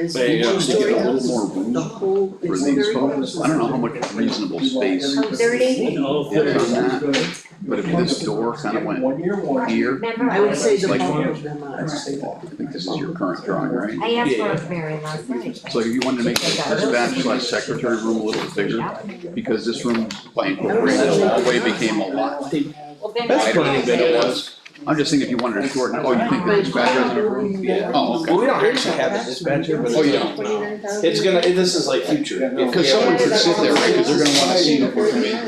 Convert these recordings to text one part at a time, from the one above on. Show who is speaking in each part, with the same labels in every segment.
Speaker 1: is.
Speaker 2: There you go.
Speaker 3: Just to get a little more room
Speaker 1: The whole.
Speaker 3: for these photos. I don't know how much reasonable space
Speaker 4: Oh, 30?
Speaker 3: is on that, but if this door kind of went here,
Speaker 4: Remember?
Speaker 1: I would say the
Speaker 3: Like-
Speaker 1: bulk of them are.
Speaker 3: I think this is your current drawing, right?
Speaker 4: I asked for Mary last night.
Speaker 3: So if you wanted to make the dispatch/secretary room a little bit bigger, because this room by incorporating this hallway became a lot.
Speaker 4: Well, then
Speaker 2: That's
Speaker 4: I-
Speaker 2: plenty big it was.
Speaker 3: I'm just thinking if you wanted to shorten it, oh, you think the dispatcher has a room?
Speaker 1: Yeah.
Speaker 3: Oh,
Speaker 2: Well, we
Speaker 3: okay.
Speaker 2: don't actually have a dispatcher, but
Speaker 3: Oh, you don't?
Speaker 2: it's gonna, this is like future.
Speaker 3: Because someone could sit there, right, because they're gonna wanna see the information.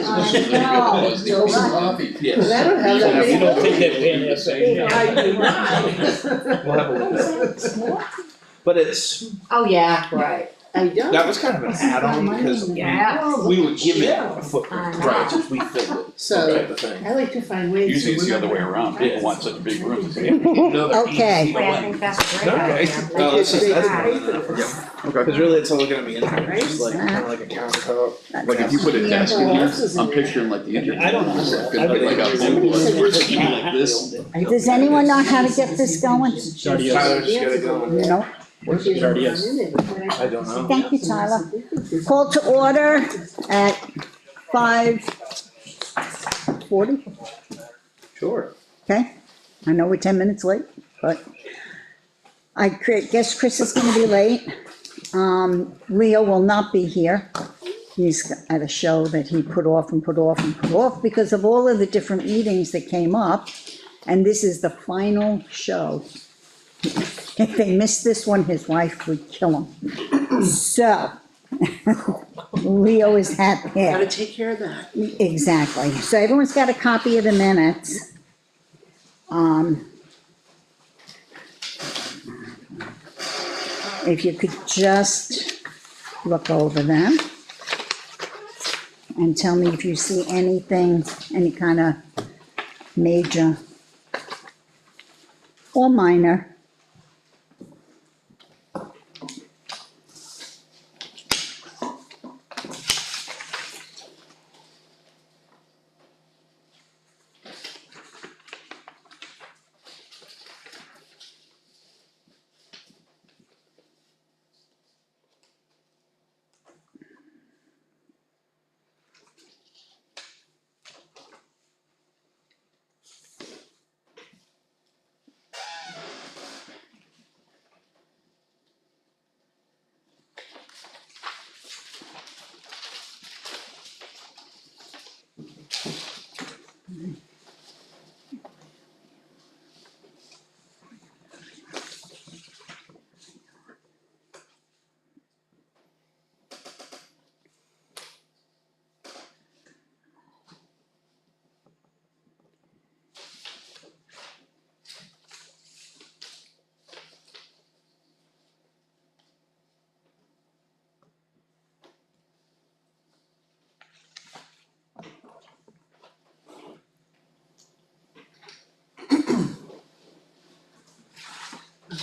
Speaker 2: Yes.
Speaker 1: I don't have that.
Speaker 5: You don't think they're paying us anything?
Speaker 1: I do
Speaker 2: We'll have a little bit. But it's,
Speaker 4: Oh, yeah, right.
Speaker 1: I don't.
Speaker 2: that was kind of an add-on because
Speaker 4: Yeah.
Speaker 2: we would give it a footprint,
Speaker 4: Right.
Speaker 2: since we filled it.
Speaker 1: So,
Speaker 2: Type of thing.
Speaker 1: I like to find ways.
Speaker 3: Usually it's the other way around, people want such a big room, they say, "Hey,
Speaker 6: Okay.
Speaker 4: Wait, I think that's a great
Speaker 2: Okay.
Speaker 4: idea.
Speaker 2: No, that's just, that's.
Speaker 3: okay.
Speaker 2: Cause really it's all gonna be in there, just like, kinda like a countertop.
Speaker 3: Like if you put a desk in here, I'm picturing like the interview.
Speaker 5: I don't know.
Speaker 3: Like a big like this.
Speaker 6: Does anyone know how to get this going?
Speaker 2: Tyler's just gotta go.
Speaker 6: No?
Speaker 5: It already is.
Speaker 2: I don't know.
Speaker 6: Thank you, Tyler. Call to order at 5:40,
Speaker 2: Sure.
Speaker 6: okay? I know we're 10 minutes late, but I guess Chris is gonna be late. Leo will not be here. He's at a show that he put off and put off and put off because of all of the different meetings that came up. And this is the final show. If they missed this one, his wife would kill him. So, Leo is
Speaker 1: Gotta
Speaker 6: happy.
Speaker 1: take care of that.
Speaker 6: Exactly. So everyone's got a copy of the minutes. If you could just look over them and tell me if you see anything, any kind of major or minor.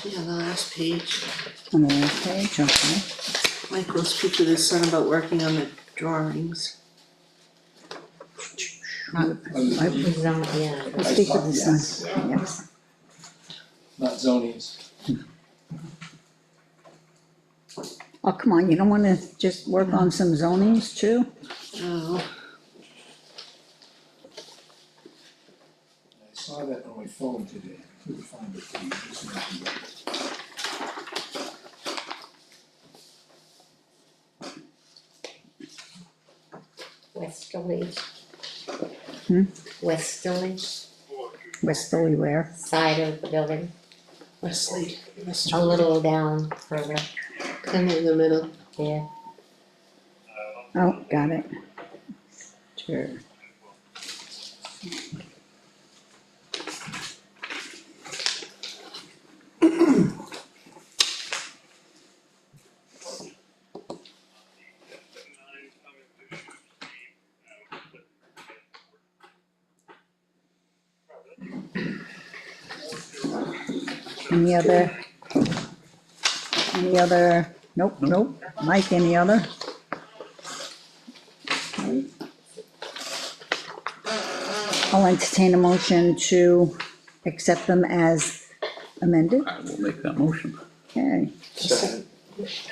Speaker 1: Yeah, the last page.
Speaker 6: On the last page, okay.
Speaker 1: Mike will speak with his son about working on the drawings.
Speaker 4: Yeah.
Speaker 6: We'll speak with the son, yes.
Speaker 5: Not zonings.
Speaker 6: Oh, come on, you don't wanna just work on some zonings too?
Speaker 1: Oh,
Speaker 5: I saw that on my phone today. I couldn't find it. You just mentioned it.
Speaker 4: Westerly.
Speaker 6: Hmm?
Speaker 4: Westerly
Speaker 6: Westerly where?
Speaker 4: side of the building,
Speaker 1: Wesley,
Speaker 4: a little down further,
Speaker 1: kind of in the middle.
Speaker 4: yeah.
Speaker 6: Oh, got it. Sure. Any other, nope, nope, Mike, any other? Okay. I'll entertain a motion to accept them as amended,
Speaker 3: I will make that motion.
Speaker 6: okay.
Speaker 2: Second.
Speaker 6: Motion.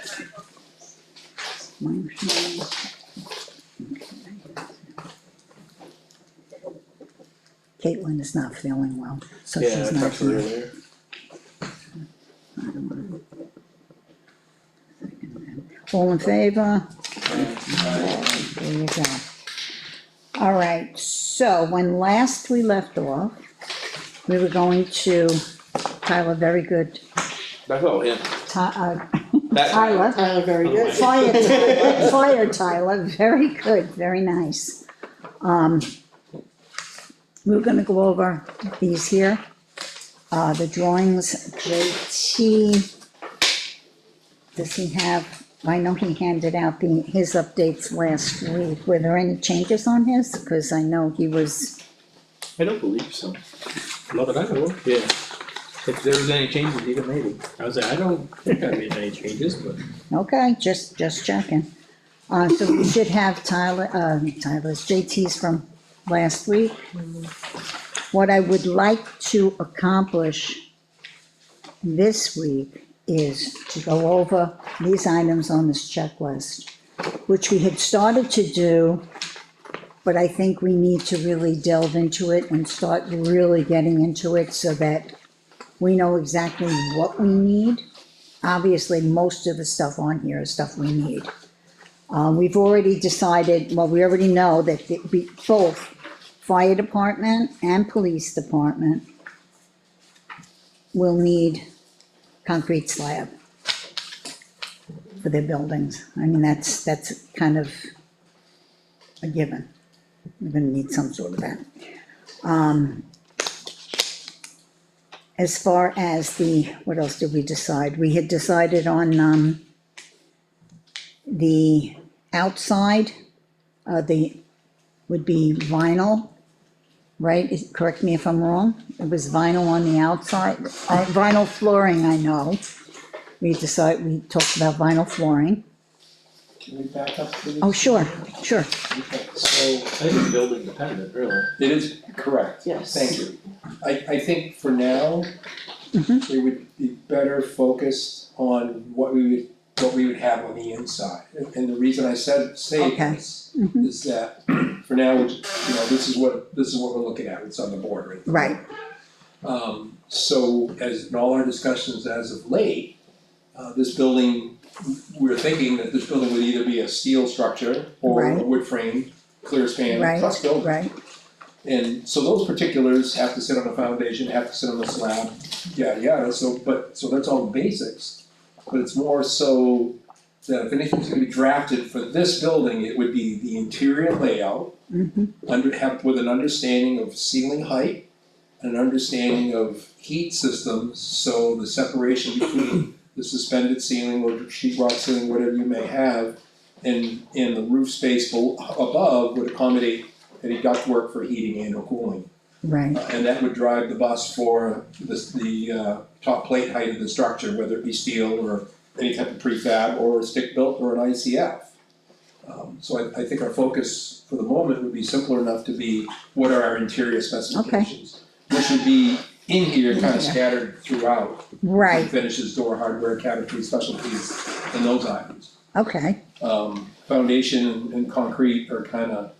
Speaker 6: Caitlin is not feeling well, so
Speaker 2: Yeah,
Speaker 6: she's
Speaker 2: I
Speaker 6: not
Speaker 2: talked to her
Speaker 6: here.
Speaker 2: earlier.
Speaker 6: All in favor? There you go. All right, so when last we left off, we were going to, Tyler, very good,
Speaker 2: That's all him. That-
Speaker 6: Tyler,
Speaker 1: Tyler, very good.
Speaker 6: Fire Tyler, very good, very nice. We're gonna go over these here, the drawings, JT. Does he have, I know he handed out his updates last week, were there any changes on his? Cause I know he was,
Speaker 2: I don't believe so. Not that I know of. Yeah. If there was any changes, he made them.
Speaker 7: I was like, I don't think I made any changes, but
Speaker 6: okay, just checking. So we should have Tyler's, JT's from last week. What I would like to accomplish this week is to go over these items on this checklist, which we had started to do, but I think we need to really delve into it and start really getting into it so that we know exactly what we need. Obviously, most of the stuff on here is stuff we need. We've already decided, well, we already know that both fire department and police department will need concrete slab for their buildings. I mean, that's kind of a given. We're gonna need some sort of that. As far as what else did we decide? We had decided on, the outside, would be vinyl, right? Correct me if I'm wrong. It was vinyl on the outside, vinyl flooring, I know. We talked about vinyl flooring.
Speaker 5: Can we back up to the?
Speaker 6: Oh, sure.
Speaker 5: Okay, so,
Speaker 2: I think it's building dependent, really.
Speaker 5: it is correct.
Speaker 1: Yes.
Speaker 5: Thank you. I think for now,
Speaker 6: Mhm.
Speaker 5: we would be better focused on what we would have on the inside. And the reason I say
Speaker 6: Okay.
Speaker 5: this
Speaker 6: Mhm.
Speaker 5: is that for now, this is what we're looking at, it's on the board right there.
Speaker 6: Right.
Speaker 5: So as in all our discussions as of late, this building, we're thinking that this building would either be a steel structure or a
Speaker 6: Right.
Speaker 5: wood frame, clear span,
Speaker 6: Right,
Speaker 5: plus building.
Speaker 6: right,
Speaker 5: And so those particulars have to sit on a foundation, have to sit on a slab, yada, yada, so that's all the basics. But it's more so that if anything's gonna be drafted for this building, it would be the interior layout, with an understanding of ceiling height, an understanding of heat systems, so the separation between the suspended ceiling or sheetrock ceiling, whatever you may have, and the roof space above would accommodate any ductwork for heating and or cooling.
Speaker 6: right,
Speaker 5: And that would drive the bus for the top plate height of the structure, whether it be steel or any type of prefab or stick built or an ICF. So I think our focus for the moment would be simpler enough to be, what are our interior specifications? Which would be in here, kind of scattered throughout.
Speaker 6: right,
Speaker 5: Finishes, door hardware, cabinetry, specialties, and those items.
Speaker 6: okay,
Speaker 5: Foundation and concrete are kind of,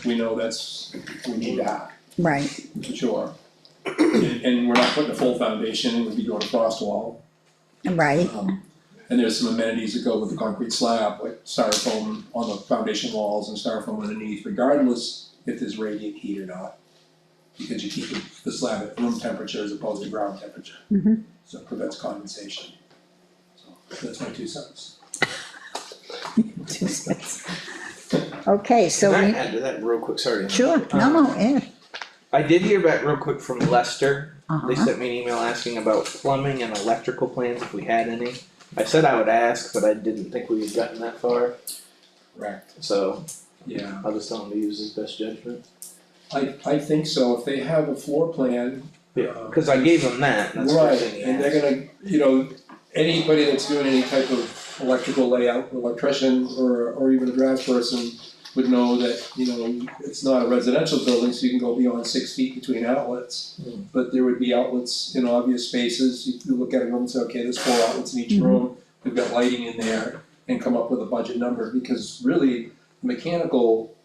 Speaker 5: we know we need to have,
Speaker 6: right,
Speaker 5: for sure. And we're not putting a full foundation, we'd be doing a frost wall.
Speaker 6: right,
Speaker 5: And there's some amenities that go with the concrete slab, like styrofoam on the foundation walls and styrofoam underneath, regardless if there's radiant heat or not. Because you keep the slab at room temperature as opposed to ground temperature.
Speaker 6: Mhm.
Speaker 5: So it prevents condensation. So that's my 2 cents.
Speaker 6: 2 cents. Okay, so
Speaker 2: Can I
Speaker 6: we,
Speaker 2: add to that real quick, sorry.
Speaker 6: sure, no, yeah,
Speaker 2: I did hear back real quick from Lester. They
Speaker 6: uh-huh,
Speaker 2: sent me an email asking about plumbing and electrical plans, if we had any. I said I would ask, but I didn't think we had gotten that far,
Speaker 5: Correct.
Speaker 2: so
Speaker 5: Yeah,
Speaker 2: I'll just tell him to use his best judgment.
Speaker 5: I think so, if they have a floor plan.
Speaker 2: Yeah, cause I gave him that, and that's the
Speaker 5: Right,
Speaker 2: first thing he
Speaker 5: and
Speaker 2: asked.
Speaker 5: they're gonna, anybody that's doing any type of electrical layout, electrician or even a draft person would know that, it's not a residential building, so you can go beyond 6 feet between outlets. But there would be outlets in obvious spaces, you look at a room and say, okay, there's 4 outlets in each
Speaker 6: Mhm.
Speaker 5: room, we've got lighting in there, and come up with a budget number, because really, mechanical,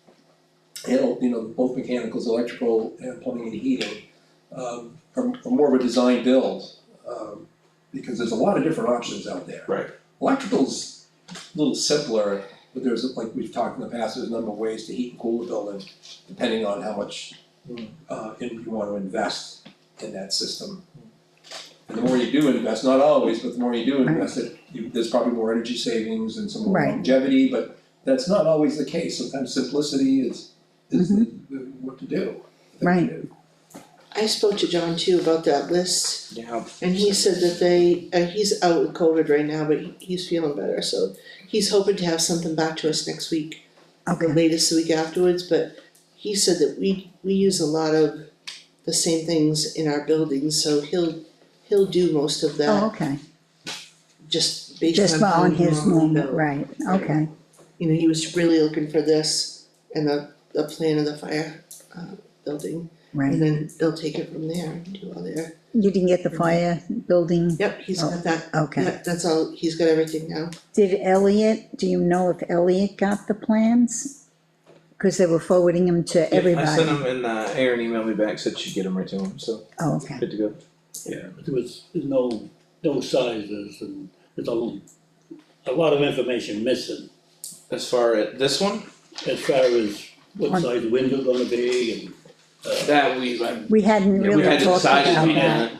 Speaker 5: and, you know, both mechanicals, electrical, and plumbing and heating, are more of a design build, because there's a lot of different options out there.
Speaker 2: Right.
Speaker 5: Electrical's a little simpler, but there's, like we've talked in the past, there's a number of ways to heat and cool the building, depending on how much you want to invest in that system. And the more you do invest, not always, but the more you do invest, there's probably more energy savings and some more
Speaker 6: Right.
Speaker 5: longevity, but that's not always the case. Sometimes simplicity is what to do.
Speaker 6: Right.
Speaker 1: I spoke to John too about that list,
Speaker 2: Yeah.
Speaker 1: and he said that he's out with COVID right now, but he's feeling better, so he's hoping to have something back to us next week. The
Speaker 6: Okay,
Speaker 1: latest the week afterwards, but he said that we use a lot of the same things in our buildings, so he'll do most of
Speaker 6: oh,
Speaker 1: that,
Speaker 6: okay,
Speaker 1: just based
Speaker 6: just
Speaker 1: on how
Speaker 6: on
Speaker 1: he
Speaker 6: his
Speaker 1: normally
Speaker 6: normal,
Speaker 1: builds.
Speaker 6: right, okay,
Speaker 1: You know, he was really looking for this and the plan of the fire building, and
Speaker 6: right.
Speaker 1: then they'll take it from there and do all their,
Speaker 6: You didn't get the fire building?
Speaker 1: yep, he's got that,
Speaker 6: Okay.
Speaker 1: yeah, that's all, he's got everything now.
Speaker 6: Did Elliot, do you know if Elliot got the plans? Cause they were forwarding them to
Speaker 2: I sent
Speaker 6: everybody.
Speaker 2: him and Aaron emailed me back, said she'd get them right to him, so
Speaker 6: Oh, okay,
Speaker 2: good to go.
Speaker 7: Yeah, but there's no sizes and there's a lot of information missing
Speaker 2: As far as this one,
Speaker 7: as far as what size the window gonna be and,
Speaker 2: that
Speaker 6: we hadn't
Speaker 2: we
Speaker 6: really
Speaker 2: hadn't
Speaker 6: talked
Speaker 2: decided
Speaker 6: about
Speaker 2: yet.
Speaker 6: that.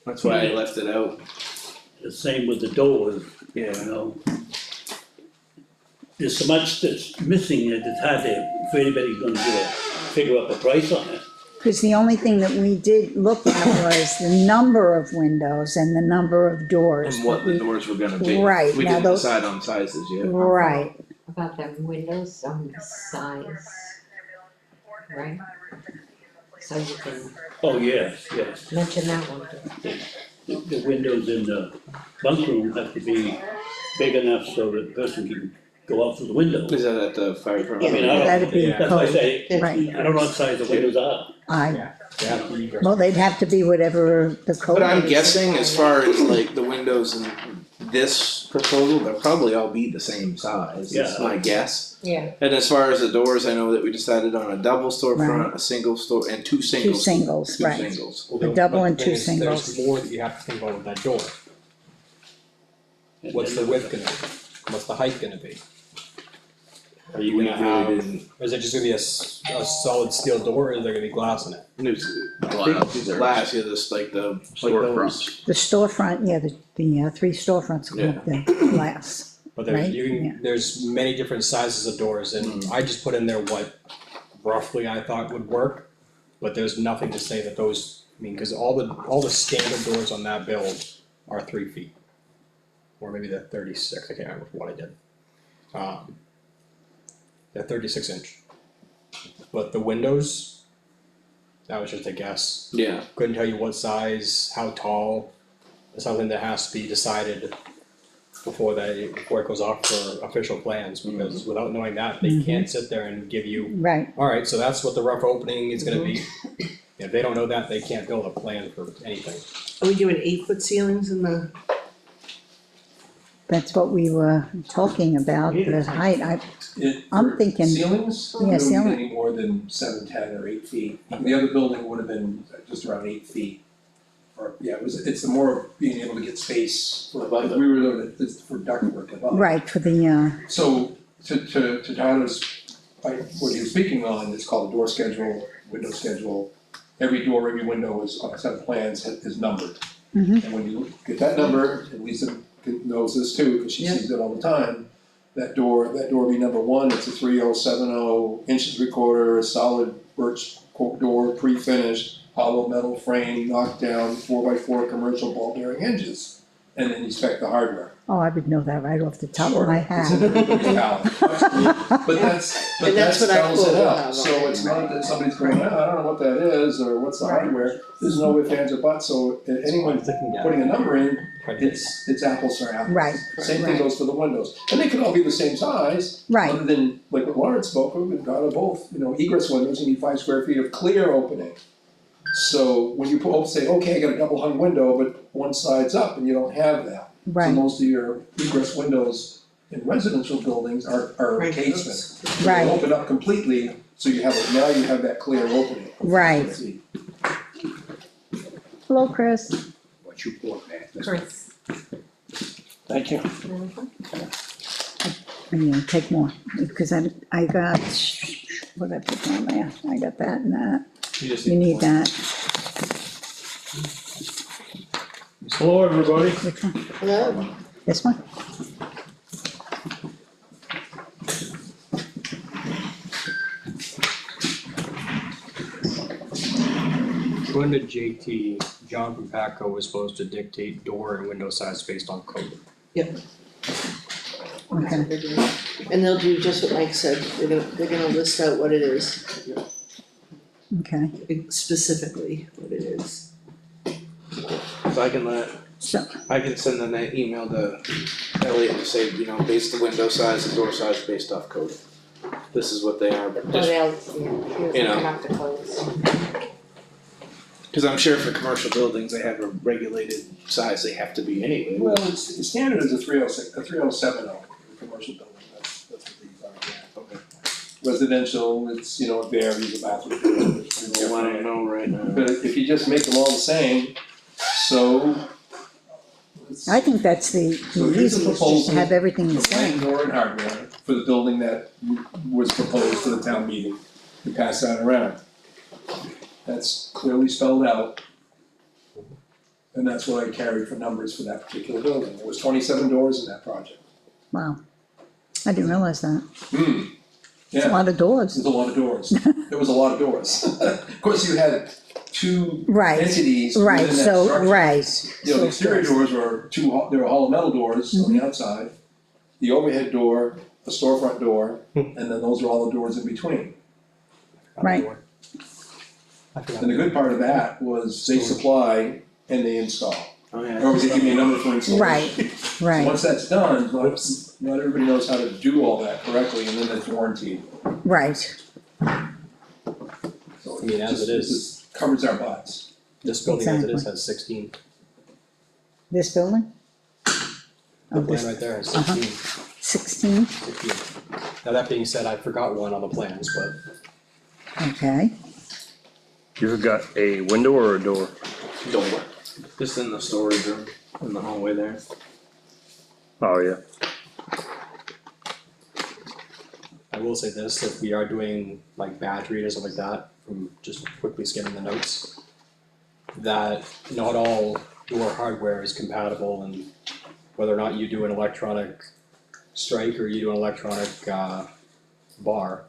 Speaker 2: That's why I left it out.
Speaker 7: the same with the doors, you
Speaker 2: Yeah.
Speaker 7: know. There's so much that's missing that it's hard to, for anybody's gonna figure out the price on it.
Speaker 6: Cause the only thing that we did look at was the number of windows and the number of doors.
Speaker 2: And what the doors were gonna be.
Speaker 6: Right,
Speaker 2: We
Speaker 6: now
Speaker 2: didn't
Speaker 6: those-
Speaker 2: decide on sizes yet.
Speaker 6: Right,
Speaker 4: About the windows on the size, right? So you can
Speaker 7: Oh, yes, yes.
Speaker 4: mention that one.
Speaker 7: The windows in the bunk room have to be big enough so that the person can go out through the window.
Speaker 2: Is that at the fire
Speaker 7: I
Speaker 2: department?
Speaker 7: mean, I
Speaker 6: That'd be
Speaker 7: don't, that's why I
Speaker 6: code.
Speaker 7: say,
Speaker 6: Right.
Speaker 7: I don't know what size the windows are.
Speaker 6: well, they'd have to be whatever the code
Speaker 2: But I'm
Speaker 6: is.
Speaker 2: guessing as far as like the windows in this proposal, they'll probably all be the same size, is
Speaker 7: Yeah.
Speaker 2: my guess.
Speaker 4: Yeah.
Speaker 2: And as far as the doors, I know that we decided on a double storefront, a single store, and two
Speaker 6: Two
Speaker 2: singles.
Speaker 6: singles,
Speaker 2: Two
Speaker 6: right,
Speaker 2: singles.
Speaker 6: A double and
Speaker 8: But the
Speaker 6: two
Speaker 8: thing is,
Speaker 6: singles.
Speaker 8: There's more that you have to think about with that door. What's the width gonna be? What's the height gonna be? Are you
Speaker 2: We
Speaker 8: gonna
Speaker 2: really
Speaker 8: have,
Speaker 2: didn't,
Speaker 8: or is it just gonna be a solid steel door, or is there gonna be glass in it?
Speaker 2: there's
Speaker 3: Glass.
Speaker 2: glass, yeah, this like the, like those.
Speaker 6: The storefront, yeah, the three storefronts will have the glass,
Speaker 8: But there's,
Speaker 6: Right,
Speaker 8: you
Speaker 6: yeah.
Speaker 8: can, there's many different sizes of doors, and I just put in there what roughly I thought would work. But there's nothing to say that those, I mean, cause all the standard doors on that build are 3 feet. Or maybe they're 36, I can't remember what I did. They're 36 inch. But the windows, that was just a guess.
Speaker 2: Yeah,
Speaker 8: Couldn't tell you what size, how tall. It's something that has to be decided before it goes off for official plans, because without knowing that, they can't sit there and give you,
Speaker 6: right,
Speaker 8: alright, so that's what the rough opening is gonna be. If they don't know that, they can't build a plan for anything.
Speaker 1: Are we doing 8-foot ceilings in the,
Speaker 6: that's what we were talking about, the height, I'm
Speaker 5: For
Speaker 6: thinking-
Speaker 5: ceilings,
Speaker 6: Yeah,
Speaker 5: we don't
Speaker 6: ceiling.
Speaker 5: need any more than 7, 10, or 8 feet. The other building would have been just around 8 feet. Or, yeah, it's the more of being able to get space,
Speaker 2: Above it.
Speaker 5: we were looking at this for ductwork above.
Speaker 6: right, for the,
Speaker 5: So, to Tyler's, what he was speaking on, it's called a door schedule, window schedule. Every door, every window is, on a set of plans, is numbered.
Speaker 6: Mhm.
Speaker 5: And when you get that number, and Lisa knows this too, because she
Speaker 1: Yeah.
Speaker 5: sees it all the time, that door be number 1, it's a 3070 inches 3/4, solid birch door, pre-finished, hollow metal frame, knockdown, 4x4 commercial ball bearing hinges. And then you spec the hardware.
Speaker 6: oh, I would know that right off the top of my
Speaker 5: It's in
Speaker 6: head.
Speaker 5: everybody's palette. But that's
Speaker 1: And that's what I
Speaker 5: spells it
Speaker 1: quoted
Speaker 5: out,
Speaker 1: on
Speaker 5: so
Speaker 1: it.
Speaker 5: it's not that somebody's going, I don't know what that is, or what's the
Speaker 6: Right.
Speaker 5: hardware, there's no ifs, ands, or buts, so if anyone putting a number in,
Speaker 8: Quite a bit.
Speaker 5: it's apples for apples.
Speaker 6: Right,
Speaker 5: Same thing
Speaker 6: right.
Speaker 5: goes for the windows, and they could all be the same size,
Speaker 6: Right,
Speaker 5: other than, like what Lawrence spoke of, we've got both, egress windows, you need 5 square feet of clear opening. So when you say, okay, I got a double hung window, but one side's up, and you don't have that, So
Speaker 6: right,
Speaker 5: most of your egress windows in residential buildings are
Speaker 1: Right.
Speaker 5: casement. They
Speaker 6: right,
Speaker 5: open up completely, so you have, now you have that clear opening.
Speaker 6: right. Hello, Chris.
Speaker 7: What you pour back.
Speaker 4: Chris.
Speaker 5: Thank you.
Speaker 6: I need to take more, because I got, what did I put down there? I got that and that.
Speaker 2: You just
Speaker 6: You need that.
Speaker 7: Hello, everybody.
Speaker 6: Which one?
Speaker 1: Hello?
Speaker 6: This one?
Speaker 8: According to JT, John from Patco was supposed to dictate door and window size based on code.
Speaker 6: Okay,
Speaker 1: They're doing- And they'll do just what Mike said, they're gonna list out what it is,
Speaker 6: okay,
Speaker 1: specifically what it is.
Speaker 2: So I can
Speaker 6: so,
Speaker 2: I can send an email to Elliot and say, you know, base the window size and door size based off code. This is what they are, but
Speaker 4: What
Speaker 2: just,
Speaker 4: else, yeah,
Speaker 2: You know.
Speaker 4: not the codes.
Speaker 2: cause I'm sure for commercial buildings, they have a regulated size they have to be anyway.
Speaker 5: Well, it's, the standard is a 306, a 307 for commercial building, that's what these are, yeah.
Speaker 2: Okay.
Speaker 5: Residential, it's, you know, it varies, a bathroom.
Speaker 2: Well, I don't know right now.
Speaker 5: But if you just make them all the same, so.
Speaker 6: I think that's the
Speaker 5: So here's the
Speaker 6: easiest, just to
Speaker 5: proposal
Speaker 6: have everything the
Speaker 5: for blank
Speaker 6: same.
Speaker 5: door and hardware for the building that was proposed for the town meeting, we pass that around. That's clearly spelled out. And that's what I carried for numbers for that particular building, there was 27 doors in that project.
Speaker 6: Wow. I didn't realize that. It's a
Speaker 5: Yeah,
Speaker 6: lot of doors.
Speaker 5: there's a lot of doors, there was a lot of doors. Of course, you had two
Speaker 6: Right,
Speaker 5: entities
Speaker 6: right,
Speaker 5: within that
Speaker 6: so,
Speaker 5: structure.
Speaker 6: right.
Speaker 5: You know, the
Speaker 6: So
Speaker 5: exterior doors were they were hollow metal doors on the outside, the overhead door, a storefront door, and then those are all the doors in between.
Speaker 6: Right.
Speaker 8: I forgot.
Speaker 5: And the good part of that was they supply and they install,
Speaker 2: Oh, yeah.
Speaker 5: or they give me a number for installation.
Speaker 6: Right,
Speaker 5: So
Speaker 6: right,
Speaker 5: once that's done, not everybody knows how to do all that correctly, and then it's warranted.
Speaker 6: right.
Speaker 5: So
Speaker 8: I mean, as
Speaker 5: just-
Speaker 8: it is.
Speaker 5: just covers our butts.
Speaker 8: This building as it is
Speaker 6: Exactly.
Speaker 8: has 16.
Speaker 6: This building?
Speaker 8: The
Speaker 6: Oh,
Speaker 8: plan
Speaker 6: this,
Speaker 8: right there has
Speaker 6: Uh-huh.
Speaker 8: 16.
Speaker 6: 16,
Speaker 8: Now, that being said, I forgot one on the plans, but
Speaker 6: okay,
Speaker 9: You've got a window or a door?
Speaker 2: Door, just in the storage room, in the hallway there.
Speaker 9: Oh, yeah.
Speaker 8: I will say this, if we are doing like badge readers and like that, from just quickly skimming the notes, that not all door hardware is compatible, and whether or not you do an electronic strike or you do an electronic bar,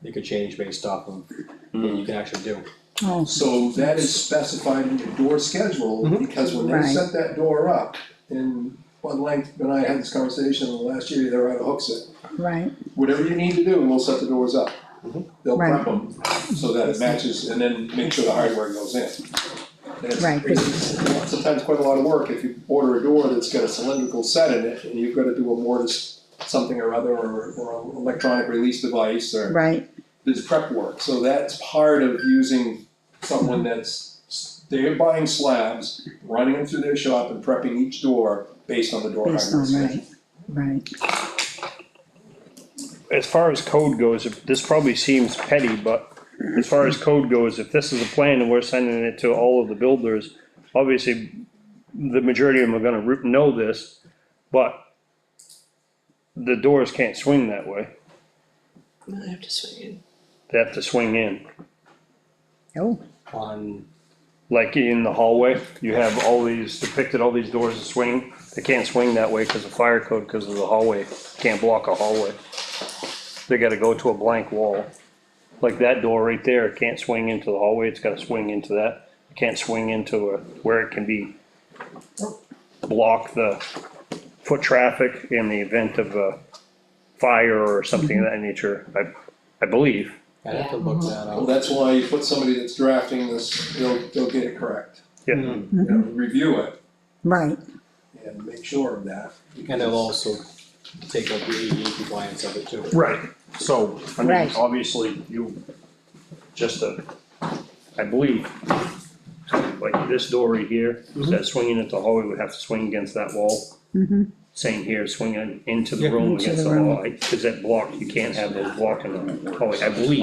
Speaker 8: it could change based off of what you can actually do.
Speaker 6: oh,
Speaker 5: So that is specified in your door schedule, because when they
Speaker 6: Right.
Speaker 5: set that door up, and when I had this conversation last year, they were out of Hooksett.
Speaker 6: right,
Speaker 5: Whatever you need to do, we'll set the doors up. They'll
Speaker 6: Right.
Speaker 5: prep them so that it matches, and then make sure the hardware goes in. And it's
Speaker 6: Right, 'cause-
Speaker 5: sometimes quite a lot of work if you order a door that's got a cylindrical set in it, and you've gotta do a mortise something or other, or an electronic release device, or
Speaker 6: right,
Speaker 5: there's prep work, so that's part of using someone they're buying slabs, running them through their shop and prepping each door based on the door
Speaker 6: based
Speaker 5: hardware
Speaker 6: on,
Speaker 5: schedule.
Speaker 6: right,
Speaker 9: As far as code goes, this probably seems petty, but as far as code goes, if this is a plan and we're sending it to all of the builders, obviously, the majority of them are gonna know this, but the doors can't swing that way.
Speaker 1: I have to swing in.
Speaker 9: They have to swing in.
Speaker 6: oh,
Speaker 8: On,
Speaker 9: Like in the hallway, you have all these depicted, all these doors to swing. They can't swing that way because of fire code, because of the hallway. Can't block a hallway. They gotta go to a blank wall. Like that door right there, it can't swing into the hallway, it's gotta swing into that. It can't swing into where it can be, block the foot traffic in the event of a fire or something of that nature, I believe.
Speaker 8: I'd have to look that
Speaker 5: Well,
Speaker 8: up.
Speaker 5: that's why you put somebody that's drafting this, they'll get it correct.
Speaker 9: Yeah.
Speaker 5: You know, review it
Speaker 6: right,
Speaker 5: and make sure of that.
Speaker 8: And they'll also take up the ADA compliance of it too.
Speaker 9: Right, so, I mean,
Speaker 6: Right.
Speaker 9: obviously, I believe, Like this door right here, that swinging into the hallway would have to swing against that wall. Same here, swinging into the
Speaker 8: Yeah.
Speaker 9: room
Speaker 6: Into
Speaker 9: against
Speaker 6: the
Speaker 9: the
Speaker 6: room.
Speaker 9: hall, cause that block, you can't have those blocking the hallway, I believe.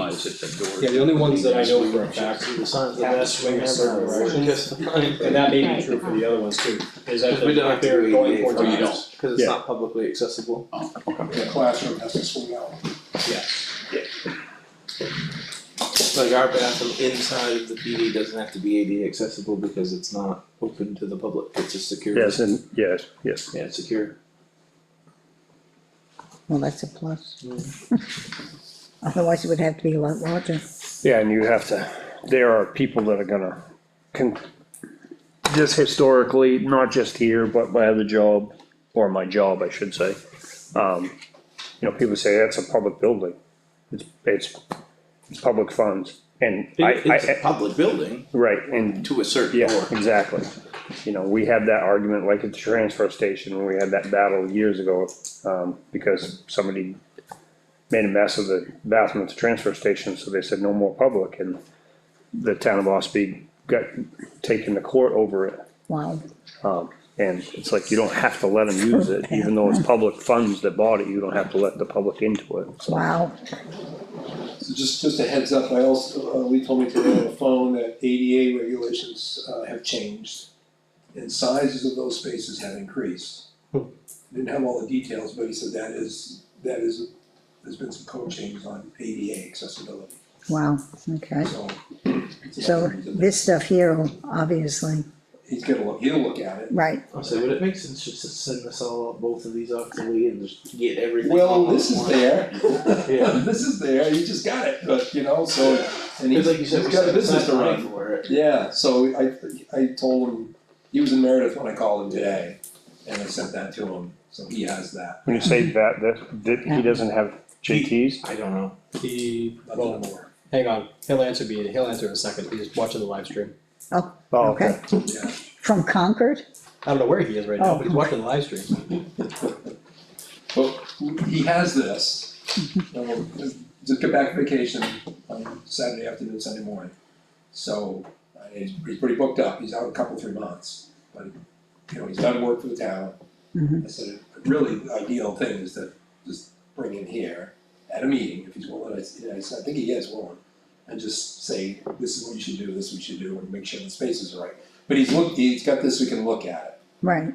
Speaker 8: Yeah, the only ones that I know for a fact
Speaker 2: See the signs
Speaker 8: have to
Speaker 2: that
Speaker 8: swing a certain direction,
Speaker 2: Just
Speaker 8: and that may be true for the other ones too, is that
Speaker 2: Because we don't have to
Speaker 8: they're
Speaker 2: do
Speaker 8: going
Speaker 2: ADA
Speaker 8: towards
Speaker 2: for
Speaker 8: the
Speaker 2: you
Speaker 8: house.
Speaker 2: don't, cause it's
Speaker 9: Yeah.
Speaker 2: not publicly accessible.
Speaker 5: The classroom has to swing out.
Speaker 2: Like our bathroom inside of the PD doesn't have to be ADA accessible because it's not open to the public, it's a secure.
Speaker 9: Yes, and, yes, yes.
Speaker 2: Yeah, it's secure.
Speaker 6: Well, that's a plus. Otherwise, it would have to be a lot larger.
Speaker 9: Yeah, and you have to, there are people that are gonna, just historically, not just here, but my other job, or my job, I should say. You know, people say that's a public building, it's public funds, and
Speaker 2: It's a public building
Speaker 9: right, and,
Speaker 2: to a certain
Speaker 9: yeah,
Speaker 2: door.
Speaker 9: exactly. You know, we had that argument like at the transfer station, when we had that battle years ago, because somebody made a mess of the bathroom at the transfer station, so they said no more public, and the town of Ospey got taken to court over it.
Speaker 6: Wow.
Speaker 9: And it's like, you don't have to let them use it, even though it's public funds that bought it, you don't have to let the public into it, so.
Speaker 6: Wow.
Speaker 5: So just a heads up, I also, Lee told me today on the phone that ADA regulations, have changed. And sizes of those spaces have increased. Didn't have all the details, but he said there's been some code changes on ADA accessibility,
Speaker 6: Wow, okay.
Speaker 5: so.
Speaker 6: So this stuff here will obviously,
Speaker 5: He's gonna look, he'll look at it.
Speaker 6: right,
Speaker 2: I'll say, would it make sense just to send this all, both of these off to Lee and just get everything?
Speaker 5: Well,
Speaker 2: all
Speaker 5: this
Speaker 2: in
Speaker 5: is
Speaker 2: one?
Speaker 5: there.
Speaker 2: Yeah.
Speaker 5: This is there, you just got it, but you know, so, and
Speaker 2: Cause like you
Speaker 5: he's
Speaker 2: said, we
Speaker 5: got a
Speaker 2: set
Speaker 5: business
Speaker 2: aside
Speaker 5: to
Speaker 2: money
Speaker 5: run.
Speaker 2: for it.
Speaker 5: Yeah, so I told him, he was in Meredith when I called him today, and I sent that to him, so he has that.
Speaker 9: When you say that he doesn't have JTs?
Speaker 2: I don't know.
Speaker 8: Well, hang on, he'll answer in a second, he's just watching the live stream.
Speaker 6: oh,
Speaker 9: Oh,
Speaker 6: okay.
Speaker 5: Yeah.
Speaker 6: From Concord?
Speaker 8: I don't know where he is right now,
Speaker 6: Oh.
Speaker 8: but he's watching the live stream.
Speaker 5: But he has this, and we'll just get back from vacation on Saturday afternoon, Sunday morning. So, he's pretty booked up, he's out a couple, 3 months, but, you know, he's done work for the town.
Speaker 6: Mhm.
Speaker 5: I said, really, the ideal thing is to just bring him here at a meeting, if he's willing, I said, I think he is willing. And just say, this is what you should do, this is what you should do, and make sure the spaces are right. But he's got this, we can look at
Speaker 6: Right,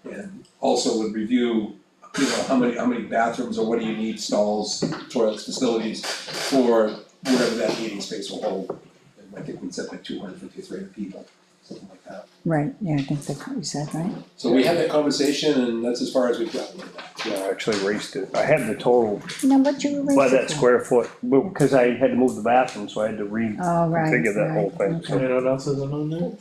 Speaker 5: it. And also would review, you know, how many bathrooms or what do you need, stalls, toilets, facilities for whatever that meeting space will hold. And I think we said like 250, 300 people, something like that.
Speaker 6: right, yeah, I think that's what you said, right?
Speaker 5: So we had that conversation and that's as far as we've gotten with that.
Speaker 9: Yeah, I actually erased it, I had the total
Speaker 6: You know what you
Speaker 9: by
Speaker 6: erased it
Speaker 9: that
Speaker 6: for?
Speaker 9: square foot, because I had to move the bathroom, so I had to
Speaker 6: Oh, right,
Speaker 9: reconfigure that whole thing,
Speaker 6: right,
Speaker 9: so.
Speaker 6: okay.
Speaker 2: You know what else isn't on there?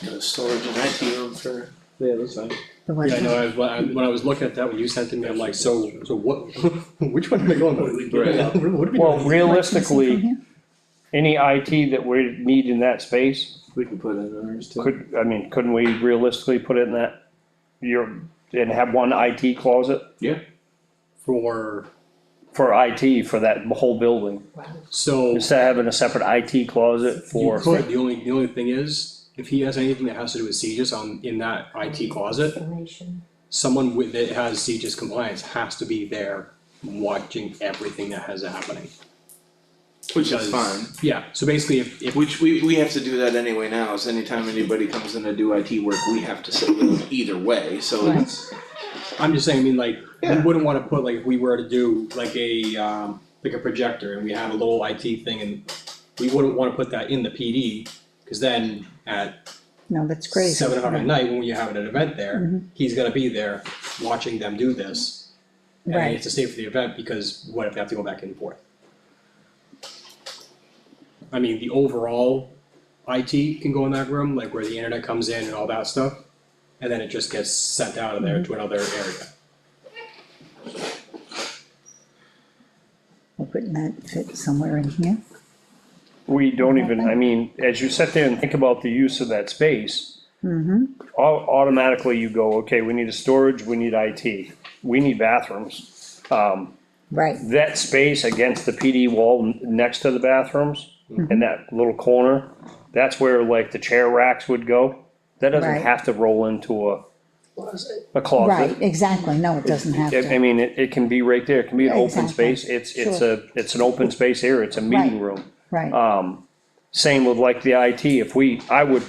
Speaker 2: The storage and IT room for the other side.
Speaker 6: The what?
Speaker 8: Yeah, I know, when I was looking at that, when you sent it to me, I'm like, so what, which one am I going with?
Speaker 2: Right.
Speaker 8: What are we doing?
Speaker 9: Well,
Speaker 6: From
Speaker 9: realistically,
Speaker 6: here?
Speaker 9: any IT that we need in that space,
Speaker 2: We can put in ours too.
Speaker 9: couldn't we realistically put it in that? And have one IT closet for IT for that whole building,
Speaker 8: So,
Speaker 9: instead of having a separate IT closet
Speaker 8: you
Speaker 9: for.
Speaker 8: could, the only thing is, if he has anything that has to do with CGIS in that IT closet,
Speaker 4: Information.
Speaker 8: someone that has CGIS compliance has to be there watching everything that has happening.
Speaker 2: Which
Speaker 8: Because-
Speaker 2: is fine.
Speaker 8: Yeah, so basically if
Speaker 2: Which we have to do that anyway now, is anytime anybody comes in to do IT work, we have to sit with them either way, so
Speaker 6: Right.
Speaker 2: it's.
Speaker 8: I'm just saying, I mean, like, we
Speaker 2: Yeah.
Speaker 8: wouldn't wanna put, like, if we were to do like a projector and we have a little IT thing and we wouldn't wanna put that in the PD, cause then at
Speaker 6: No, that's crazy.
Speaker 8: 7:00 at night, when you're having an event there,
Speaker 6: Mhm.
Speaker 8: he's gonna be there watching them do this. And he
Speaker 6: Right.
Speaker 8: has to stay for the event, because what if they have to go back and forth? I mean, the overall IT can go in that room, like where the internet comes in and all that stuff, and then it just gets sent out of there to another area.
Speaker 6: We're putting that fit somewhere in here.
Speaker 9: We don't even, I mean, as you sit there and think about the use of that space,
Speaker 6: Mm-hmm,
Speaker 9: automatically you go, okay, we need a storage, we need IT, we need bathrooms.
Speaker 6: right,
Speaker 9: That space against the PD wall next to the bathrooms, in that little corner, that's where like the chair racks would go. That doesn't
Speaker 6: Right.
Speaker 9: have to roll into a
Speaker 1: Closet.
Speaker 9: closet.
Speaker 6: Right, exactly, no, it doesn't have
Speaker 9: I
Speaker 6: to,
Speaker 9: mean, it can be right there, it can be an open
Speaker 6: Exactly.
Speaker 9: space, it's an open space area, it's a meeting room.
Speaker 6: right,
Speaker 9: Same with like the IT, I would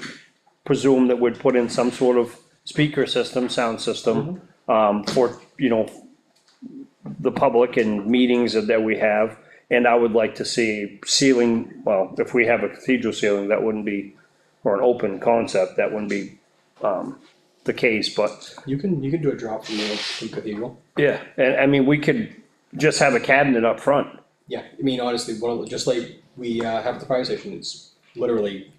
Speaker 9: presume that we'd put in some sort of speaker system, sound system, for, the public and meetings that we have. And I would like to see ceiling, well, if we have a cathedral ceiling, that wouldn't be, or an open concept, that wouldn't be, the case, but
Speaker 8: You can do a drop from cathedral.
Speaker 9: yeah, and I mean, we could just have a cabinet up front.
Speaker 8: Yeah, I mean, honestly, just like we have at the fire station, it's literally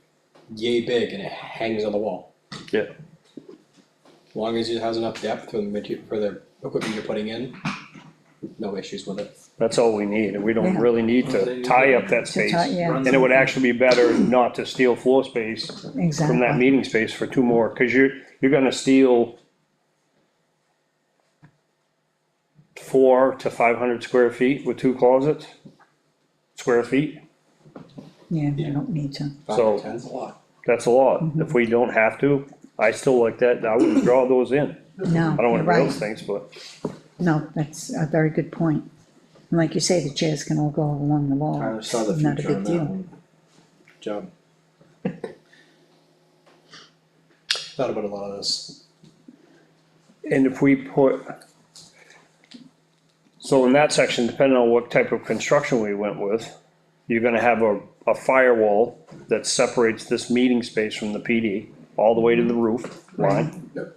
Speaker 8: yay big and it hangs on the wall.
Speaker 9: Yeah.
Speaker 8: As long as it has enough depth for the equipment you're putting in, no issues with it.
Speaker 9: That's all we need, and we don't
Speaker 6: Yeah.
Speaker 9: really need to tie up that space.
Speaker 6: yeah.
Speaker 9: And it would actually be better not to steal floor space from that
Speaker 6: exactly,
Speaker 9: meeting space for two more, cause you're gonna steal 400 to 500 square feet with two closets, square feet,
Speaker 6: yeah, we don't need to,
Speaker 8: 5
Speaker 9: So-
Speaker 8: to 10.
Speaker 5: That's a lot.
Speaker 9: that's a lot. If we don't have to, I still like that, I wouldn't draw those in.
Speaker 6: no,
Speaker 9: I don't know
Speaker 6: you're
Speaker 9: what everybody else
Speaker 6: right,
Speaker 9: thinks, but
Speaker 6: no, that's a very good point. And like you say, the chairs can all go along the wall,
Speaker 2: Tyler saw the
Speaker 6: not a
Speaker 2: future on
Speaker 6: big
Speaker 2: that
Speaker 6: deal.
Speaker 2: one.
Speaker 8: Job. Thought about a lot of this.
Speaker 9: and if we put. So in that section, depending on what type of construction we went with, you're gonna have a firewall that separates this meeting space from the PD, all the way to the roof line.
Speaker 5: Yep.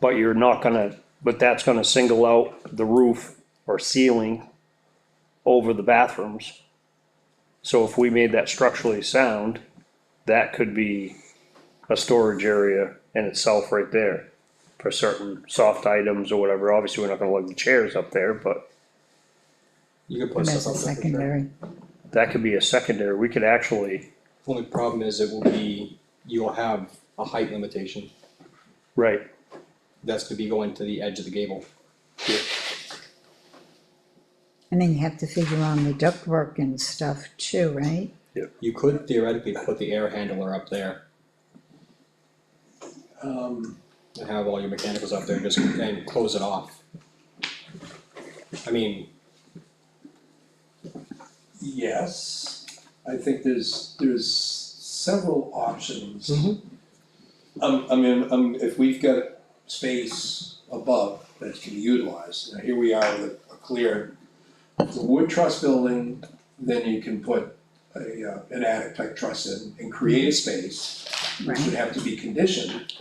Speaker 9: But you're not gonna, but that's gonna single out the roof or ceiling over the bathrooms. So if we made that structurally sound, that could be a storage area in itself right there for certain soft items or whatever. Obviously, we're not gonna lug the chairs up there, but
Speaker 8: You could put
Speaker 6: And
Speaker 8: stuff
Speaker 6: that's a
Speaker 8: up there for sure.
Speaker 6: secondary,
Speaker 9: that could be a secondary. We could actually,
Speaker 8: Only problem is you'll have a height limitation.
Speaker 9: right,
Speaker 8: That's gonna be going to the edge of the gable.
Speaker 6: and then you have to figure on the ductwork and stuff too, right?
Speaker 8: You could theoretically put the air handler up there and have all your mechanicals up there, just, and close it off. I mean,
Speaker 5: Yes, I think there's several options.
Speaker 8: Mhm.
Speaker 5: If we've got space above that can be utilized, now here we are with a clear, it's a wood truss building, then you can put an attic type truss in and create a space, which would have to be conditioned.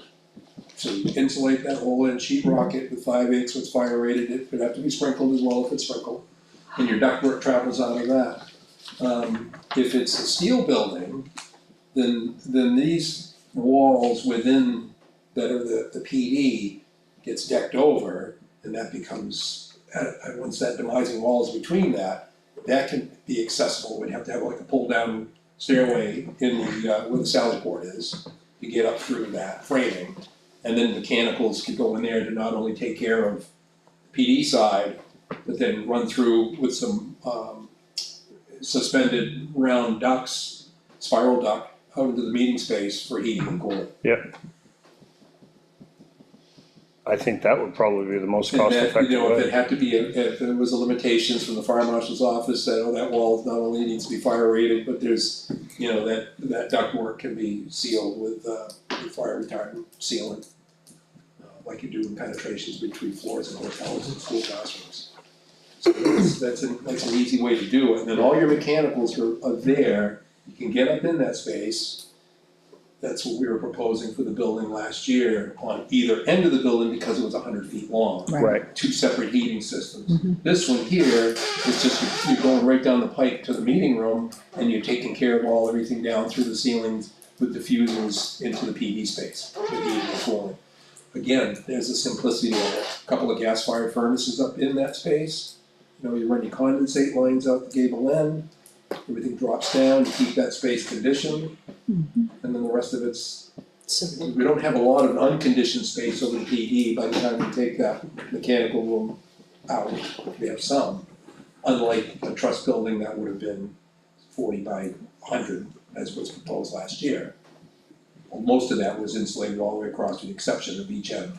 Speaker 5: So you insulate that whole end, sheet rock it with 5/8 with fire rated, it would have to be sprinkled as well if it's sprinkled, and your ductwork travels out of that. If it's a steel building, then these walls within that are the PD gets decked over, and that becomes, once that demising wall is between that can be accessible. We'd have to have like a pull down stairway in the, where the salad board is, to get up through that framing. And then mechanicals could go in there to not only take care of PD side, but then run through with some, suspended round ducts, spiral duct, out into the meeting space for heating and cooling.
Speaker 9: I think that would probably be the most
Speaker 5: And
Speaker 9: cost
Speaker 5: that,
Speaker 9: effective
Speaker 5: if
Speaker 9: way.
Speaker 5: it had to be, if there was a limitations from the fire marshal's office that, oh, that wall not only needs to be fire rated, but there's, that ductwork can be sealed with fire retardant sealant. Like you do in penetrations between floors in hotels and school classrooms. So that's an easy way to do it, and then all your mechanicals are there, you can get up in that space. That's what we were proposing for the building last year, on either end of the building because it was 100 feet long.
Speaker 9: Right,
Speaker 5: Two separate heating systems. This one here is just, you're going right down the pipe to the meeting room, and you're taking care of everything down through the ceilings with diffusers into the PD space, with heating and cooling. Again, there's the simplicity of it, a couple of gas-fired furnaces up in that space. You run your condensate lines out the gable end, everything drops down to keep that space conditioned. And then the rest of it's,
Speaker 1: Simple.
Speaker 5: we don't have a lot of unconditioned space over the PD by the time we take that mechanical room out, we have some. Unlike a truss building that would have been 40 by 100, as was proposed last year. Well, most of that was insulated all the way across with the exception of each end.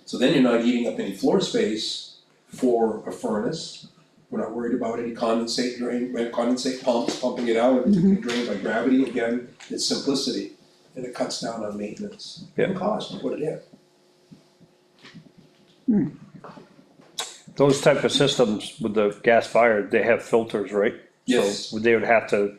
Speaker 5: So then you're not eating up any floor space for a furnace. We're not worried about any condensate drain, condensate pumps, pumping it out, everything can drain by gravity. Again, it's simplicity, and it cuts down on maintenance. And cost, put it in.
Speaker 9: Those type of systems with the gas fired, they have filters, right?
Speaker 5: Yes.
Speaker 9: So they would have to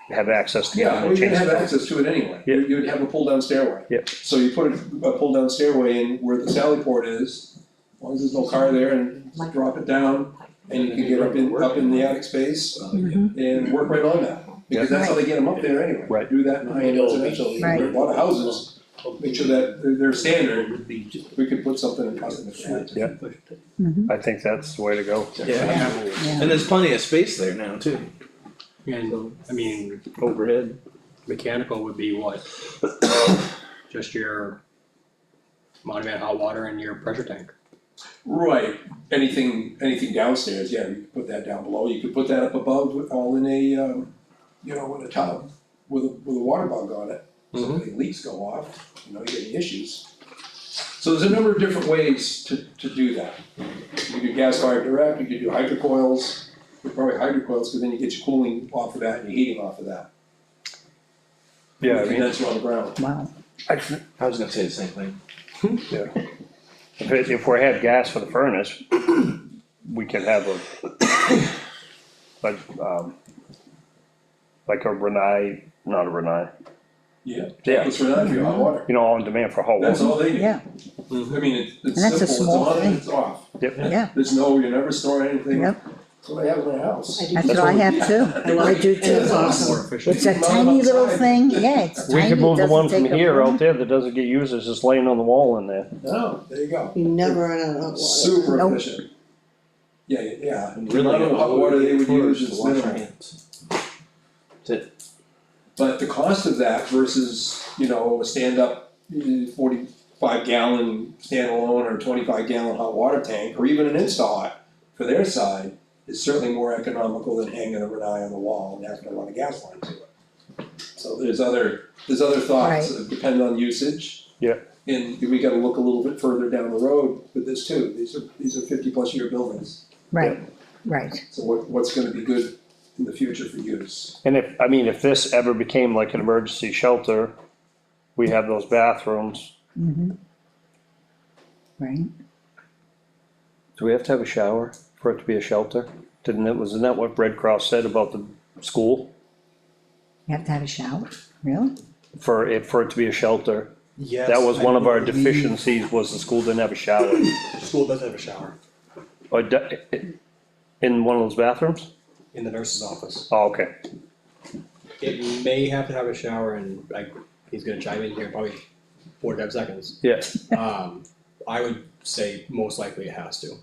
Speaker 9: have access to.
Speaker 5: Yeah,
Speaker 9: them
Speaker 5: well,
Speaker 9: and
Speaker 5: you're
Speaker 9: change
Speaker 5: gonna have
Speaker 9: the
Speaker 5: access to it anyway.
Speaker 9: Yeah.
Speaker 5: You'd have a pull-down stairway.
Speaker 9: Yeah.
Speaker 5: So you put a pull-down stairway in where the sally port is, as long as there's no car there, and just drop it down, and you can get up in the attic space and work right on that. Because that's how they get them up there anyway.
Speaker 9: Right.
Speaker 5: Do that in high-end residential,
Speaker 6: Right.
Speaker 5: a lot of houses, make sure that they're standard, we could put something in custom for that.
Speaker 9: Yeah. I think that's the way to go.
Speaker 2: Yeah,
Speaker 6: Yeah.
Speaker 2: and there's plenty of space there now too,
Speaker 8: And, I mean,
Speaker 2: overhead.
Speaker 8: mechanical would be what? Just your monument hot water and your pressure tank.
Speaker 5: Right, anything downstairs, yeah, you could put that down below, you could put that up above, all in a, in a tub with a water bug on it. So if any leaks go off, you get any issues. So there's a number of different ways to do that. You can do gas fired direct, you can do hydrocoils, probably hydrocoils, because then you get your cooling off of that and your heating off of that.
Speaker 9: Yeah, I
Speaker 5: And
Speaker 9: mean,
Speaker 5: that's on the ground.
Speaker 6: Wow.
Speaker 2: I was gonna say the same thing.
Speaker 9: if we had gas for the furnace, we could have like a Renai, not a Renai,
Speaker 5: Yeah.
Speaker 9: Yeah.
Speaker 5: It's for that, for your hot water.
Speaker 9: on demand for hot
Speaker 5: That's
Speaker 9: water.
Speaker 5: all they need.
Speaker 6: Yeah,
Speaker 5: I mean, it's
Speaker 6: And that's a
Speaker 5: simple,
Speaker 6: small
Speaker 5: it's on
Speaker 6: thing.
Speaker 5: and it's off.
Speaker 6: yeah,
Speaker 5: You're never storing anything.
Speaker 6: Yep.
Speaker 5: That's what I have in my house.
Speaker 6: that's what I have too, I do
Speaker 1: And it's
Speaker 6: too.
Speaker 1: awesome.
Speaker 8: More efficient.
Speaker 6: It's a tiny little thing, yeah, it's
Speaker 9: We
Speaker 6: tiny,
Speaker 9: could
Speaker 6: it
Speaker 9: move the
Speaker 6: doesn't
Speaker 9: one from
Speaker 6: take up
Speaker 9: here
Speaker 6: room.
Speaker 9: out there that doesn't get used, it's just laying on the wall in there.
Speaker 5: Oh, there you go.
Speaker 1: You never run out of hot water.
Speaker 5: Super
Speaker 6: Nope.
Speaker 5: efficient. Yeah.
Speaker 2: And
Speaker 5: The
Speaker 2: really,
Speaker 5: amount of hot water they would use
Speaker 2: to
Speaker 5: is
Speaker 2: wash our
Speaker 5: minimal.
Speaker 2: hands. That's it.
Speaker 5: But the cost of that versus, a stand-up 45-gallon standalone or 25-gallon hot water tank, or even an Insta-Hot for their side, is certainly more economical than hanging a Renai on the wall and having to run a gas line to it. So there's other thoughts that depend on usage.
Speaker 9: Yeah.
Speaker 5: And we gotta look a little bit further down the road with this too. These are 50-plus year buildings.
Speaker 6: Right, right,
Speaker 5: So what's gonna be good in the future for use?
Speaker 9: And if this ever became like an emergency shelter, we have those bathrooms.
Speaker 6: right,
Speaker 9: Do we have to have a shower for it to be a shelter? Wasn't that what Red Cross said about the school?
Speaker 6: you have to have a shower, really?
Speaker 9: For it to be a shelter,
Speaker 8: Yes.
Speaker 9: that was one of our
Speaker 8: I believe
Speaker 9: deficiencies, was the school didn't have a shower.
Speaker 8: the School does have a shower
Speaker 9: Or in one of those bathrooms?
Speaker 8: in the nurse's office.
Speaker 9: Oh, okay.
Speaker 8: It may have to have a shower and he's gonna chime in here in probably 45 seconds.
Speaker 9: Yeah,
Speaker 8: I would say most likely it has to.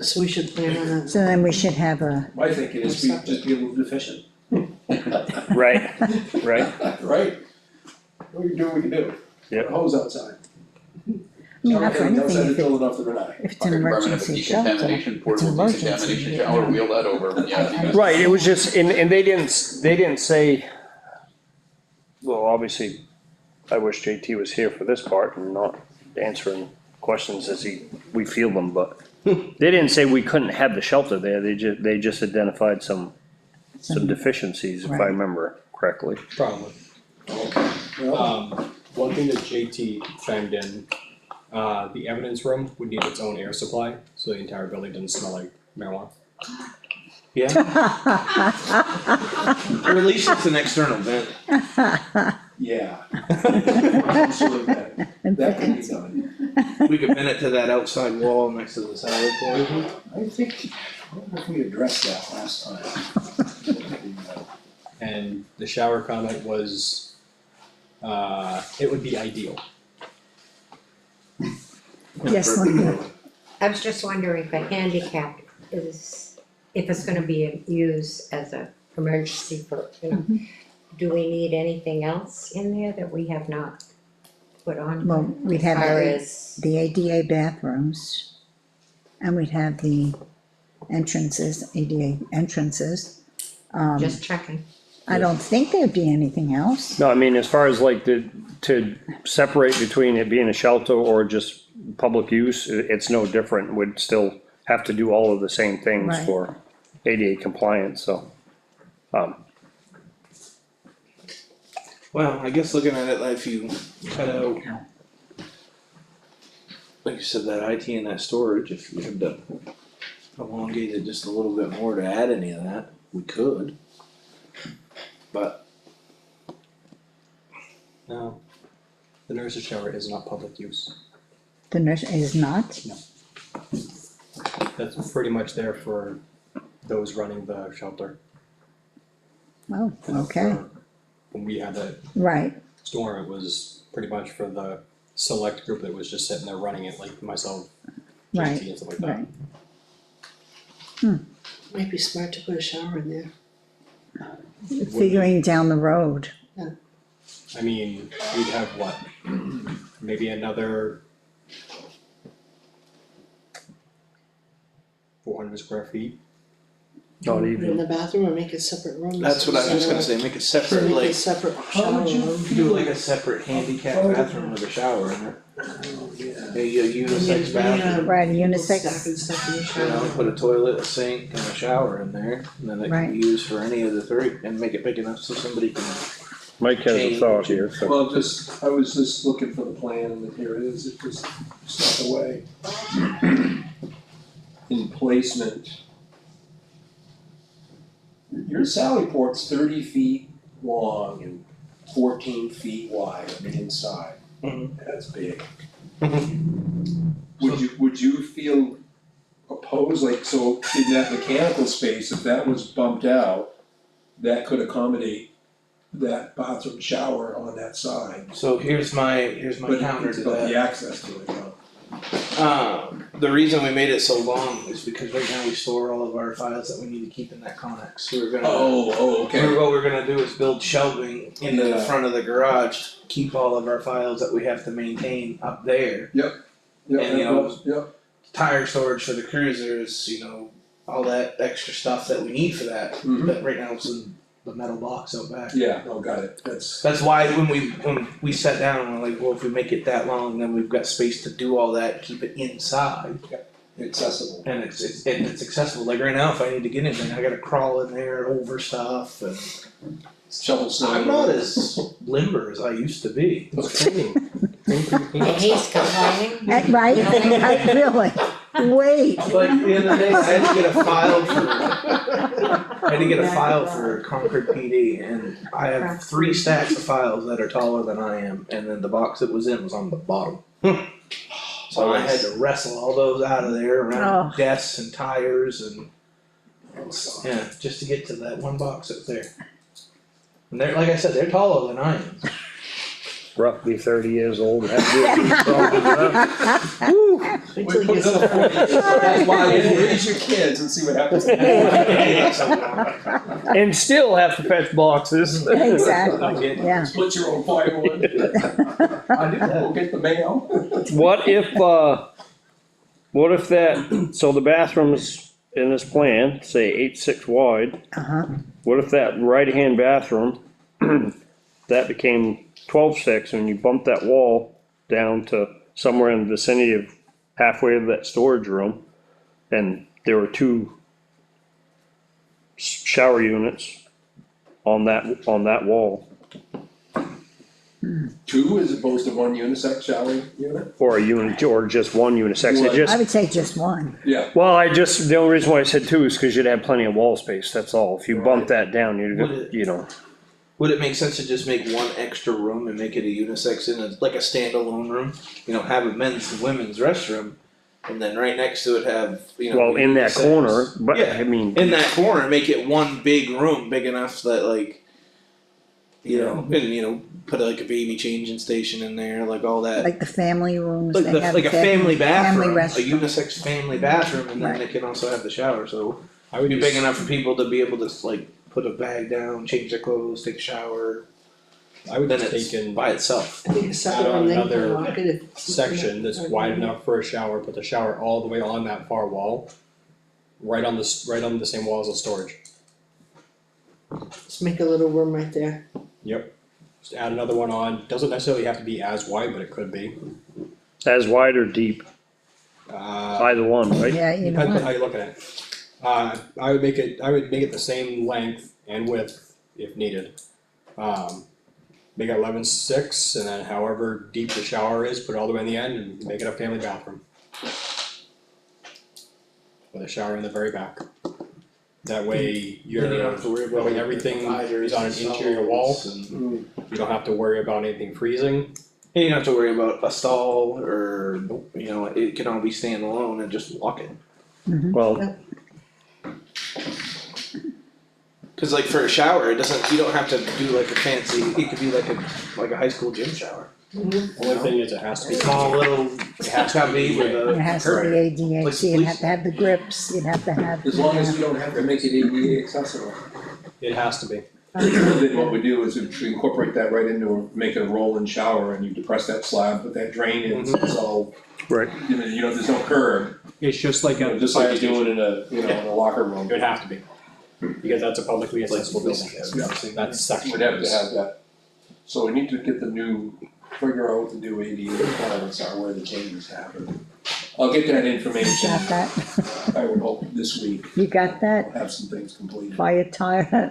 Speaker 1: So we should plan on that.
Speaker 6: So then we should have
Speaker 5: My thinking is just be a little deficient.
Speaker 9: right.
Speaker 5: Right? What you do, we can do.
Speaker 9: Yeah.
Speaker 5: Hose outside.
Speaker 6: I mean, not for
Speaker 5: Everything outside
Speaker 6: anything,
Speaker 5: is building off the Renai.
Speaker 6: if it's an
Speaker 3: Fire department,
Speaker 6: emergency shelter,
Speaker 3: decontamination,
Speaker 6: it's
Speaker 3: portable
Speaker 6: an emergency.
Speaker 3: decontamination shower, wheel that over, yeah.
Speaker 9: Right, it was just, and they didn't say, well, obviously, I wish JT was here for this part and not answering questions as we field them, but they didn't say we couldn't have the shelter there, they just identified some deficiencies, if I
Speaker 6: Right.
Speaker 9: remember correctly.
Speaker 8: Probably. One thing that JT chimed in, the evidence room would need its own air supply, so the entire building doesn't smell like marijuana.
Speaker 2: Yeah. Or at least it's an external vent.
Speaker 5: Yeah. Some sort of that can be done.
Speaker 2: We could vent it to that outside wall next to the salad board.
Speaker 5: I wonder if we addressed that last time.
Speaker 8: And the shower comment was, it would be ideal.
Speaker 6: Yes, Linda.
Speaker 4: I was just wondering if a handicap is, if it's gonna be used as a emergency for, do we need anything else in there that we have not put on?
Speaker 6: Well, we'd
Speaker 4: As
Speaker 6: have
Speaker 4: far
Speaker 6: the
Speaker 4: as,
Speaker 6: ADA bathrooms, and we'd have the entrances, ADA entrances.
Speaker 4: Just checking.
Speaker 6: I don't think there'd be anything else.
Speaker 9: No, I mean, as far as like to separate between it being a shelter or just public use, it's no different. Would still have to do all of the same things
Speaker 6: Right.
Speaker 9: for ADA compliance, so.
Speaker 2: Well, I guess looking at it, like if you cut out, like you said, that IT and that storage, if we had to elongate it just a little bit more to add any of that, we could. But
Speaker 8: No. The nurse's shower is not public use.
Speaker 6: The nurse is not?
Speaker 8: That's pretty much there for those running the shelter.
Speaker 6: Oh,
Speaker 8: And
Speaker 6: okay,
Speaker 8: for- When we had that
Speaker 6: right,
Speaker 8: storm, it was pretty much for the select group that was just sitting there running it, like myself,
Speaker 6: right,
Speaker 8: JT and stuff like that.
Speaker 6: right.
Speaker 1: Might be smart to put a shower in there.
Speaker 6: Figuring down the road,
Speaker 8: I mean, we'd have what, maybe another 400 square feet?
Speaker 9: Not
Speaker 1: Put it in
Speaker 9: even,
Speaker 1: the bathroom or make a separate room.
Speaker 2: that's what I was gonna say, make a separate,
Speaker 1: Make a
Speaker 2: like,
Speaker 1: separate
Speaker 5: How
Speaker 1: shower
Speaker 5: would you
Speaker 1: room.
Speaker 2: do like a separate handicap bathroom with a shower in it. Maybe a unisex bathroom,
Speaker 6: right, a
Speaker 1: Stacking
Speaker 6: unisex,
Speaker 1: stuff in the
Speaker 2: you
Speaker 1: shower.
Speaker 2: know, put a toilet, a sink and a shower in there, and then it
Speaker 6: Right.
Speaker 2: can be used for any of the three, and make it big enough so somebody can.
Speaker 9: Mike has a thought here, so.
Speaker 5: Well, I was just looking for the plan and here it is, it just stuck away. In placement. Your sally port's 30 feet long and 14 feet wide on the inside.
Speaker 2: Mhm.
Speaker 5: That's big. Would you feel opposed, like, so in that mechanical space, if that was bumped out, that could accommodate that bathroom shower on that side?
Speaker 2: So here's my
Speaker 5: But
Speaker 2: counter
Speaker 5: it's
Speaker 2: to
Speaker 5: about
Speaker 2: that.
Speaker 5: the access to it, though.
Speaker 2: The reason we made it so long is because right now we store all of our files that we need to keep in that Connex. We were gonna.
Speaker 5: Okay.
Speaker 2: What we're gonna do is build shelving into the
Speaker 5: Yeah.
Speaker 2: front of the garage, keep all of our files that we have to maintain up there.
Speaker 5: Yeah,
Speaker 2: And, you know,
Speaker 5: yeah,
Speaker 2: Tire storage for the cruisers, you know, all that extra stuff that we need for that.
Speaker 5: Mhm.
Speaker 2: But right now it's in the metal box out back.
Speaker 5: yeah, no, got it, that's,
Speaker 2: That's why when we sat down, we're like, well, if we make it that long, then we've got space to do all that, keep it inside.
Speaker 5: accessible.
Speaker 2: And it's accessible, like right now, if I need to get in there, I gotta crawl in there over stuff and.
Speaker 5: Shovel snow.
Speaker 2: I'm not as limber as I used to be.
Speaker 4: He's complaining.
Speaker 6: right, I really, wait,
Speaker 2: Like the other day, I had to get a file for Concord PD, and I have 3 stacks of files that are taller than I am, and then the box it was in was on the bottom. So I had to wrestle all those out of there around
Speaker 6: Oh.
Speaker 2: desks and tires and, yeah, just to get to that one box that's there. And they're, like I said, they're taller than I am.
Speaker 9: Roughly 30 years old, and have to do it.
Speaker 1: Wait till you get some.
Speaker 5: That's why you raise your kids and see what happens.
Speaker 9: And still have to fetch boxes.
Speaker 6: exactly, yeah.
Speaker 5: Split your own firewood.
Speaker 2: I do that.
Speaker 5: Go get the mail.
Speaker 9: What if that, so the bathrooms in this plan, say 8-6 wide,
Speaker 6: Uh-huh,
Speaker 9: what if that right-hand bathroom, that became 12-6 and you bump that wall down to somewhere in the vicinity of halfway of that storage room, and there were 2 shower units on that wall,
Speaker 5: 2 as opposed to 1 unisex shower unit?
Speaker 9: or a unit, or just one unisex, it
Speaker 5: One.
Speaker 9: just.
Speaker 6: I would say just one,
Speaker 5: Yeah.
Speaker 9: Well, the only reason why I said 2 is cause you'd have plenty of wall space, that's all, if you bump that down,
Speaker 2: Would
Speaker 9: you'd,
Speaker 2: it-
Speaker 9: you know.
Speaker 2: Would it make sense to just make one extra room and make it a unisex in a, like a standalone room? You know, have a men's and women's restroom, and then right next to it have, you know.
Speaker 9: Well, in that
Speaker 2: unisex.
Speaker 9: corner, but
Speaker 2: Yeah.
Speaker 9: I mean,
Speaker 2: In that corner, make it one big room, big enough that like, you know, and you know, put like a baby changing station in there, like all that.
Speaker 6: like the family rooms,
Speaker 2: Like
Speaker 6: they have.
Speaker 2: like a family bathroom, a
Speaker 6: restroom.
Speaker 2: unisex family bathroom, and then
Speaker 6: Right.
Speaker 2: they can also have the shower, so.
Speaker 8: I would
Speaker 2: Be
Speaker 8: just-
Speaker 2: big enough for people to be able to like put a bag down, change their clothes, take a shower,
Speaker 8: I would
Speaker 2: then
Speaker 8: just
Speaker 2: it's
Speaker 8: take in
Speaker 2: by itself.
Speaker 1: I think a separate
Speaker 8: Add on
Speaker 1: one, then you can
Speaker 8: another
Speaker 1: lock it if.
Speaker 8: section that's wide enough for a shower, put the shower all the way on that far wall. right on the same wall as the storage.
Speaker 1: Just make a little room right there.
Speaker 8: Yep. Just add another one on, doesn't necessarily have to be as wide, but it could be.
Speaker 9: As wide or deep, either one, right?
Speaker 6: Yeah, you know
Speaker 8: Depends on
Speaker 6: what,
Speaker 8: how you look at it. I would make it the same length and width if needed. Make it 11.6, and then however deep the shower is, put it all the way in the end and make it a family bathroom. With a shower in the very back. That way
Speaker 2: You don't have to worry about
Speaker 8: that way everything is on an interior wall. You don't have to worry about anything freezing.
Speaker 2: And you don't have to worry about a stall or, you know, it can all be standalone and just lock it.
Speaker 9: Well,
Speaker 2: Cause like for a shower, you don't have to do like a fancy, it could be like a high school gym shower.
Speaker 8: Only thing is it has to be.
Speaker 2: Small little, it has to be with a
Speaker 6: it has to
Speaker 2: curtain.
Speaker 6: be ADA, so you'd have to have the grips, you'd have to have.
Speaker 5: As long as you don't have to make it ADA accessible.
Speaker 8: It has to be.
Speaker 5: Then what we do is we incorporate that right into, make it a roll-in shower, and you depress that slab, put that drain in, so it's all,
Speaker 9: right,
Speaker 5: you know, there's no curb.
Speaker 8: It's just like a
Speaker 5: Just like you're doing in a locker room.
Speaker 8: It would have to be. Because that's a publicly accessible building. That's section.
Speaker 5: We'd have to have that. So we need to get figure out what the new ADA requirements are, where the changes happen. I'll get that information,
Speaker 6: Got that?
Speaker 5: I would hope this week,
Speaker 6: You got that?
Speaker 5: have some things completed.
Speaker 6: Fire Tyler?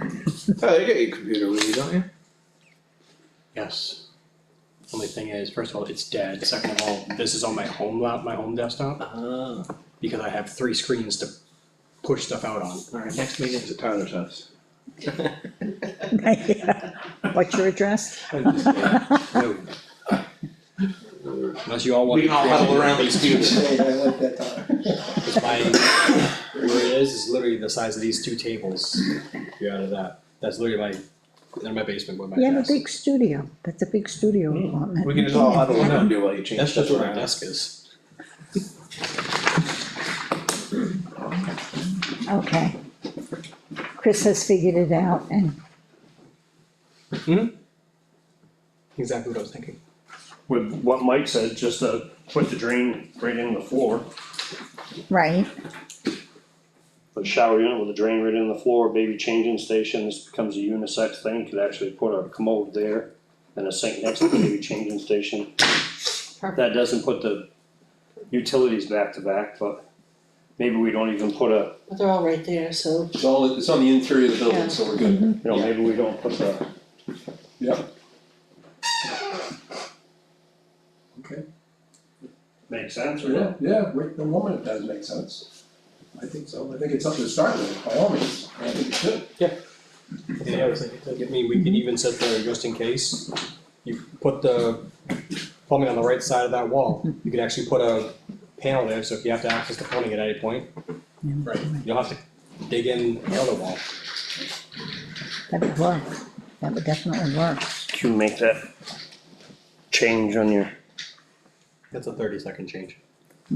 Speaker 2: Oh, you got your computer with you, don't you?
Speaker 8: Yes. Only thing is, first of all, it's dead. Second of all, this is on my home desktop,
Speaker 2: Ah.
Speaker 8: because I have 3 screens to push stuff out on.
Speaker 2: Alright, next meeting's at Tyler's house.
Speaker 6: Yeah. What's your address?
Speaker 8: I'm just kidding. No. Unless you all want.
Speaker 2: We can all huddle around these computers.
Speaker 5: Hey, I like that time.
Speaker 8: It's where it is literally the size of these 2 tables. You're out of that. That's literally in my basement with my
Speaker 6: You have a
Speaker 8: desk.
Speaker 6: big studio, that's a big studio apartment.
Speaker 2: We can just all huddle around and do while you change
Speaker 8: That's
Speaker 2: stuff
Speaker 8: just where my
Speaker 2: around.
Speaker 8: desk is.
Speaker 6: Okay. Chris has figured it out and,
Speaker 8: Exactly what I was thinking.
Speaker 9: with what Mike said, just put the drain right in the floor.
Speaker 6: right,
Speaker 9: Put a shower unit with a drain right in the floor, baby changing station, this becomes a unisex thing, you could actually put a commode there and a sink next to the baby changing station. That doesn't put the utilities back to back, but maybe we don't even put a,
Speaker 1: But they're all right there, so.
Speaker 5: It's on the interior of the building, so we're good.
Speaker 9: you know, maybe we don't put the,
Speaker 5: Yeah. Okay.
Speaker 9: make sense or
Speaker 5: Yeah,
Speaker 9: not?
Speaker 5: yeah, right, the moment it does make sense. I think so, I think it's something to start with, by all means, I think it should.
Speaker 8: Yeah, I was thinking, I mean, we could even sit there just in case. You put the plumbing on the right side of that wall. You could actually put a panel there, so if you have to access the plumbing at any point, right, you don't have to dig in the other wall.
Speaker 6: that would work, that would definitely work.
Speaker 9: Can you make that change on your,
Speaker 8: That's a 30-second change.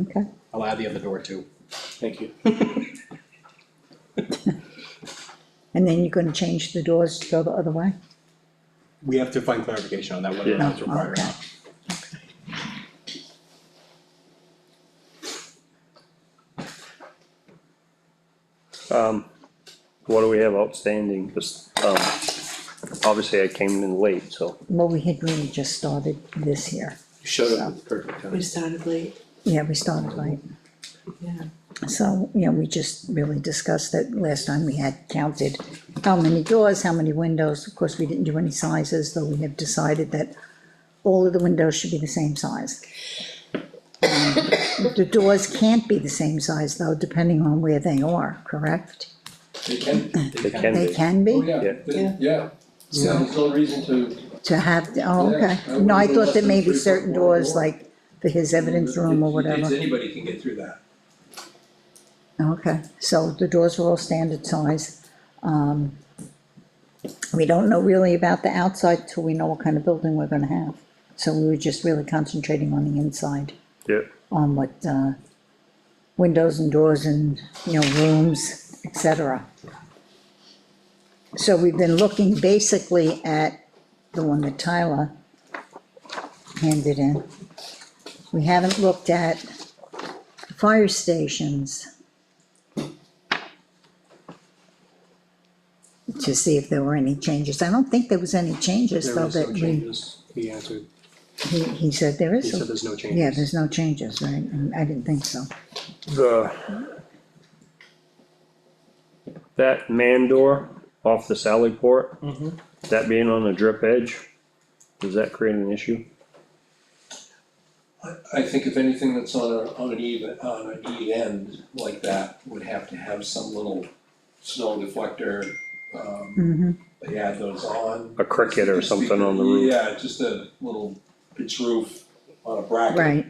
Speaker 6: Okay,
Speaker 8: I'll add the other door too.
Speaker 2: Thank you.
Speaker 6: and then you're gonna change the doors to go the other way?
Speaker 8: We have to find clarification on that, whether or not it's required or
Speaker 6: Okay.
Speaker 8: not.
Speaker 9: what do we have outstanding, just, obviously I came in late, so.
Speaker 6: Well, we had really just started this here,
Speaker 2: You showed up at the perfect time.
Speaker 1: We started late,
Speaker 6: yeah, we started late.
Speaker 1: yeah.
Speaker 6: So, you know, we just really discussed that last time we had counted how many doors, how many windows. Of course, we didn't do any sizes, though we have decided that all of the windows should be the same size. The doors can't be the same size though, depending on where they are, correct?
Speaker 5: They can,
Speaker 9: They can
Speaker 6: They
Speaker 9: be.
Speaker 6: can
Speaker 5: oh,
Speaker 6: be,
Speaker 5: yeah, yeah, so there's no reason to,
Speaker 6: to have, oh, okay.
Speaker 5: Yeah, I
Speaker 6: No, I
Speaker 5: wouldn't go
Speaker 6: thought
Speaker 5: less
Speaker 6: there
Speaker 5: than
Speaker 6: may be
Speaker 5: 3 foot
Speaker 6: certain
Speaker 5: four
Speaker 6: doors,
Speaker 5: door.
Speaker 6: like for his evidence room or whatever.
Speaker 5: Anybody can get through that.
Speaker 6: Okay, so the doors are all standard size. We don't know really about the outside till we know what kind of building we're gonna have. So we were just really concentrating on the inside,
Speaker 9: Yeah,
Speaker 6: on what, windows and doors and, you know, rooms, et cetera. So we've been looking basically at the one that Tyler handed in. We haven't looked at the fire stations. to see if there were any changes. I don't think there was any changes
Speaker 8: There
Speaker 6: though
Speaker 8: is no
Speaker 6: that we,
Speaker 8: changes, he answered,
Speaker 6: he said there
Speaker 8: he
Speaker 6: is.
Speaker 8: said there's no changes.
Speaker 6: Yeah, there's no changes, right? And I didn't think so.
Speaker 9: That man door off the Sally port,
Speaker 8: Mhm.
Speaker 9: that being on a drip edge, does that create an issue?
Speaker 5: I think if anything that's on an even end like that would have to have some little snow deflector,
Speaker 6: Mm-hmm,
Speaker 5: they add those on.
Speaker 9: A cricket or something on the roof?
Speaker 5: Yeah, just a little pitch roof on a bracket.
Speaker 6: right,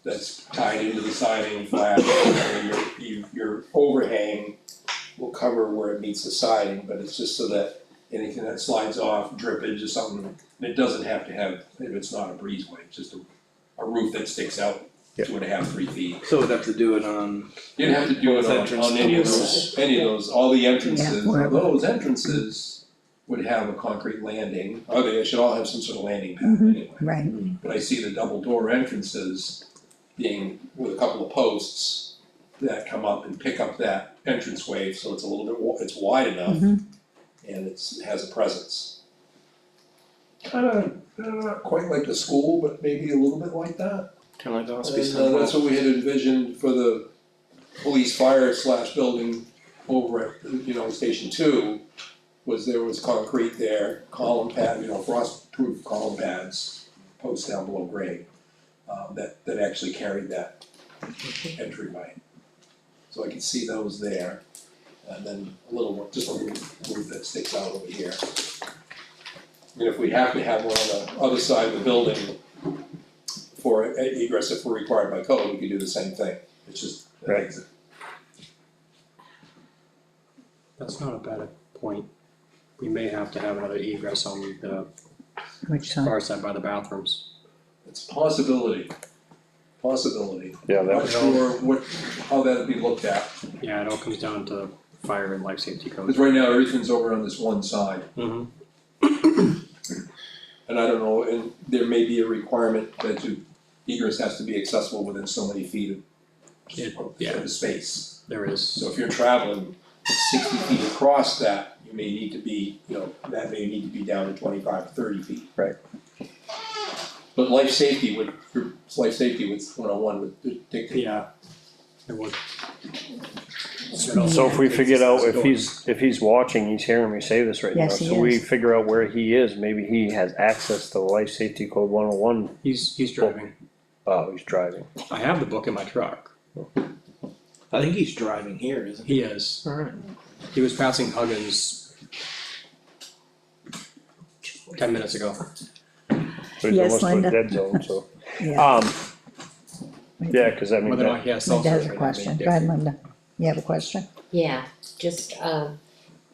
Speaker 5: That's tied into the siding flat, and your overhang will cover where it meets the siding, but it's just so that anything that slides off, drippage or something, and it doesn't have to have, if it's not a breezeway, it's just a roof that sticks out
Speaker 9: Yeah.
Speaker 5: 2.5, 3 feet.
Speaker 2: So we'd have to do it on,
Speaker 5: You'd have to do it
Speaker 2: Both
Speaker 5: on
Speaker 2: entrance
Speaker 5: any of
Speaker 2: doors.
Speaker 5: those, all the entrances,
Speaker 6: Yeah, wherever.
Speaker 5: those entrances would have a concrete landing, or they should all have some sort of landing pad
Speaker 6: Mhm.
Speaker 5: anyway.
Speaker 6: right,
Speaker 5: But I see the double door entrances being with a couple of posts that come up and pick up that entranceway, so it's a little bit, it's wide enough
Speaker 6: Mhm.
Speaker 5: and has a presence. Kinda, not quite like the school, but maybe a little bit like that.
Speaker 2: kinda like the
Speaker 5: And
Speaker 2: hospice.
Speaker 5: that's what we had envisioned for the police fire / building over at, Station 2, was there was concrete there, column pad, frost-proof column pads, posts down below grade, that actually carried that entryway. So I can see those there, and then just a little roof that sticks out over here. And if we have to have one on the other side of the building for egress if we're required by code, we could do the same thing, it's just an
Speaker 9: Right.
Speaker 5: exit.
Speaker 8: That's not a bad point. We may have to have another egress on the
Speaker 6: which side?
Speaker 8: far side by the bathrooms.
Speaker 5: It's a possibility.
Speaker 9: Yeah, that
Speaker 5: Not
Speaker 9: was,
Speaker 5: sure how that'd be looked at,
Speaker 8: Yeah, it all comes down to fire and life safety
Speaker 5: because
Speaker 8: code.
Speaker 5: right now everything's over on this one side.
Speaker 8: Mm-hmm.
Speaker 5: And I don't know, and there may be a requirement that egress has to be accessible within so many feet of
Speaker 8: Yeah.
Speaker 5: the space.
Speaker 8: There is,
Speaker 5: So if you're traveling 60 feet across that, you may need to be, that may need to be down to 25 to 30 feet.
Speaker 9: Right.
Speaker 5: But life safety would 101 would dictate.
Speaker 8: yeah, it would.
Speaker 9: so if we figured out, if he's watching, he's hearing me say this right now,
Speaker 6: Yes, he
Speaker 9: so we
Speaker 6: is.
Speaker 9: figure out where he is, maybe he has access to the life safety code 101.
Speaker 8: He's driving.
Speaker 9: Oh, he's driving.
Speaker 8: I have the book in my truck.
Speaker 2: I think he's driving here, isn't he?
Speaker 8: He is.
Speaker 2: Alright.
Speaker 8: He was passing Huggins 10 minutes ago.
Speaker 9: So he's
Speaker 6: Yes,
Speaker 9: almost to a
Speaker 6: Linda.
Speaker 9: dead zone, so,
Speaker 6: Yeah,
Speaker 9: yeah, cause I mean,
Speaker 8: Whether or
Speaker 9: that,
Speaker 8: not he has cell
Speaker 6: Linda has
Speaker 8: service
Speaker 6: a
Speaker 8: right now may
Speaker 6: question,
Speaker 8: be
Speaker 6: go ahead,
Speaker 8: different.
Speaker 6: Linda, you have a question?
Speaker 4: Yeah, just,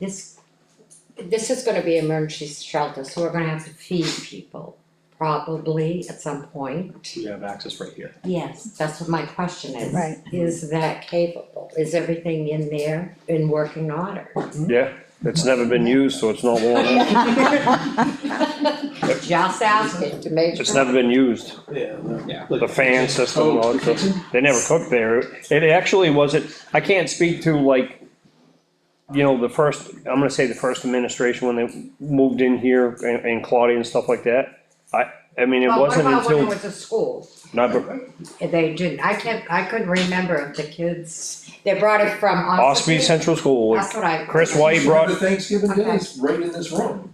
Speaker 4: this is gonna be emergency shelter, so we're gonna have to feed people, probably at some point.
Speaker 8: We have access right here.
Speaker 4: Yes, that's what my question is.
Speaker 6: Right.
Speaker 4: Is that capable? Is everything in there in working order?
Speaker 9: yeah, it's never been used, so it's not warranted,
Speaker 4: Just asking to make sure.
Speaker 9: it's never been used.
Speaker 2: Yeah.
Speaker 8: Yeah.
Speaker 9: The fan system, all that stuff. They never cooked there. It actually wasn't, I can't speak to like, the first, I'm gonna say the first administration when they moved in here and Claudia and stuff like that. I mean, it wasn't
Speaker 4: Well, what about when it
Speaker 9: until,
Speaker 4: was a school?
Speaker 9: not,
Speaker 4: They didn't, I couldn't remember if the kids, they brought it from
Speaker 9: Ospey
Speaker 4: Ospey.
Speaker 9: Central School,
Speaker 4: That's what I.
Speaker 9: Chris White
Speaker 5: The
Speaker 9: brought,
Speaker 5: Thanksgiving
Speaker 4: Okay.
Speaker 5: dinner's right in this room.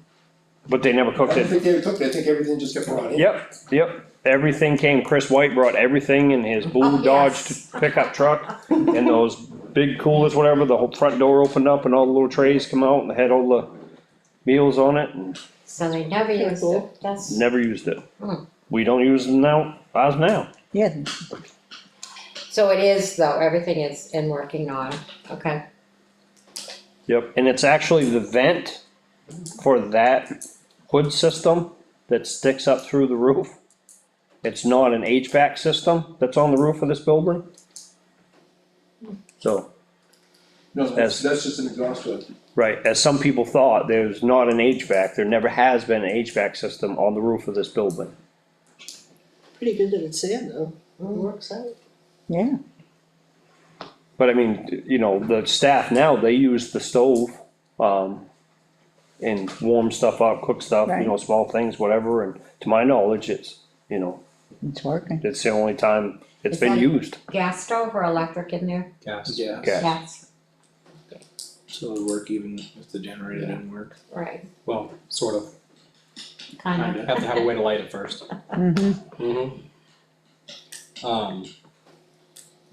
Speaker 9: but they never
Speaker 5: I
Speaker 9: cooked
Speaker 5: don't
Speaker 9: it.
Speaker 5: think they took it, I think everything just got brought in.
Speaker 9: Yep, everything came, Chris White brought everything in his blue
Speaker 4: Oh,
Speaker 9: Dodge
Speaker 4: yes.
Speaker 9: pickup truck. And those big coolers, whatever, the whole front door opened up and all the little trays come out and they had all the meals on it and
Speaker 4: So they never used it, that's.
Speaker 9: never used it.
Speaker 4: Hmm.
Speaker 9: We don't use them now, ours now.
Speaker 6: Yeah,
Speaker 4: So it is though, everything is in working order, okay.
Speaker 9: Yep, and it's actually the vent for that hood system that sticks up through the roof. It's not an HVAC system that's on the roof of this building. So,
Speaker 5: No, that's just an exhaust hood.
Speaker 9: right, as some people thought, there's not an HVAC, there never has been an HVAC system on the roof of this building.
Speaker 1: Pretty good that it's there though, it works out.
Speaker 6: yeah,
Speaker 9: But I mean, the staff now, they use the stove, and warm stuff up, cook stuff, you know, small things, whatever, and to my knowledge, it's, you know,
Speaker 6: It's working.
Speaker 9: it's the only time it's
Speaker 4: Is
Speaker 9: been
Speaker 4: that-
Speaker 9: used.
Speaker 4: Gas stove or electric in there?
Speaker 8: Gas.
Speaker 2: Yeah,
Speaker 9: Okay.
Speaker 4: Gas,
Speaker 2: so it would work even if the generator didn't work.
Speaker 4: right,
Speaker 8: Well, sort of,
Speaker 4: kinda.
Speaker 8: have to have a way to light it first.
Speaker 6: Mm-hmm.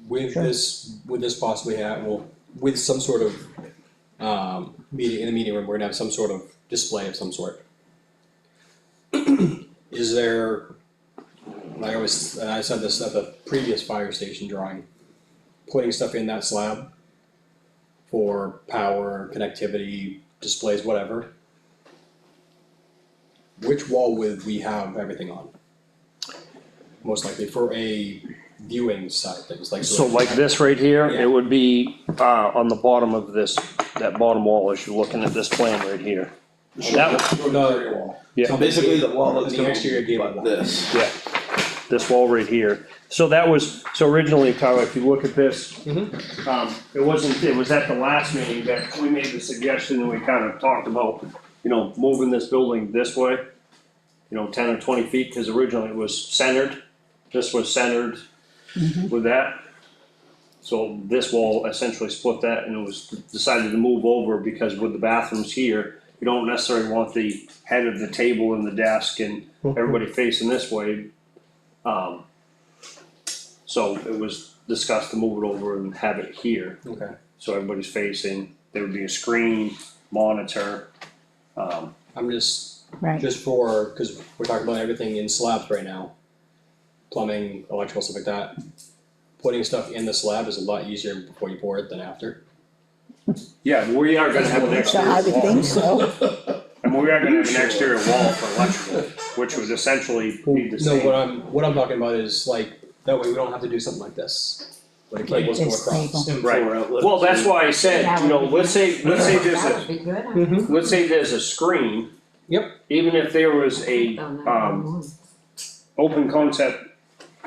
Speaker 8: With
Speaker 6: Sure.
Speaker 8: this possibly with some sort of, meeting, in the meeting room, we're gonna have some sort of display of some sort. Is there, I said this at the previous fire station drawing, putting stuff in that slab for power, connectivity, displays, whatever. Which wall would we have everything on? Most likely for a viewing side of things, like.
Speaker 9: So like this right here,
Speaker 8: Yeah.
Speaker 9: it would be, on the bottom of this, that bottom wall, as you're looking at this plan right here. That,
Speaker 8: The,
Speaker 9: yeah.
Speaker 2: So basically, the wall that's
Speaker 8: The
Speaker 2: gonna
Speaker 8: exterior
Speaker 2: be
Speaker 8: gable
Speaker 2: like
Speaker 8: wall.
Speaker 2: this.
Speaker 9: Yeah, this wall right here. So that was, so originally, Tyler, if you look at this, it wasn't, it was at the last meeting that we made the suggestion and we kind of talked about, you know, moving this building this way, you know, 10 or 20 feet, cause originally it was centered. This was centered with that. So this wall essentially split that and it was decided to move over because with the bathrooms here, you don't necessarily want the head of the table and the desk and everybody facing this way. So it was discussed to move it over and have it here,
Speaker 8: okay,
Speaker 9: so everybody's facing, there would be a screen, monitor.
Speaker 8: I'm just
Speaker 6: Right.
Speaker 8: cause we're talking about everything in slabs right now. Plumbing, electrical, stuff like that. Putting stuff in the slab is a lot easier before you pour it than after.
Speaker 9: Yeah, we are gonna have an
Speaker 6: So I would think so.
Speaker 9: And we are gonna have an exterior wall for electrical, which would essentially be the
Speaker 8: No,
Speaker 9: same.
Speaker 8: what I'm talking about is like, that way we don't have to do something like this. Where the cables go
Speaker 6: This
Speaker 8: across.
Speaker 6: table.
Speaker 9: Right. Well, that's why I said, you know, let's say there's
Speaker 4: That
Speaker 9: a,
Speaker 4: would be good.
Speaker 9: let's say there's a screen.
Speaker 8: Yep.
Speaker 9: Even if there was a,
Speaker 4: Done that one.
Speaker 9: open concept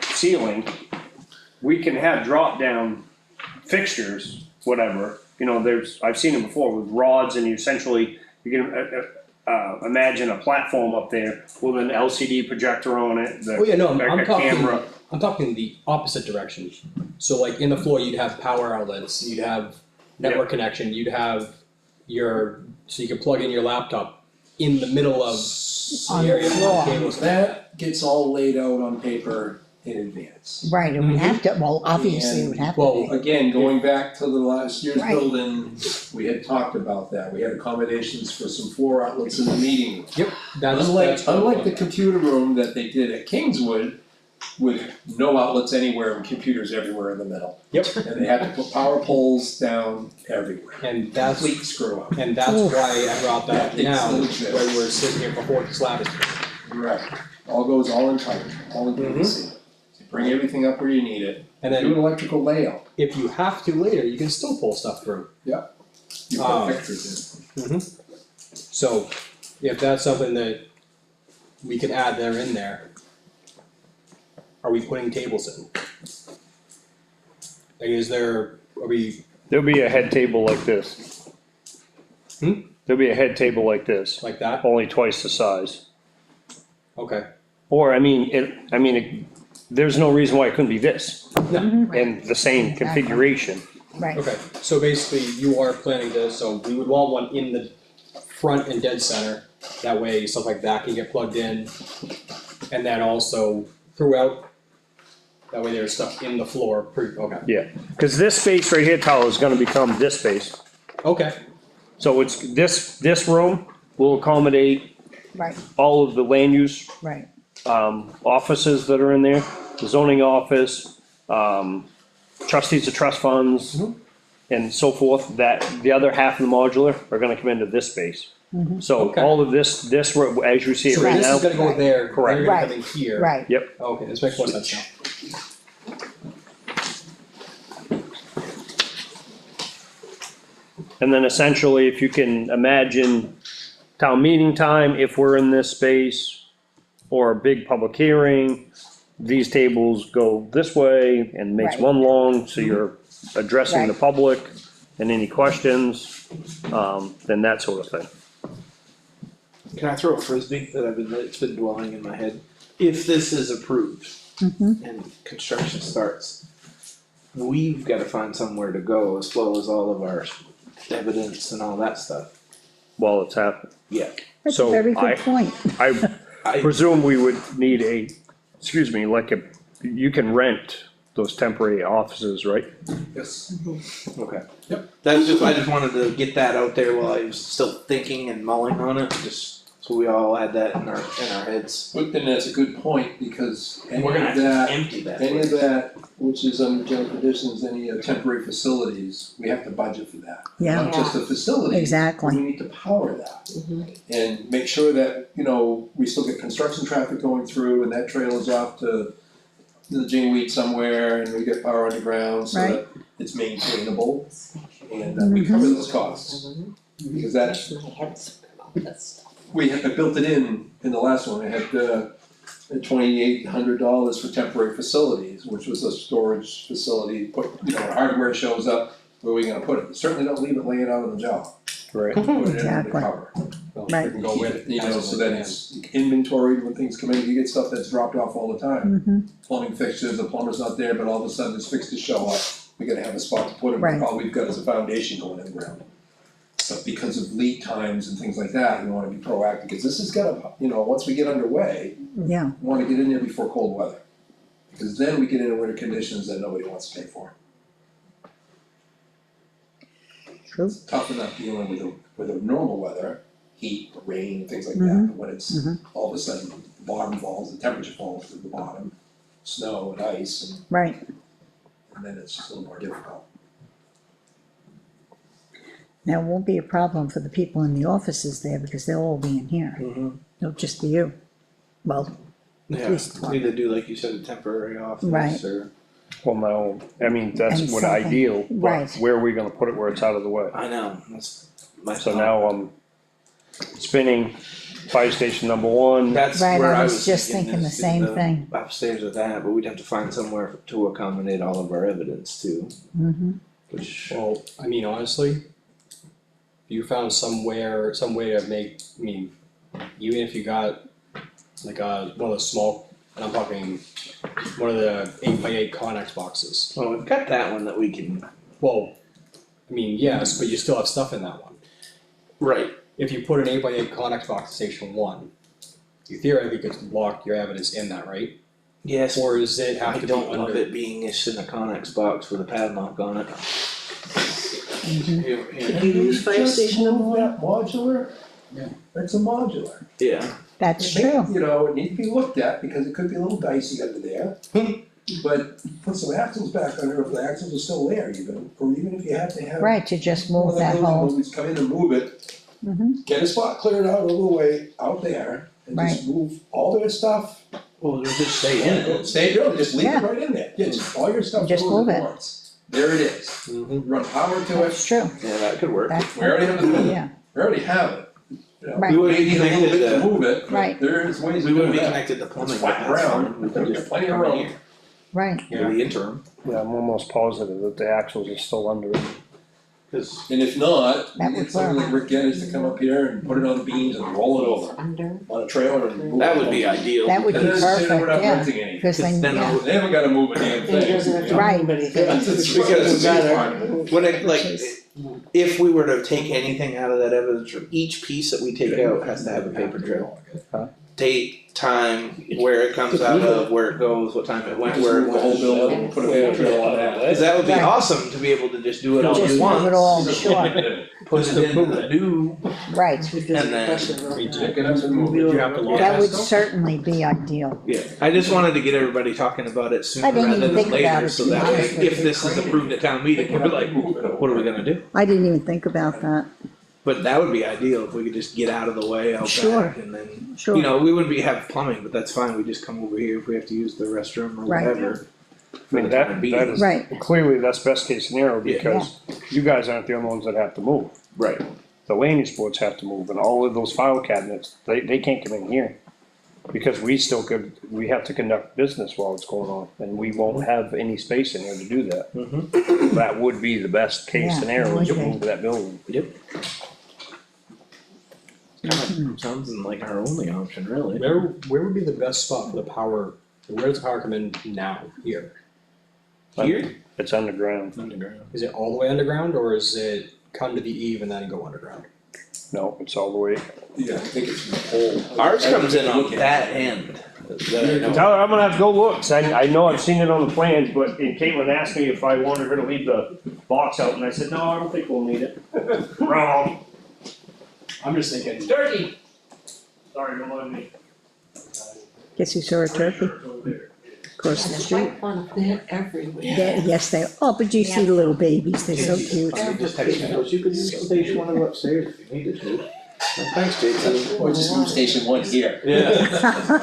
Speaker 9: ceiling, we can have drop down fixtures, whatever, you know, I've seen them before with rods and you essentially, you can, imagine a platform up there with an LCD projector on it,
Speaker 8: Oh yeah, no,
Speaker 9: a camera.
Speaker 8: I'm talking the opposite direction. So like in the floor, you'd have power outlets, you'd have network connection, you'd have so you could plug in your laptop in the middle of
Speaker 6: On
Speaker 8: the
Speaker 6: the
Speaker 8: area of
Speaker 6: floor.
Speaker 8: cables.
Speaker 5: That gets all laid out on paper in advance.
Speaker 6: Right, it would have to, well, obviously it would have to
Speaker 8: Well,
Speaker 6: be.
Speaker 5: Again, going back to the last year's
Speaker 6: Right.
Speaker 5: building, we had talked about that, we had accommodations for some floor outlets in the meeting room.
Speaker 8: Yep, that's.
Speaker 5: Unlike the computer room that they did at Kingswood, with no outlets anywhere and computers everywhere in the middle.
Speaker 8: Yep,
Speaker 5: And they had to put power poles down everywhere.
Speaker 8: and that's,
Speaker 5: Complete screw up.
Speaker 8: and that's why I brought that up
Speaker 5: That
Speaker 8: now,
Speaker 5: exists.
Speaker 8: where we're sitting here before the slab is.
Speaker 5: Right. All goes all in tight, all in PVC. So bring everything up where you need it,
Speaker 8: And
Speaker 5: do an
Speaker 8: then
Speaker 5: electrical layout,
Speaker 8: if you have to later, you can still pull stuff through.
Speaker 5: you put fixtures in.
Speaker 8: So if that's something that we could add there in there, are we putting tables in? Like are we
Speaker 9: There'll be a head table like this. There'll be a head table like this,
Speaker 8: like that?
Speaker 9: only twice the size.
Speaker 8: Okay,
Speaker 9: Or, there's no reason why it couldn't be this,
Speaker 6: Mm-hmm.
Speaker 9: and the same configuration.
Speaker 6: Right,
Speaker 8: okay, so basically you are planning to, so we would want one in the front and dead center, that way stuff like that can get plugged in. And then also throughout, that way there's stuff in the floor, okay,
Speaker 9: Yeah, cause this space right here, Tyler, is gonna become this space.
Speaker 8: okay,
Speaker 9: So it's, this room will accommodate
Speaker 6: right,
Speaker 9: all of the land use,
Speaker 6: right,
Speaker 9: offices that are in there, the zoning office, trustees of trust funds, and so forth, that the other half of the modular are gonna come into this space. So
Speaker 8: Okay.
Speaker 9: all of this, as you see it
Speaker 8: so
Speaker 9: right
Speaker 8: this
Speaker 9: now,
Speaker 8: is gonna go there,
Speaker 9: Correct.
Speaker 8: they're gonna come in here.
Speaker 6: right.
Speaker 8: Okay, this makes more sense now.
Speaker 9: and then essentially, if you can imagine town meeting time, if we're in this space, or a big public hearing, these tables go this way and makes
Speaker 6: Right.
Speaker 9: one long, so you're addressing the
Speaker 6: Right.
Speaker 9: public and any questions, then that sort of thing.
Speaker 2: Can I throw a frisbee it's been dwelling in my head? If this is approved and construction starts, we've gotta find somewhere to go as well as all of our evidence and all that stuff.
Speaker 9: While it's happening.
Speaker 2: Yeah.
Speaker 6: That's a
Speaker 9: So
Speaker 6: very
Speaker 9: I-
Speaker 6: good point.
Speaker 9: I presume we would need like you can rent those temporary offices, right?
Speaker 5: Yes.
Speaker 2: Okay.
Speaker 5: Yep.
Speaker 2: That's just, I just wanted to get that out there while I was still thinking and mulling on it, just so we all had that in our heads.
Speaker 5: But, and that's a good point, because any
Speaker 2: We're gonna
Speaker 5: of
Speaker 2: have to
Speaker 5: that,
Speaker 2: empty that.
Speaker 5: any of
Speaker 2: place.
Speaker 5: that, which is under general conditions, any temporary facilities, we have to budget for that.
Speaker 6: Yeah,
Speaker 5: Not just the facilities.
Speaker 6: exactly.
Speaker 5: We need to power that. And make sure that, we still get construction traffic going through, and that trails off to the Jingweed somewhere, and we get power underground, so that it's maintainable, and we cover those costs. Because that's,
Speaker 4: My head's about this stuff.
Speaker 5: I built it in the last one, I had $2,800 for temporary facilities, which was a storage facility, when hardware shows up, where are we gonna put it? Certainly don't leave it laying out on the job,
Speaker 9: Right.
Speaker 5: put it in the
Speaker 6: Exactly.
Speaker 5: cover.
Speaker 6: Right.
Speaker 8: We can go with it.
Speaker 5: So that it's inventoried when things come in, you get stuff that's dropped off all the time. Plumbing fixtures, the plumber's not there, but all of a sudden his fixtures show up, we gotta have a spot to put them,
Speaker 6: Right.
Speaker 5: all we've got is a foundation going in the ground. But because of lead times and things like that, we wanna be proactive, because this has gotta, once we get underway,
Speaker 6: Yeah,
Speaker 5: we wanna get in there before cold weather. Because then we get into winter conditions that nobody wants to pay for.
Speaker 6: true.
Speaker 5: It's tough enough dealing with the normal weather, heat, rain, things like that, but when it's all of a sudden the bottom falls, the temperature falls to the bottom, snow and ice,
Speaker 6: Right.
Speaker 5: and then it's just a little more difficult.
Speaker 6: Now, it won't be a problem for the people in the offices there because they'll all be in here. It'll just be you. Well,
Speaker 2: Yeah,
Speaker 6: police department.
Speaker 2: either do like you said, a temporary office
Speaker 6: Right.
Speaker 2: or,
Speaker 9: Well, no, I mean, that's
Speaker 6: And
Speaker 9: what
Speaker 6: something-
Speaker 9: ideal,
Speaker 6: right.
Speaker 9: but where are we gonna put it where it's out of the way?
Speaker 2: I know, that's my
Speaker 9: So
Speaker 2: thought.
Speaker 9: now I'm spinning fire station number one.
Speaker 2: That's
Speaker 6: Right,
Speaker 2: where
Speaker 6: I was just
Speaker 2: thinking
Speaker 6: thinking the
Speaker 2: is
Speaker 6: same thing.
Speaker 2: Upstairs of that, but we'd have to find somewhere to accommodate all of our evidence too,
Speaker 6: Mm-hmm.
Speaker 2: which.
Speaker 8: Well, I mean, honestly, if you found some way to make, I mean, even if you got like one of the small, and I'm talking one of the 8x8 Connex boxes.
Speaker 2: Well, we've got that one that we can.
Speaker 8: Well, I mean, yes, but you still have stuff in that one.
Speaker 2: Right.
Speaker 8: If you put an 8x8 Connex box in station one, you theoretically could lock your evidence in that, right?
Speaker 2: Yes,
Speaker 8: Or does it have
Speaker 2: I
Speaker 8: to be
Speaker 2: don't love
Speaker 8: under?
Speaker 2: it being just in a Connex box with a padlock on it. Here- here.
Speaker 1: Could you use fire station number one?
Speaker 5: That modular?
Speaker 8: Yeah.
Speaker 5: That's a modular.
Speaker 2: Yeah,
Speaker 6: That's
Speaker 5: It may-
Speaker 6: true.
Speaker 5: it needs to be looked at, because it could be a little dicey under there. But put some axles back under, if the axles are still there even, or even if you have to have.
Speaker 6: Right, to just
Speaker 5: One
Speaker 6: move
Speaker 5: of the
Speaker 6: that
Speaker 5: building
Speaker 6: whole,
Speaker 5: movies come in and move it, get a spot cleared out all the way out there, and just move all their stuff.
Speaker 2: well, it'll just stay in it.
Speaker 5: Stay, no, just leave it
Speaker 6: Yeah.
Speaker 5: right in there, yeah, just all your stuff
Speaker 6: Just
Speaker 5: goes
Speaker 6: move
Speaker 5: at
Speaker 6: it.
Speaker 5: once. There it is,
Speaker 2: Mhm.
Speaker 5: run power to
Speaker 6: that's
Speaker 5: it,
Speaker 6: true.
Speaker 2: Yeah, that could work.
Speaker 6: That's,
Speaker 5: we already have the,
Speaker 6: yeah,
Speaker 5: we already have it.
Speaker 6: Right.
Speaker 2: We would
Speaker 5: We
Speaker 2: be
Speaker 5: need a little bit
Speaker 2: connected
Speaker 5: to
Speaker 2: to,
Speaker 5: move it,
Speaker 6: Right.
Speaker 5: but there is ways
Speaker 2: we
Speaker 5: to do
Speaker 2: would be
Speaker 5: that.
Speaker 2: connected to plumbing,
Speaker 5: It's
Speaker 2: but
Speaker 5: flat
Speaker 2: that's
Speaker 5: ground.
Speaker 2: fine, we can
Speaker 5: There's
Speaker 2: just
Speaker 5: plenty of
Speaker 2: come in
Speaker 5: room.
Speaker 2: here
Speaker 6: right.
Speaker 2: for the interim.
Speaker 9: Yeah, I'm almost positive that the axles are still under it.
Speaker 2: Cause
Speaker 5: And if not,
Speaker 6: That
Speaker 5: we
Speaker 6: would
Speaker 5: get someone
Speaker 6: work.
Speaker 5: like Rick Geddes to come up here and put it on the beams and roll it over
Speaker 4: Under,
Speaker 5: on a trailer and move it.
Speaker 2: that would be
Speaker 5: over.
Speaker 2: ideal.
Speaker 6: That would be
Speaker 5: And then say that we're not
Speaker 6: perfect, yeah.
Speaker 5: renting anything.
Speaker 6: Cause then,
Speaker 2: Then
Speaker 6: yeah,
Speaker 5: They haven't gotta move a damn
Speaker 1: And
Speaker 5: thing.
Speaker 1: he doesn't have to
Speaker 6: Right.
Speaker 1: move anything,
Speaker 5: That's
Speaker 1: which is
Speaker 5: because
Speaker 1: even
Speaker 5: it's
Speaker 1: better.
Speaker 2: When it, like,
Speaker 6: Which is-
Speaker 2: if we were to take anything out of that evidence, from each piece that we take out has to have a paper trail.
Speaker 9: Huh?
Speaker 2: Date, time, where it comes out of, where it goes, what time it went, where it
Speaker 5: Move the whole
Speaker 2: went.
Speaker 5: building and put a paper trail on that.
Speaker 2: Cause that would be
Speaker 6: Right.
Speaker 2: awesome to be able to just do it all
Speaker 6: just
Speaker 2: at once.
Speaker 6: move it all, sure,
Speaker 2: Put it into the new,
Speaker 6: right.
Speaker 1: It doesn't
Speaker 2: And then-
Speaker 1: question the road.
Speaker 5: Pick it up and move
Speaker 8: You
Speaker 5: it.
Speaker 8: have to lock
Speaker 6: That would
Speaker 8: it.
Speaker 6: certainly be ideal.
Speaker 2: yeah, I just wanted to get everybody talking about it sooner
Speaker 6: I didn't
Speaker 2: rather
Speaker 6: even
Speaker 2: than
Speaker 6: think about
Speaker 2: later,
Speaker 6: it,
Speaker 2: so
Speaker 6: to be
Speaker 2: that way,
Speaker 6: honest with
Speaker 2: if
Speaker 6: you.
Speaker 2: this is approved at town meeting, we're like, what are we gonna do?
Speaker 6: I didn't even think about that.
Speaker 2: But that would be ideal if we could just get out of the way out
Speaker 6: Sure.
Speaker 2: back and then,
Speaker 6: Sure.
Speaker 2: you know, we wouldn't have plumbing, but that's fine, we just come over here if we have to use the restroom or
Speaker 6: Right.
Speaker 2: whatever.
Speaker 9: I
Speaker 2: For
Speaker 9: mean,
Speaker 2: the
Speaker 9: that,
Speaker 2: time being.
Speaker 9: that is,
Speaker 6: Right.
Speaker 9: clearly, that's best case scenario,
Speaker 2: Yeah.
Speaker 9: because you guys aren't the only ones that have to move.
Speaker 2: Right,
Speaker 9: The Laney sports have to move, and all of those file cabinets, they can't come in here. Because we have to conduct business while it's going on, and we won't have any space in here to do that. That would be the best case
Speaker 6: Yeah,
Speaker 9: scenario, is to
Speaker 6: okay.
Speaker 9: move that building.
Speaker 2: yep. Sounds like our only option, really.
Speaker 8: Where would be the best spot for the power, where does the power come in now, here?
Speaker 2: Here?
Speaker 9: It's underground.
Speaker 2: Underground.
Speaker 8: Is it all the way underground, or is it come to the eve and then go underground?
Speaker 9: No, it's all the way.
Speaker 5: Yeah, I think it's the whole.
Speaker 2: Ours comes in on
Speaker 5: Look at
Speaker 2: that
Speaker 5: it.
Speaker 2: end. That I know.
Speaker 9: Tell her I'm gonna have to go look, 'cause I know I've seen it on the plans, but and Caitlin asked me if I wanted her to leave the box out, and I said, no, I don't think we'll need it. Wrong.
Speaker 8: I'm just thinking,
Speaker 9: Turkey! Sorry, don't mind me.
Speaker 6: Guess you saw a turkey across the street.
Speaker 1: They're everywhere.
Speaker 6: Yes, they, oh, but you see the little babies, they're so cute.
Speaker 2: You just text me, you could use station one upstairs if you needed to. Thanks, Jason.
Speaker 5: Or just move station one here.
Speaker 2: Yeah.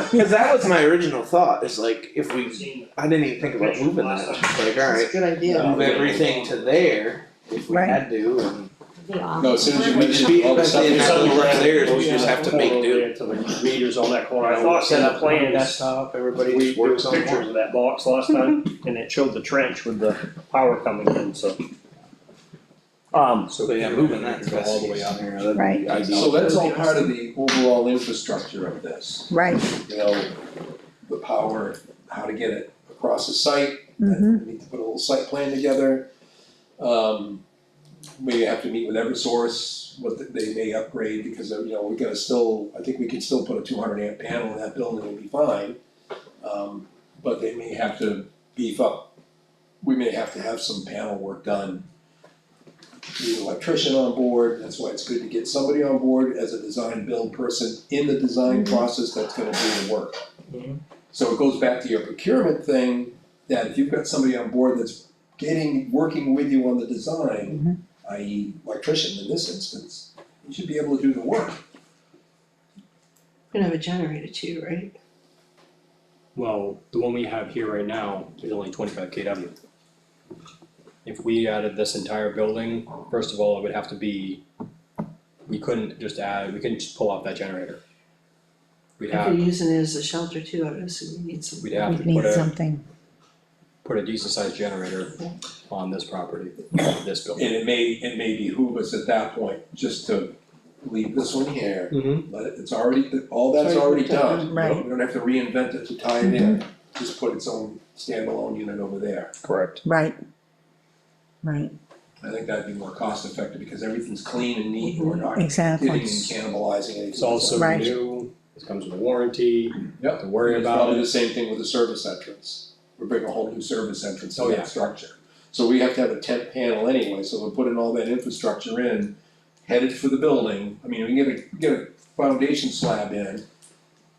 Speaker 2: Cause that was my original thought, is like, if we, I didn't even think about moving that, just like,
Speaker 1: That's a
Speaker 2: alright,
Speaker 1: good idea.
Speaker 2: move everything to there if we
Speaker 6: Right.
Speaker 2: had to, and.
Speaker 4: The office.
Speaker 5: No, as soon as you
Speaker 2: We just
Speaker 5: mention
Speaker 2: be,
Speaker 5: all the
Speaker 2: if
Speaker 5: stuff.
Speaker 2: they
Speaker 5: that's
Speaker 2: have
Speaker 5: on
Speaker 2: to
Speaker 5: the
Speaker 2: run
Speaker 5: ground,
Speaker 2: theirs, we just have to make do.
Speaker 9: To the meters on that corner, I thought set up plans.
Speaker 2: Desktop, everybody
Speaker 9: We
Speaker 2: just works
Speaker 9: took
Speaker 2: on
Speaker 9: pictures of that box last time, and it showed the trench with the power coming in, so.
Speaker 2: So yeah, moving that
Speaker 8: Go all the way out
Speaker 2: there, that'd
Speaker 6: Right.
Speaker 2: be ideal.
Speaker 5: So that's all part of the overall infrastructure of this,
Speaker 6: Right,
Speaker 5: you know, the power, how to get it across the site.
Speaker 6: Mhm.
Speaker 5: We need to put a little site plan together. We have to meet with Eversource, they may upgrade, because, you know, we're gonna still, I think we can still put a 200 amp panel in that building and be fine. But they may have to beef up, we may have to have some panel work done. Need an electrician on board, that's why it's good to get somebody on board as a design build person in the design process that's gonna do the work.
Speaker 2: Mhm.
Speaker 5: So it goes back to your procurement thing, that if you've got somebody on board that's working with you on the design, i.e. electrician in this instance, you should be able to do the work.
Speaker 1: We're gonna have a generator too, right?
Speaker 8: well, the one we have here right now is only 25 kW. If we added this entire building, first of all, it would have to be, we couldn't just pull off that generator. We'd
Speaker 1: If
Speaker 8: have,
Speaker 1: we're using it as a shelter too, I would assume we need some.
Speaker 8: we'd have
Speaker 6: we
Speaker 8: to
Speaker 6: need something,
Speaker 8: put a decent sized generator on this property, this
Speaker 5: And
Speaker 8: building.
Speaker 5: it may behoove us at that point, just to leave this one here,
Speaker 8: Mm-hmm.
Speaker 5: let it, it's already, all that's already done.
Speaker 6: Right.
Speaker 5: We don't have to reinvent it to tie it in, just put its own standalone unit over there.
Speaker 9: Correct.
Speaker 6: right. Right,
Speaker 5: I think that'd be more cost effective, because everything's clean and neat, and we're not
Speaker 6: exactly.
Speaker 5: getting and cannibalizing anything.
Speaker 8: It's also
Speaker 6: Right.
Speaker 8: new, it comes with a warranty,
Speaker 5: Yep.
Speaker 8: to worry
Speaker 5: It's
Speaker 8: about
Speaker 5: probably
Speaker 8: it.
Speaker 5: the same thing with the service entrance, we're bringing a whole new service entrance to
Speaker 8: Oh, yeah.
Speaker 5: that structure. So we have to have a tent panel anyway, so we're putting all that infrastructure in, headed for the building, I mean, we can get a foundation slab in,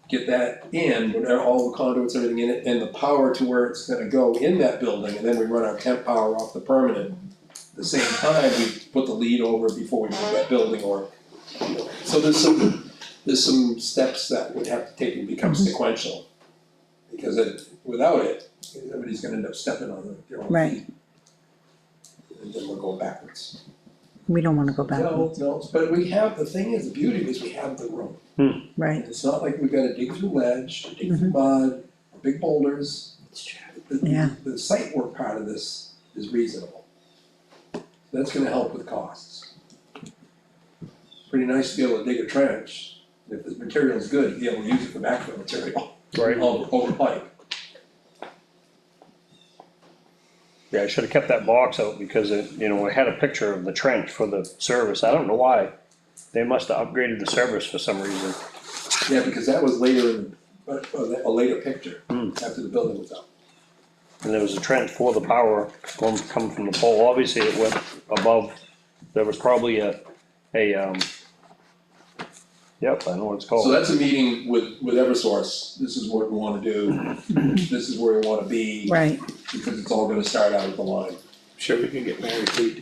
Speaker 5: get that in, with all the conduits, everything in it, and the power to where it's gonna go in that building, and then we run our temp power off the permanent. At the same time, we put the lead over before we move that building, or, you know, so there's some steps that would have to take and become sequential. Because without it, everybody's gonna end up stepping on their own feet.
Speaker 6: Right.
Speaker 5: And then we're going backwards.
Speaker 6: We don't wanna go back,
Speaker 5: No, but we have, the thing is, the beauty is we have the room.
Speaker 6: right,
Speaker 5: It's not like we've gotta dig through ledge, or dig through mud, or big boulders.
Speaker 1: It's true.
Speaker 6: Yeah.
Speaker 5: The site work part of this is reasonable. That's gonna help with costs. Pretty nice to be able to dig a trench, if the material's good, be able to use it for backfill material,
Speaker 9: Right.
Speaker 5: over pipe.
Speaker 9: Yeah, I should have kept that box out because it, you know, I had a picture of the trench for the service. I don't know why. They must have upgraded the service for some reason.
Speaker 5: Yeah, because that was later in, a later picture,
Speaker 9: Hmm.
Speaker 5: after the building was up.
Speaker 9: And there was a trench for the power coming from the pole. Obviously, it went above, there was probably yep, I know what it's
Speaker 5: So
Speaker 9: called.
Speaker 5: that's a meeting with Eversource, this is what we wanna do, this is where we wanna be,
Speaker 6: right,
Speaker 5: because it's all gonna start out at the line.
Speaker 2: Sure, we can get married too.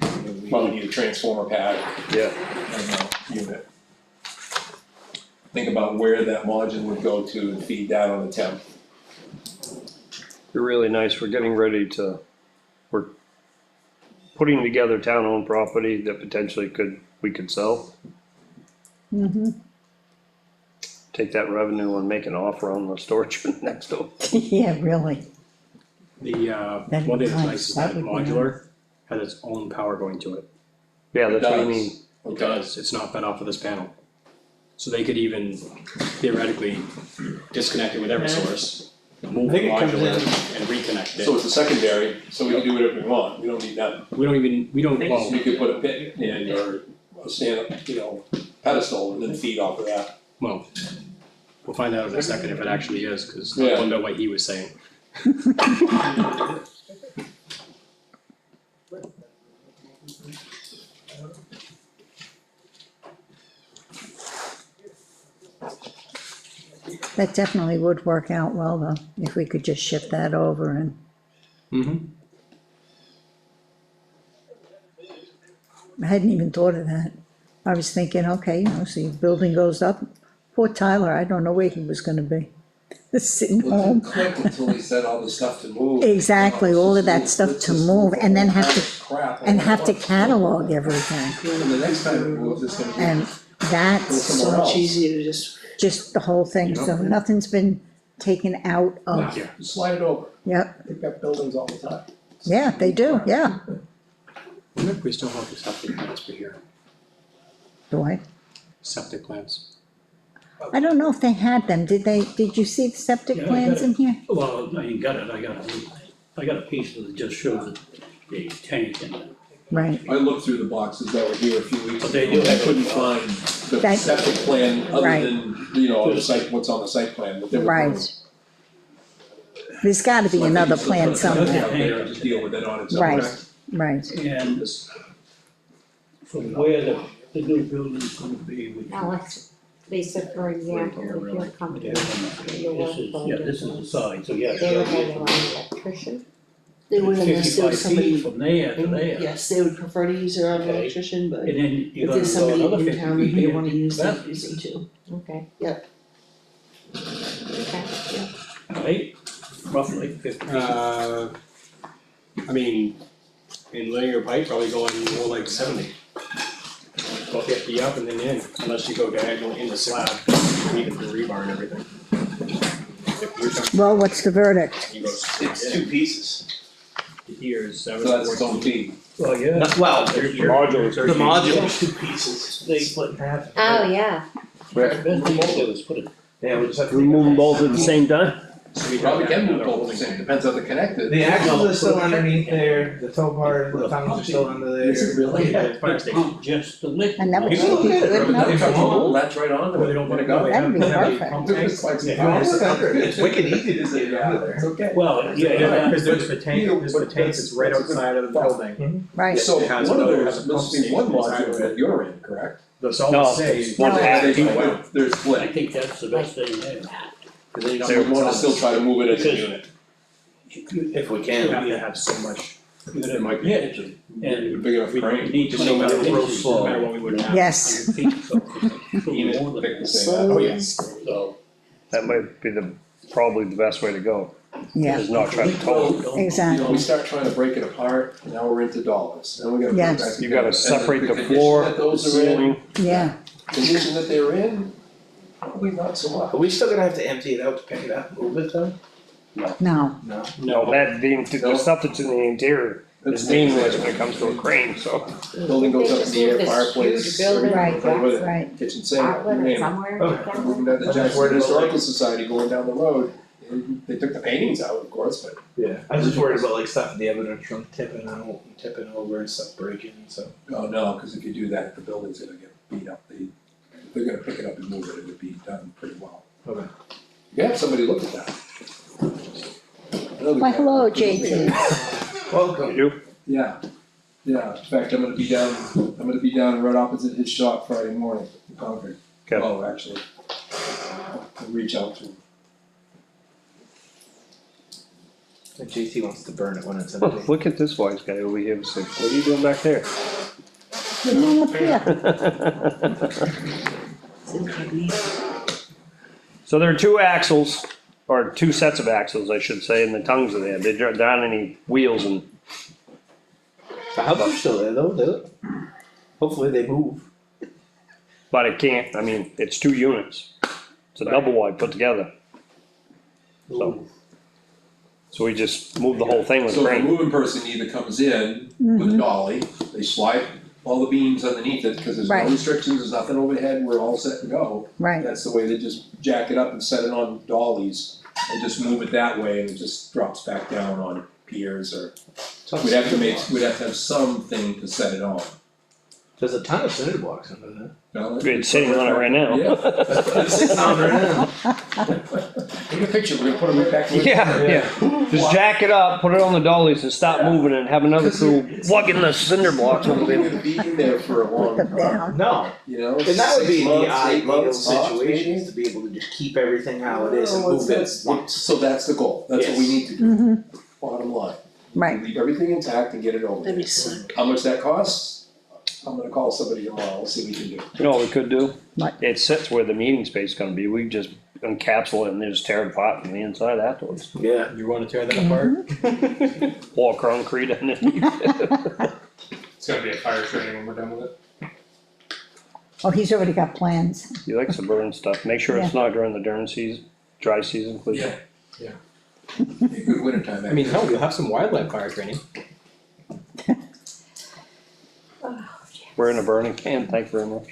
Speaker 5: Probably need a transformer pad
Speaker 9: Yeah,
Speaker 5: and a unit. Think about where that module would go to and feed that on the temp.
Speaker 9: they're really nice. We're getting ready to, we're putting together town-owned property that potentially we could sell. Take that revenue and make an offer on the storage unit next door.
Speaker 6: yeah, really,
Speaker 8: The,
Speaker 6: That'd
Speaker 8: one
Speaker 6: be
Speaker 8: thing that's
Speaker 6: nice.
Speaker 8: nice is
Speaker 6: That
Speaker 8: that
Speaker 6: would be
Speaker 8: modular has its own power going to it.
Speaker 9: Yeah, that's what I
Speaker 5: It
Speaker 9: mean.
Speaker 5: does.
Speaker 8: Because it's not fed off of this panel. So they could even theoretically disconnect it with Eversource, move
Speaker 2: I
Speaker 8: the
Speaker 2: think it comes
Speaker 8: modular and reconnect
Speaker 5: So
Speaker 8: it.
Speaker 5: it's a secondary, so we can do whatever we want, we don't need that.
Speaker 8: We don't,
Speaker 5: So
Speaker 8: well,
Speaker 5: we could put a pit in or a stand up, pedestal and then feed off of that.
Speaker 8: well, we'll find out in a second if it actually is, cause I
Speaker 5: Yeah.
Speaker 8: don't know what he was saying.
Speaker 6: That definitely would work out well though, if we could just shift that over and,
Speaker 8: Mm-hmm.
Speaker 6: I hadn't even thought of that. I was thinking, okay, so your building goes up, poor Tyler, I don't know where he was gonna be. Sitting
Speaker 5: Well, it
Speaker 6: home.
Speaker 5: didn't click until he said all the stuff to move.
Speaker 6: Exactly, all of that stuff
Speaker 5: Let's
Speaker 6: to
Speaker 5: just
Speaker 6: move and then
Speaker 5: all
Speaker 6: have
Speaker 5: kinds
Speaker 6: to-
Speaker 5: of crap all
Speaker 6: And
Speaker 5: at
Speaker 6: have to
Speaker 5: once.
Speaker 6: catalog everything,
Speaker 5: And the next time it moves, it's gonna be.
Speaker 6: and that's
Speaker 1: So much easier to just,
Speaker 6: the whole thing, so nothing's been taken out of,
Speaker 8: Yeah.
Speaker 5: You slide it over,
Speaker 6: yep,
Speaker 5: they've got buildings all the time.
Speaker 6: yeah, they do, yeah.
Speaker 8: I wonder if we still have the septic plans for here,
Speaker 6: Do I?
Speaker 8: septic plans.
Speaker 6: I don't know if they had them, did you see the septic
Speaker 7: Yeah, I
Speaker 6: plans
Speaker 7: got
Speaker 6: in here?
Speaker 7: Well, I ain't got it, I got a piece that just shows the tank and
Speaker 6: Right,
Speaker 5: I looked through the boxes that were here a few weeks
Speaker 7: But
Speaker 5: ago,
Speaker 7: they do
Speaker 5: I
Speaker 7: have-
Speaker 5: couldn't find the
Speaker 6: That-
Speaker 5: septic plan other
Speaker 6: Right.
Speaker 5: than, on the site, what's on the site plan, but they were.
Speaker 6: right. There's gotta be another plan somewhere,
Speaker 5: Out there and just deal with it on its own.
Speaker 6: right, right,
Speaker 7: And from where the new building's gonna be, which.
Speaker 4: Alex, Lisa, for example, if you're comfortable, your work
Speaker 7: Yeah, this is the side, so yeah.
Speaker 4: they would have their own electrician.
Speaker 1: they wouldn't unless there
Speaker 7: 55
Speaker 1: was
Speaker 7: feet
Speaker 1: somebody,
Speaker 7: from there to there.
Speaker 1: yes, they would prefer to use their own
Speaker 7: Okay.
Speaker 1: electrician, but
Speaker 7: And then
Speaker 1: if
Speaker 7: you're gonna
Speaker 1: there's
Speaker 7: go
Speaker 1: somebody
Speaker 7: another
Speaker 1: in
Speaker 7: 50
Speaker 1: town that they
Speaker 7: feet
Speaker 1: wanna use, they
Speaker 7: back,
Speaker 1: use them too.
Speaker 4: Okay.
Speaker 1: Yep.
Speaker 4: Okay.
Speaker 7: right? Roughly 50 feet.
Speaker 8: I mean, in linear pipe, probably going more like 70. About 50 up and then in, unless you go diagonal in the slab, even the rebar and everything. If you're talking,
Speaker 6: well, what's the verdict?
Speaker 8: you go
Speaker 2: It's two pieces.
Speaker 8: here is 7,
Speaker 5: So that's its own
Speaker 8: 14.
Speaker 5: fee.
Speaker 7: Well, yeah.
Speaker 2: Well,
Speaker 9: Modular.
Speaker 2: the modular's two pieces, they split in half.
Speaker 4: Oh, yeah,
Speaker 7: Best thing to do is put it,
Speaker 2: Yeah, we just have to.
Speaker 9: Remove them both at the same time?
Speaker 8: So we
Speaker 5: Probably
Speaker 8: have
Speaker 5: can move
Speaker 8: another
Speaker 5: both
Speaker 8: holding
Speaker 5: the same,
Speaker 8: tank.
Speaker 5: depends how they're connected.
Speaker 2: The axles are still underneath there, the tow bar and the tongues are still under there.
Speaker 5: Is it really?
Speaker 8: Yeah, it's fire station.
Speaker 7: just the lift.
Speaker 6: And that would
Speaker 2: People
Speaker 6: be
Speaker 2: look at it,
Speaker 6: good enough.
Speaker 5: If I roll, that's right on
Speaker 8: Or they don't
Speaker 5: there,
Speaker 8: put
Speaker 5: go.
Speaker 8: it
Speaker 6: That'd be
Speaker 8: they have the
Speaker 6: perfect.
Speaker 8: pump tank.
Speaker 5: It's like some
Speaker 8: Yeah,
Speaker 2: If you
Speaker 5: power.
Speaker 2: look under it, it's wicked easy to sit under there.
Speaker 5: It's okay.
Speaker 7: Well, yeah,
Speaker 8: Cause there's the tank, that's right outside of the building.
Speaker 6: Right,
Speaker 5: So
Speaker 8: It has
Speaker 5: one of
Speaker 8: another-
Speaker 5: those,
Speaker 8: has a pump
Speaker 5: must be one
Speaker 8: station inside
Speaker 5: module
Speaker 8: of
Speaker 5: that
Speaker 8: it.
Speaker 5: you're in, correct?
Speaker 8: That's all
Speaker 9: No,
Speaker 8: it say.
Speaker 9: it's one half.
Speaker 5: They're
Speaker 7: I
Speaker 5: split,
Speaker 7: think that's the best thing there.
Speaker 5: cause then you wanna still try to move it as a
Speaker 7: Because-
Speaker 5: unit.
Speaker 2: If we
Speaker 8: You
Speaker 2: can.
Speaker 8: have to have so much,
Speaker 7: It
Speaker 8: might be-
Speaker 7: And
Speaker 5: Big enough
Speaker 8: we
Speaker 5: frame.
Speaker 8: need to
Speaker 7: No
Speaker 8: know
Speaker 7: matter
Speaker 8: that
Speaker 7: what-
Speaker 8: it's, no matter what we would have.
Speaker 6: yes,
Speaker 7: 100 feet, so it's
Speaker 5: Even
Speaker 7: more than
Speaker 5: pick the
Speaker 7: that.
Speaker 5: same.
Speaker 1: So,
Speaker 8: yes.
Speaker 7: So.
Speaker 9: That might be probably the best way to go,
Speaker 6: yeah,
Speaker 9: is not try to tow it.
Speaker 6: exactly.
Speaker 5: We start trying to break it apart, now we're into dollars, then we gotta put it
Speaker 6: Yes.
Speaker 5: back together.
Speaker 9: You gotta
Speaker 5: And
Speaker 9: separate the
Speaker 5: condition
Speaker 9: floor,
Speaker 5: that
Speaker 9: the
Speaker 5: those are in,
Speaker 9: ceiling.
Speaker 6: Yeah,
Speaker 5: condition that they're in, probably not so much.
Speaker 2: Are we still gonna have to empty it out to pick it up, move it though?
Speaker 6: no,
Speaker 2: No.
Speaker 9: No, that, the stuff that's in the interior is meaningless when it comes to a crane, so.
Speaker 5: Building goes up in the air,
Speaker 4: This
Speaker 5: fireplace,
Speaker 4: huge building,
Speaker 6: right,
Speaker 5: right with it.
Speaker 6: right,
Speaker 5: kitchen sink, you
Speaker 4: outlet
Speaker 5: name
Speaker 4: it
Speaker 5: it.
Speaker 4: somewhere.
Speaker 2: Oh,
Speaker 4: together.
Speaker 5: Moving down the
Speaker 2: That's
Speaker 5: Jackson
Speaker 2: where it is.
Speaker 5: Historical Society going down the road, and they took the paintings out, of course, but.
Speaker 2: Yeah, I was just worried about like stuff in the evidence from tipping out and tipping over and stuff breaking, so.
Speaker 5: Oh, no, cause if you do that, the building's gonna get beat up, if they're gonna pick it up and move it, it would be done pretty well.
Speaker 2: Okay.
Speaker 5: You have somebody look at that.
Speaker 6: why, hello, JT,
Speaker 2: Welcome.
Speaker 9: You,
Speaker 5: Yeah, in fact, I'm gonna be down right opposite his shop Friday morning in Concord.
Speaker 9: Okay.
Speaker 5: Oh, actually. I'll reach out to him.
Speaker 2: I think JT wants to burn it when it's
Speaker 9: oh,
Speaker 2: empty.
Speaker 9: look at this wise guy over here, say, what are you doing back there?
Speaker 6: what's wrong up here?
Speaker 1: it's incognito.
Speaker 9: So there are two axles, or two sets of axles, I should say, and the tongues are there, there aren't any wheels and,
Speaker 2: The hubs are still there though, do hopefully they move.
Speaker 9: but it can't, I mean, it's two units. It's a double wide put together, so we just move the whole thing with
Speaker 5: So the
Speaker 9: crane.
Speaker 5: moving person either comes in with a dolly, they slide all the beams underneath it, cause there's no
Speaker 6: Right.
Speaker 5: restrictions, there's nothing overhead, we're all set to go.
Speaker 6: right,
Speaker 5: That's the way they just jack it up and set it on dollies and just move it that way and it just drops back down on piers or, we'd have to have something to set it on.
Speaker 2: There's a ton of cinder blocks under that.
Speaker 5: No,
Speaker 9: It's sitting on it right now.
Speaker 5: Yeah.
Speaker 2: It's sitting on right now.
Speaker 5: Take a picture, we're gonna put them right back. in the-
Speaker 9: Yeah. Just jack it up, put it on the dollies and stop moving and have another crew plugging the cinder blocks
Speaker 5: We're
Speaker 9: over
Speaker 5: gonna
Speaker 9: there.
Speaker 5: be in there for a long
Speaker 6: put them
Speaker 5: time,
Speaker 6: down.
Speaker 2: No,
Speaker 5: you know?
Speaker 2: and that would be
Speaker 5: 6
Speaker 2: the
Speaker 5: months, 8
Speaker 2: ideal
Speaker 5: months, tops,
Speaker 2: situation,
Speaker 5: maybe.
Speaker 2: is to be able to just keep everything how it is and
Speaker 5: Well,
Speaker 2: move it
Speaker 5: that's-
Speaker 2: once.
Speaker 5: So that's the goal, that's what we
Speaker 2: Yes.
Speaker 5: need to do,
Speaker 6: mhm,
Speaker 5: bottom line.
Speaker 6: right,
Speaker 5: Leave everything intact and get it over.
Speaker 1: That'd be
Speaker 5: with.
Speaker 1: suck.
Speaker 5: How much that costs? I'm gonna call somebody tomorrow, see what we can do.
Speaker 9: You know what we could do?
Speaker 6: What?
Speaker 9: It sits where the meeting space is gonna be, we just encapsulate it and just tear it apart from the inside afterwards.
Speaker 2: Yeah.
Speaker 8: You wanna tear that apart?
Speaker 9: Pour concrete underneath.
Speaker 10: It's gonna be a fire training when we're done with it.
Speaker 6: oh, he's already got plans,
Speaker 9: He likes to burn stuff, make sure it's not during the dry season, please.
Speaker 10: Yeah.
Speaker 5: Be a good winter time,
Speaker 8: I mean, hell, you'll have some wildland fire training.
Speaker 9: We're in a burning can, thank you very much.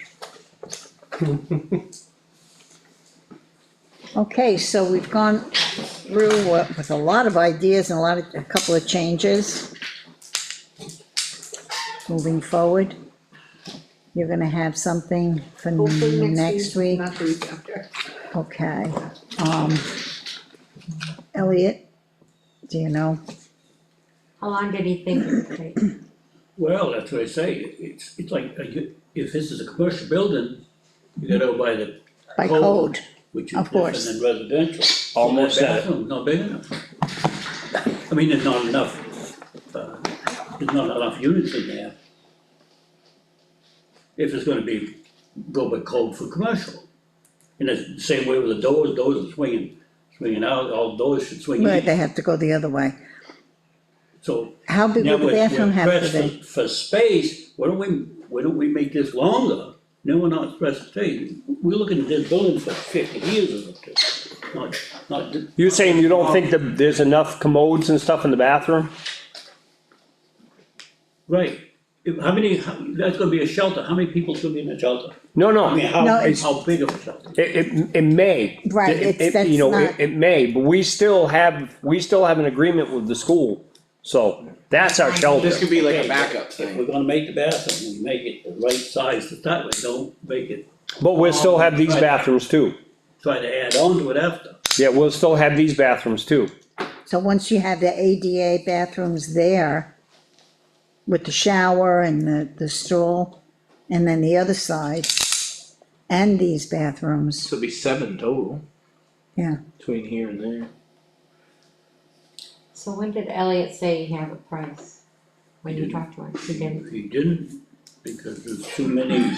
Speaker 6: okay, so we've gone through with a lot of ideas and a couple of changes. Moving forward, you're gonna have something for
Speaker 1: Hopefully
Speaker 6: next week,
Speaker 1: Not the week after.
Speaker 6: okay, Elliot, do you know?
Speaker 4: How long did he think it would take?
Speaker 7: Well, that's what I say, it's like, if this is a commercial building, you gotta go by the
Speaker 6: By
Speaker 7: Code.
Speaker 6: code,
Speaker 7: which is
Speaker 6: Of course.
Speaker 7: different than residential. So
Speaker 9: Almost
Speaker 7: that
Speaker 9: said it.
Speaker 7: bathroom's not big enough. I mean, there's not enough, there's not enough units in there. If it's gonna be, go by code for commercial. And it's the same way with the doors are swinging out, all doors should swing
Speaker 6: right,
Speaker 7: in.
Speaker 6: they have to go the other way.
Speaker 7: So
Speaker 6: How big
Speaker 7: now
Speaker 6: would the
Speaker 7: we're
Speaker 6: bathroom have to
Speaker 7: pressed
Speaker 6: be?
Speaker 7: for space, why don't we make this longer? No, we're not pressed for space, we're looking at this building for 50 years or something, not.
Speaker 9: You're saying you don't think that there's enough commodes and stuff in the bathroom?
Speaker 7: Right, that's gonna be a shelter, how many people's gonna be in that shelter?
Speaker 9: No,
Speaker 7: I mean,
Speaker 9: no,
Speaker 6: No, it's-
Speaker 7: how big of a shelter?
Speaker 9: it may.
Speaker 6: Right, that's
Speaker 9: You know,
Speaker 6: not-
Speaker 9: it may, but we still have an agreement with the school, so that's our shelter.
Speaker 2: This could be like a
Speaker 7: Okay,
Speaker 2: backup
Speaker 7: If we're
Speaker 2: thing.
Speaker 7: gonna make the bathroom, we make it the right size to start with, don't make it,
Speaker 9: But we'll still have these bathrooms too.
Speaker 7: try to add on to it after.
Speaker 9: Yeah, we'll still have these bathrooms too.
Speaker 6: So once you have the ADA bathrooms there, with the shower and the stool, and then the other side, and these bathrooms,
Speaker 2: So it'll be 7 total.
Speaker 6: Yeah.
Speaker 2: Between here and there.
Speaker 4: So when did Elliot say he'd have a price? When you
Speaker 7: He
Speaker 4: talked to him, he didn't,
Speaker 7: He didn't, because there's too many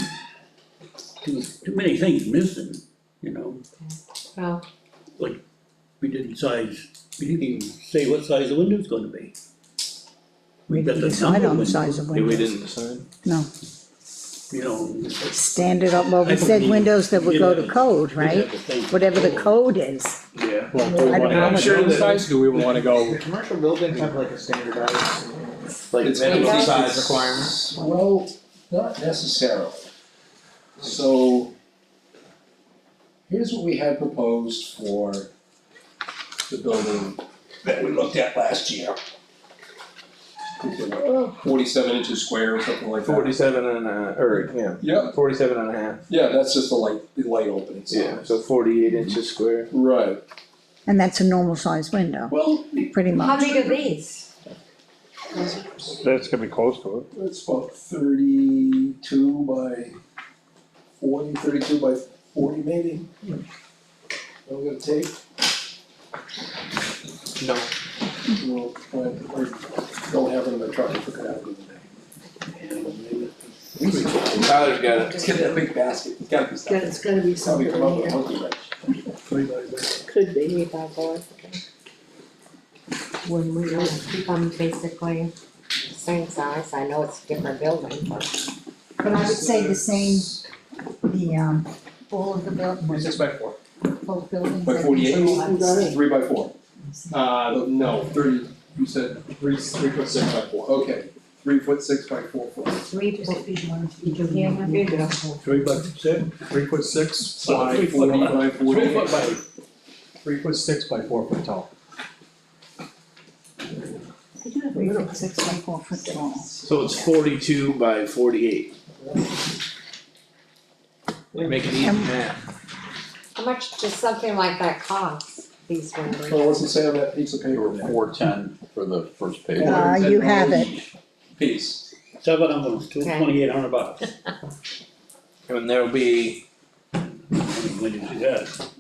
Speaker 7: things missing, you know,
Speaker 4: well,
Speaker 7: we didn't even say what size the window's gonna be.
Speaker 6: we
Speaker 7: got
Speaker 6: didn't
Speaker 7: the
Speaker 6: decide
Speaker 7: number
Speaker 6: on the
Speaker 7: window.
Speaker 6: size of
Speaker 2: Yeah, we
Speaker 6: windows.
Speaker 2: didn't decide.
Speaker 6: No,
Speaker 7: You know.
Speaker 6: standard, well,
Speaker 7: I
Speaker 6: we said
Speaker 7: believe-
Speaker 6: windows that would go to
Speaker 7: Yeah.
Speaker 6: code, right? Whatever the code is.
Speaker 2: Yeah.
Speaker 6: I don't know.
Speaker 2: I'm sure that-
Speaker 8: Size, do we wanna go,
Speaker 2: The commercial buildings have like a standardized, like
Speaker 5: It's-
Speaker 2: minimum
Speaker 5: it's-
Speaker 2: size requirements.
Speaker 5: Well, not necessarily. So, here's what we had proposed for the building that we looked at last year. 47 inches square or something like that.
Speaker 2: 47 and or, yeah,
Speaker 5: Yeah,
Speaker 2: 47 and a half.
Speaker 5: yeah, that's just the light opening
Speaker 2: Yeah,
Speaker 5: size.
Speaker 2: so 48 inches square.
Speaker 5: Right,
Speaker 6: And that's a normal size window,
Speaker 5: well,
Speaker 6: pretty
Speaker 4: how
Speaker 6: much.
Speaker 4: big are these?
Speaker 9: That's gonna be close to it.
Speaker 5: it's about 32 by 40, 32 by 40 maybe. What we're gonna take,
Speaker 2: No.
Speaker 5: we'll, or don't have it in the truck, I took it out the other day.
Speaker 2: Tyler's got it.
Speaker 5: Just get that big basket, it's gotta be
Speaker 1: Yeah,
Speaker 5: something.
Speaker 1: it's gotta be something
Speaker 5: Probably come up with a
Speaker 1: in here.
Speaker 5: monkey wrench.
Speaker 1: Could be.
Speaker 4: 3x4. When we want to keep them basically same size, I know it's a different building, but.
Speaker 6: But I would say the same, all of the buildings,
Speaker 10: 6 by 4.
Speaker 6: both buildings.
Speaker 5: By
Speaker 6: I think
Speaker 5: 48,
Speaker 6: are all the same.
Speaker 5: 3 by 4.
Speaker 10: No, 30, you said 3 foot 6 by 4.
Speaker 5: Okay, 3'6" by 4 foot.
Speaker 4: 3 foot, did you hear my video?
Speaker 7: 3 by 6,
Speaker 8: 3'6" by
Speaker 7: 3 foot
Speaker 8: 4
Speaker 7: by,
Speaker 5: by
Speaker 7: 3 foot by,
Speaker 8: 3'6" by 4 foot tall.
Speaker 6: 3'6" by 4 foot tall.
Speaker 2: So it's 42 by 48. Make it easy math.
Speaker 4: How much does something like that cost, these windows?
Speaker 5: Well, what's it say on that piece of
Speaker 3: They
Speaker 5: paper
Speaker 3: were
Speaker 5: there?
Speaker 3: 410 for the first page.
Speaker 6: You have it.
Speaker 5: Piece.
Speaker 7: 7 of them, $2,800.
Speaker 2: And there'll be,
Speaker 7: When you see that,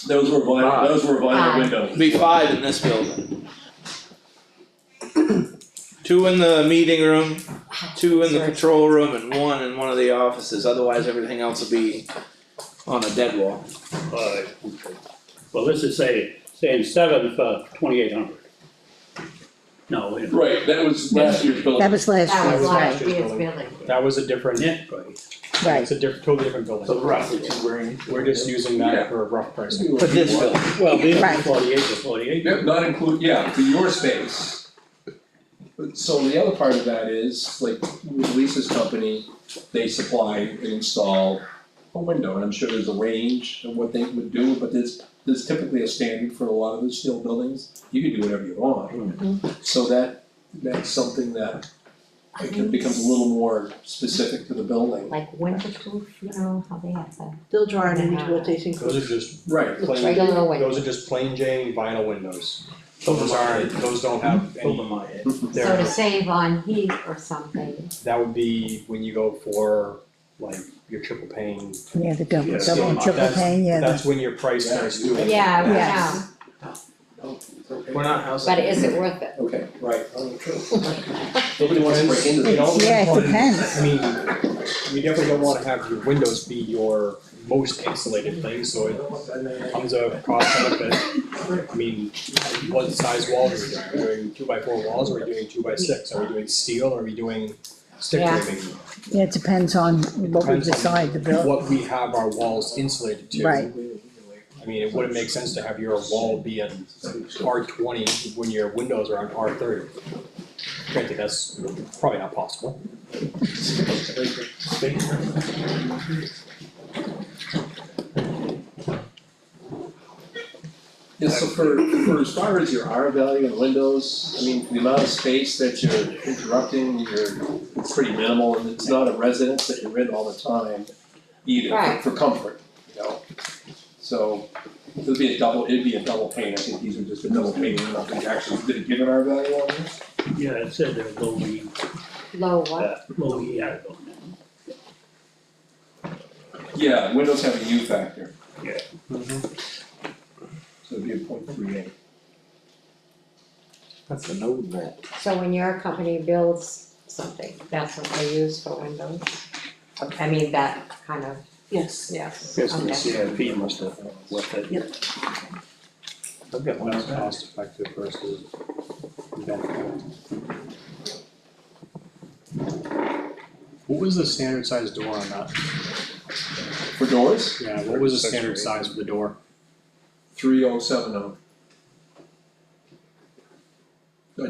Speaker 5: Those were vinyl windows.
Speaker 2: be 5 in this building. 2 in the meeting room, 2 in the control room, and 1 in one of the offices, otherwise everything else will be on a dead wall.
Speaker 7: okay. Well, this is saying 7 for 2,800. No, wait a minute.
Speaker 5: Right, that was last year's building.
Speaker 6: That was last
Speaker 4: That was
Speaker 6: year,
Speaker 4: last
Speaker 6: right,
Speaker 4: year's billing.
Speaker 8: That was a different,
Speaker 7: Net price.
Speaker 6: right.
Speaker 8: it's a totally different building.
Speaker 2: So roughly 2 grand.
Speaker 8: We're just using
Speaker 5: Yeah.
Speaker 8: that for rough pricing.
Speaker 2: For this building.
Speaker 7: Well, these
Speaker 6: Right.
Speaker 7: are 48 to 48.
Speaker 5: Yeah, not include, yeah, for your space. But so the other part of that is, like, with Lisa's company, they supply and install a window, and I'm sure there's a range of what they would do, but there's typically a standard for a lot of the steel buildings, you can do whatever you want. So that's something that it becomes a little more specific to the building.
Speaker 4: Like winterproof, you know, how they have that.
Speaker 1: They'll draw it into what they think.
Speaker 8: Those are just
Speaker 5: Right,
Speaker 4: Looks
Speaker 8: plain,
Speaker 4: like a little window.
Speaker 8: those are just plain Jane vinyl windows.
Speaker 2: Over
Speaker 8: Those
Speaker 2: my
Speaker 8: aren't,
Speaker 2: head.
Speaker 8: those don't have
Speaker 2: Over
Speaker 8: any,
Speaker 2: my head.
Speaker 4: So to
Speaker 8: they're,
Speaker 4: save on heat or something,
Speaker 8: that would be when you go for like your triple pane.
Speaker 6: Yeah, the double and
Speaker 8: That's-
Speaker 6: triple pane, yeah.
Speaker 8: That's when your price starts doing.
Speaker 4: yeah, we
Speaker 6: Yes.
Speaker 4: know,
Speaker 2: We're not house.
Speaker 4: but is it worth it?
Speaker 5: okay, right, nobody wants to break into
Speaker 8: It all
Speaker 5: this.
Speaker 6: Yeah, it
Speaker 8: on-
Speaker 6: depends.
Speaker 8: I mean, you definitely don't wanna have your windows be your most insulated thing, so it comes a cost benefit. I mean, what size walls are we doing? Are we doing 2x4 walls, or are we doing 2x6? Are we doing steel, or are we doing stick
Speaker 4: Yeah.
Speaker 8: framing?
Speaker 6: Yeah, it depends on what we
Speaker 8: Depends on
Speaker 6: decide to build.
Speaker 8: What we have our walls insulated to.
Speaker 6: Right.
Speaker 8: I mean, it wouldn't make sense to have your wall be an R20 when your windows are on R30. Granted, that's probably not possible.
Speaker 5: Yeah, so for as far as your R value in windows, I mean, the amount of space that you're interrupting, it's pretty minimal, and it's not a residence that you're in all the time either,
Speaker 4: Right.
Speaker 5: for comfort, you know? So, it'd be a double pane, I think these are just a double pane, I don't know if they actually did a given R value on this.
Speaker 7: Yeah, it said they're low E,
Speaker 4: Low what?
Speaker 7: low E, I don't know.
Speaker 5: Yeah, windows have a U factor.
Speaker 7: Yeah.
Speaker 5: So it'd be a 0.38.
Speaker 2: That's a no net.
Speaker 4: So when your company builds something, that's what they use for windows? I mean, that kind of,
Speaker 1: Yes.
Speaker 4: yes,
Speaker 9: Guess the
Speaker 4: okay.
Speaker 9: CIP must have left it.
Speaker 2: I've got one.
Speaker 8: Less cost effective versus benefit. What was the standard size door on that?
Speaker 5: For doors,
Speaker 8: Yeah, what was the
Speaker 9: 36 or
Speaker 8: standard
Speaker 9: 8?
Speaker 8: size for the door?
Speaker 5: 307 of them.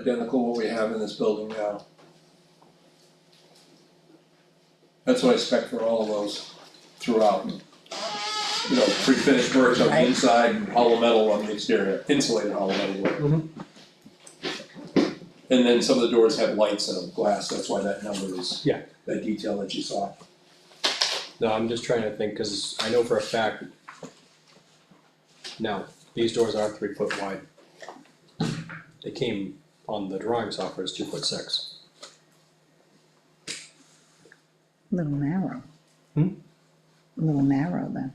Speaker 5: Identical what we have in this building now. That's what I spec for all of those throughout. You know, pre-finished bricks on the
Speaker 6: Right.
Speaker 5: inside and hollow metal on the exterior, insulated hollow metal. And then some of the doors have lights in them, glass, that's why that number is.
Speaker 8: Yeah.
Speaker 5: That detail that you saw.
Speaker 8: No, I'm just trying to think, cause I know for a fact. No, these doors are 3 foot wide. They came on the drawing software as 2'6".
Speaker 6: Little narrow.
Speaker 8: Hmm?
Speaker 6: Little narrow then.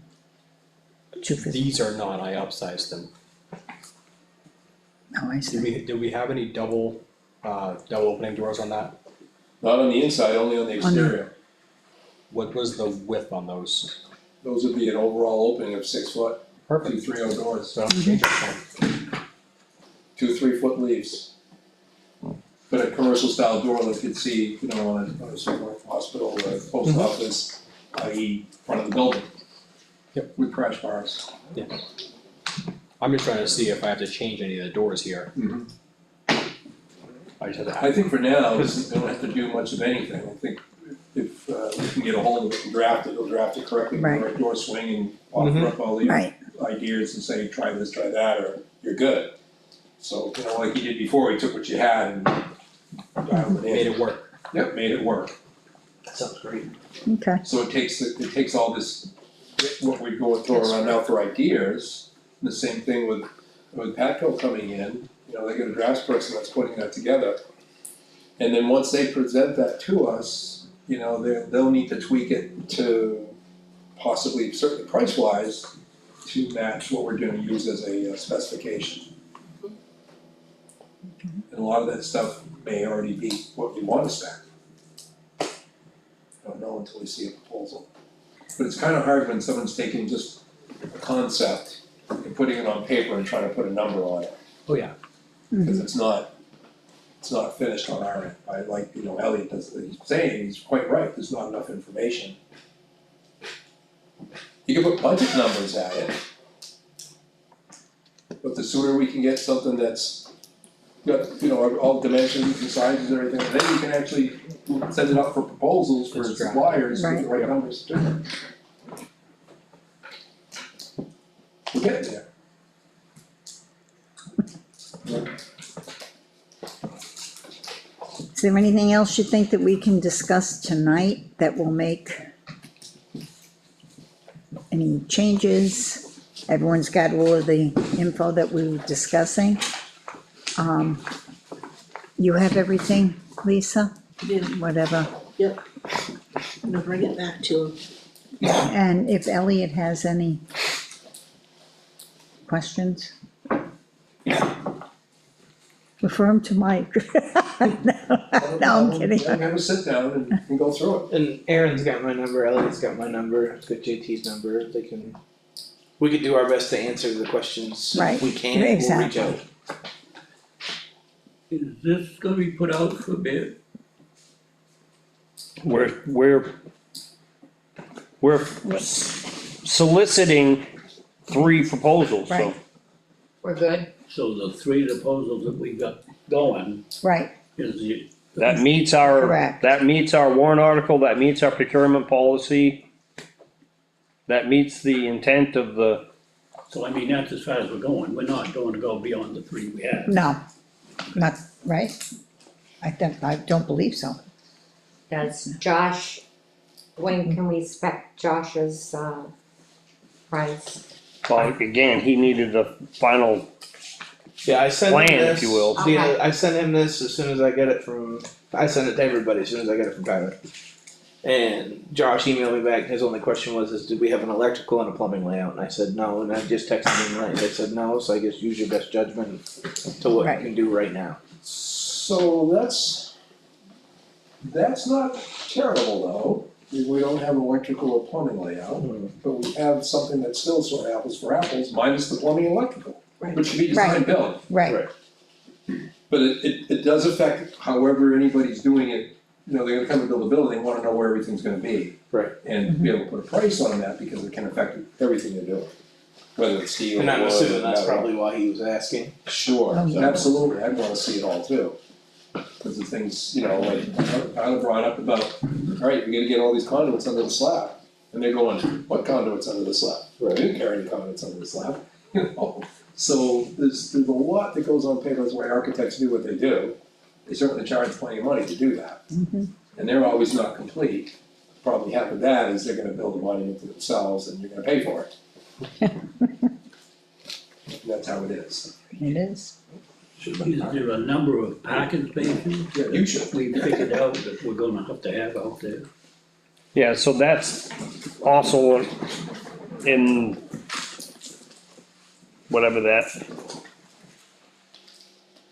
Speaker 6: 250,
Speaker 8: These are not, I upsized them.
Speaker 6: oh, I see.
Speaker 8: Did we have any double opening doors on that?
Speaker 5: Not on the inside, only on the exterior.
Speaker 8: What was the width on those?
Speaker 5: Those would be an overall opening of 6 foot,
Speaker 8: Perfect.
Speaker 5: 2 3-0 doors,
Speaker 8: So, change it.
Speaker 5: 2 3-foot leaves. But a commercial style door that could see, you know, on a certain hospital or a post office, i.e. front of the building.
Speaker 8: Yep.
Speaker 5: With crash bars.
Speaker 8: Yeah. I'm just trying to see if I have to change any of the doors here. I just had to
Speaker 5: I
Speaker 8: ask.
Speaker 5: think for now, we don't have to do much of anything, I think if, we can get a hold of it and draft it, we'll draft it correctly,
Speaker 6: Right.
Speaker 5: right door swing and offer up all the
Speaker 6: Right,
Speaker 5: ideas and say, try this, try that, or you're good. So, you know, like he did before, he took what you had and dialed it
Speaker 8: Made
Speaker 5: in.
Speaker 8: it work.
Speaker 5: Yep, made it work.
Speaker 2: That sounds great.
Speaker 6: okay,
Speaker 5: So it takes all this, what we go and throw around now for ideas, the same thing with Patco coming in, you know, they get a drafts person that's putting that together. And then once they present that to us, you know, they'll need to tweak it to possibly, certainly price wise, to match what we're gonna use as a specification. And a lot of that stuff may already be what we wanna spec. Don't know until we see a proposal. But it's kinda hard when someone's taking just a concept and putting it on paper and trying to put a number on it,
Speaker 8: Oh, yeah.
Speaker 5: because it's not finished on our end. I like, you know, Elliot does, he's saying, he's quite right, there's not enough information. You can put budget numbers at it. But the sooner we can get something that's got, you know, all dimensions and sizes and everything, then you can actually send it out for proposals for
Speaker 8: That's right.
Speaker 5: suppliers with the
Speaker 6: Right.
Speaker 5: right numbers to do it. We're getting there.
Speaker 6: is there anything else you think that we can discuss tonight that will make any changes? Everyone's got all of the info that we were discussing. You have everything, Lisa?
Speaker 1: Yeah.
Speaker 6: Whatever,
Speaker 1: Yep. I'm gonna bring it back to him.
Speaker 6: and if Elliot has any questions? Refer him to Mike. No, I'm kidding.
Speaker 5: We'll have a sit down and go through it.
Speaker 2: And Aaron's got my number, Elliot's got my number, it's got JT's number, we could do our best to answer the questions.
Speaker 6: Right,
Speaker 2: If we can, we'll reach
Speaker 6: exactly.
Speaker 2: out.
Speaker 7: Is this gonna be put out for bid?
Speaker 9: We're soliciting 3 proposals, so.
Speaker 6: Right.
Speaker 4: We're good?
Speaker 7: So the 3 proposals that we got going
Speaker 6: Right,
Speaker 7: is the.
Speaker 9: That meets our,
Speaker 6: Correct.
Speaker 9: that meets our warrant article, that meets our procurement policy. That meets the intent of the,
Speaker 7: So I mean, that's as far as we're going, we're not going to go beyond the 3 we have.
Speaker 6: no, not, right? I don't believe so.
Speaker 4: Does Josh, when can we expect Josh's, price?
Speaker 9: well, again, he needed a final
Speaker 2: Yeah, I sent him
Speaker 9: plan,
Speaker 2: this.
Speaker 9: if you will.
Speaker 4: Okay.
Speaker 2: I sent him this as soon as I get it I sent it to everybody as soon as I get it from Tyler. And Josh emailed me back, his only question was, did we have an electrical and a plumbing layout? And I said, no, and I just texted him and they said, no, so I guess use your best judgment to what
Speaker 6: Right.
Speaker 2: you can do right now.
Speaker 5: So that's not terrible though. We don't have electrical or plumbing layout, but we have something that's still sort of apples for apples, minus the plumbing and electrical,
Speaker 1: Right.
Speaker 5: which should be design
Speaker 6: Right.
Speaker 5: build.
Speaker 6: Right,
Speaker 5: But it does affect however anybody's doing it, you know, they're gonna come and build a building, they wanna know where everything's gonna be.
Speaker 2: Right.
Speaker 5: And be able to put a price on that because it can affect everything they're doing, whether it's steel or
Speaker 2: And I'm
Speaker 5: wood,
Speaker 2: assuming that's
Speaker 5: metal.
Speaker 2: probably why he was asking.
Speaker 5: Sure,
Speaker 6: Oh, yeah.
Speaker 5: absolutely, I'd wanna see it all too. Cause the things, you know, like, Tyler brought up about, alright, we gotta get all these conduits under the slab. And they're going, what conduits under the slab? We didn't carry any conduits under the slab, you know? So there's a lot that goes on paper, that's why architects do what they do. They certainly charge plenty of money to do that.
Speaker 6: Mhm.
Speaker 5: And they're always not complete. Probably half of that is they're gonna build a monument to themselves and you're gonna pay for it. And that's how it is.
Speaker 6: it is.
Speaker 7: Is there a number of parking spaces
Speaker 5: Yeah, you should.
Speaker 7: we figured out that we're gonna have to have out there?
Speaker 9: yeah, so that's also in whatever that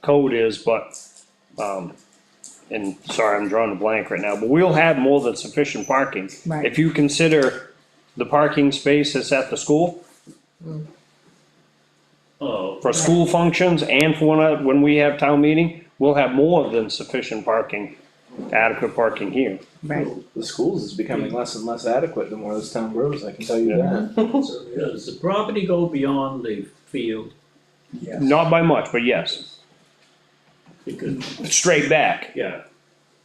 Speaker 9: code is, but, and sorry, I'm drawing a blank right now, but we'll have more than sufficient parking.
Speaker 6: Right.
Speaker 9: If you consider the parking space that's at the school,
Speaker 7: Oh,
Speaker 9: for school functions and for when we have town meeting, we'll have more than sufficient parking, adequate parking here.
Speaker 6: Right,
Speaker 2: The schools is becoming less and less adequate the more this town grows, I can tell you that.
Speaker 7: does the property go beyond the field?
Speaker 5: Yes.
Speaker 9: Not by much, but yes.
Speaker 7: Because,
Speaker 9: straight back.
Speaker 7: yeah,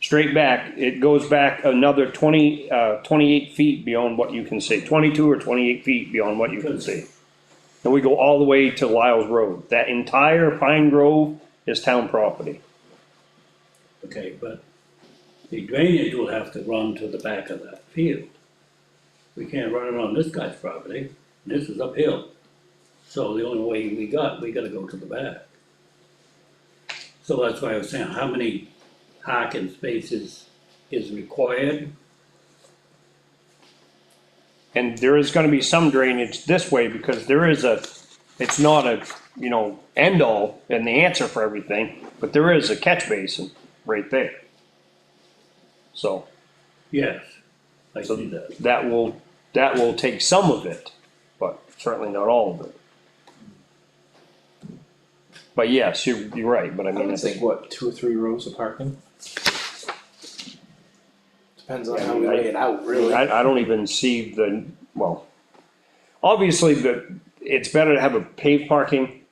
Speaker 9: Straight back, it goes back another 28 feet beyond what you can see, 22 or 28 feet beyond what you can see. And we go all the way to Lyles Road. That entire Pine Grove is town property.
Speaker 7: okay, but the drainage will have to run to the back of that field. We can't run it on this guy's property, this is uphill. So the only way we gotta go to the back. So that's why I was saying, how many parking spaces is required?
Speaker 9: And there is gonna be some drainage this way because there is it's not a, end all and the answer for everything, but there is a catch basin right there. So
Speaker 7: Yes, I see that.
Speaker 9: that will take some of it, but certainly not all of it. But yes, you're right, but I
Speaker 2: I
Speaker 9: mean,
Speaker 2: would
Speaker 9: it's,
Speaker 2: think, what, 2 or 3 rows of parking? Depends on
Speaker 9: Yeah,
Speaker 2: how we lay it out, really.
Speaker 9: I don't even see obviously it's better to have a paved parking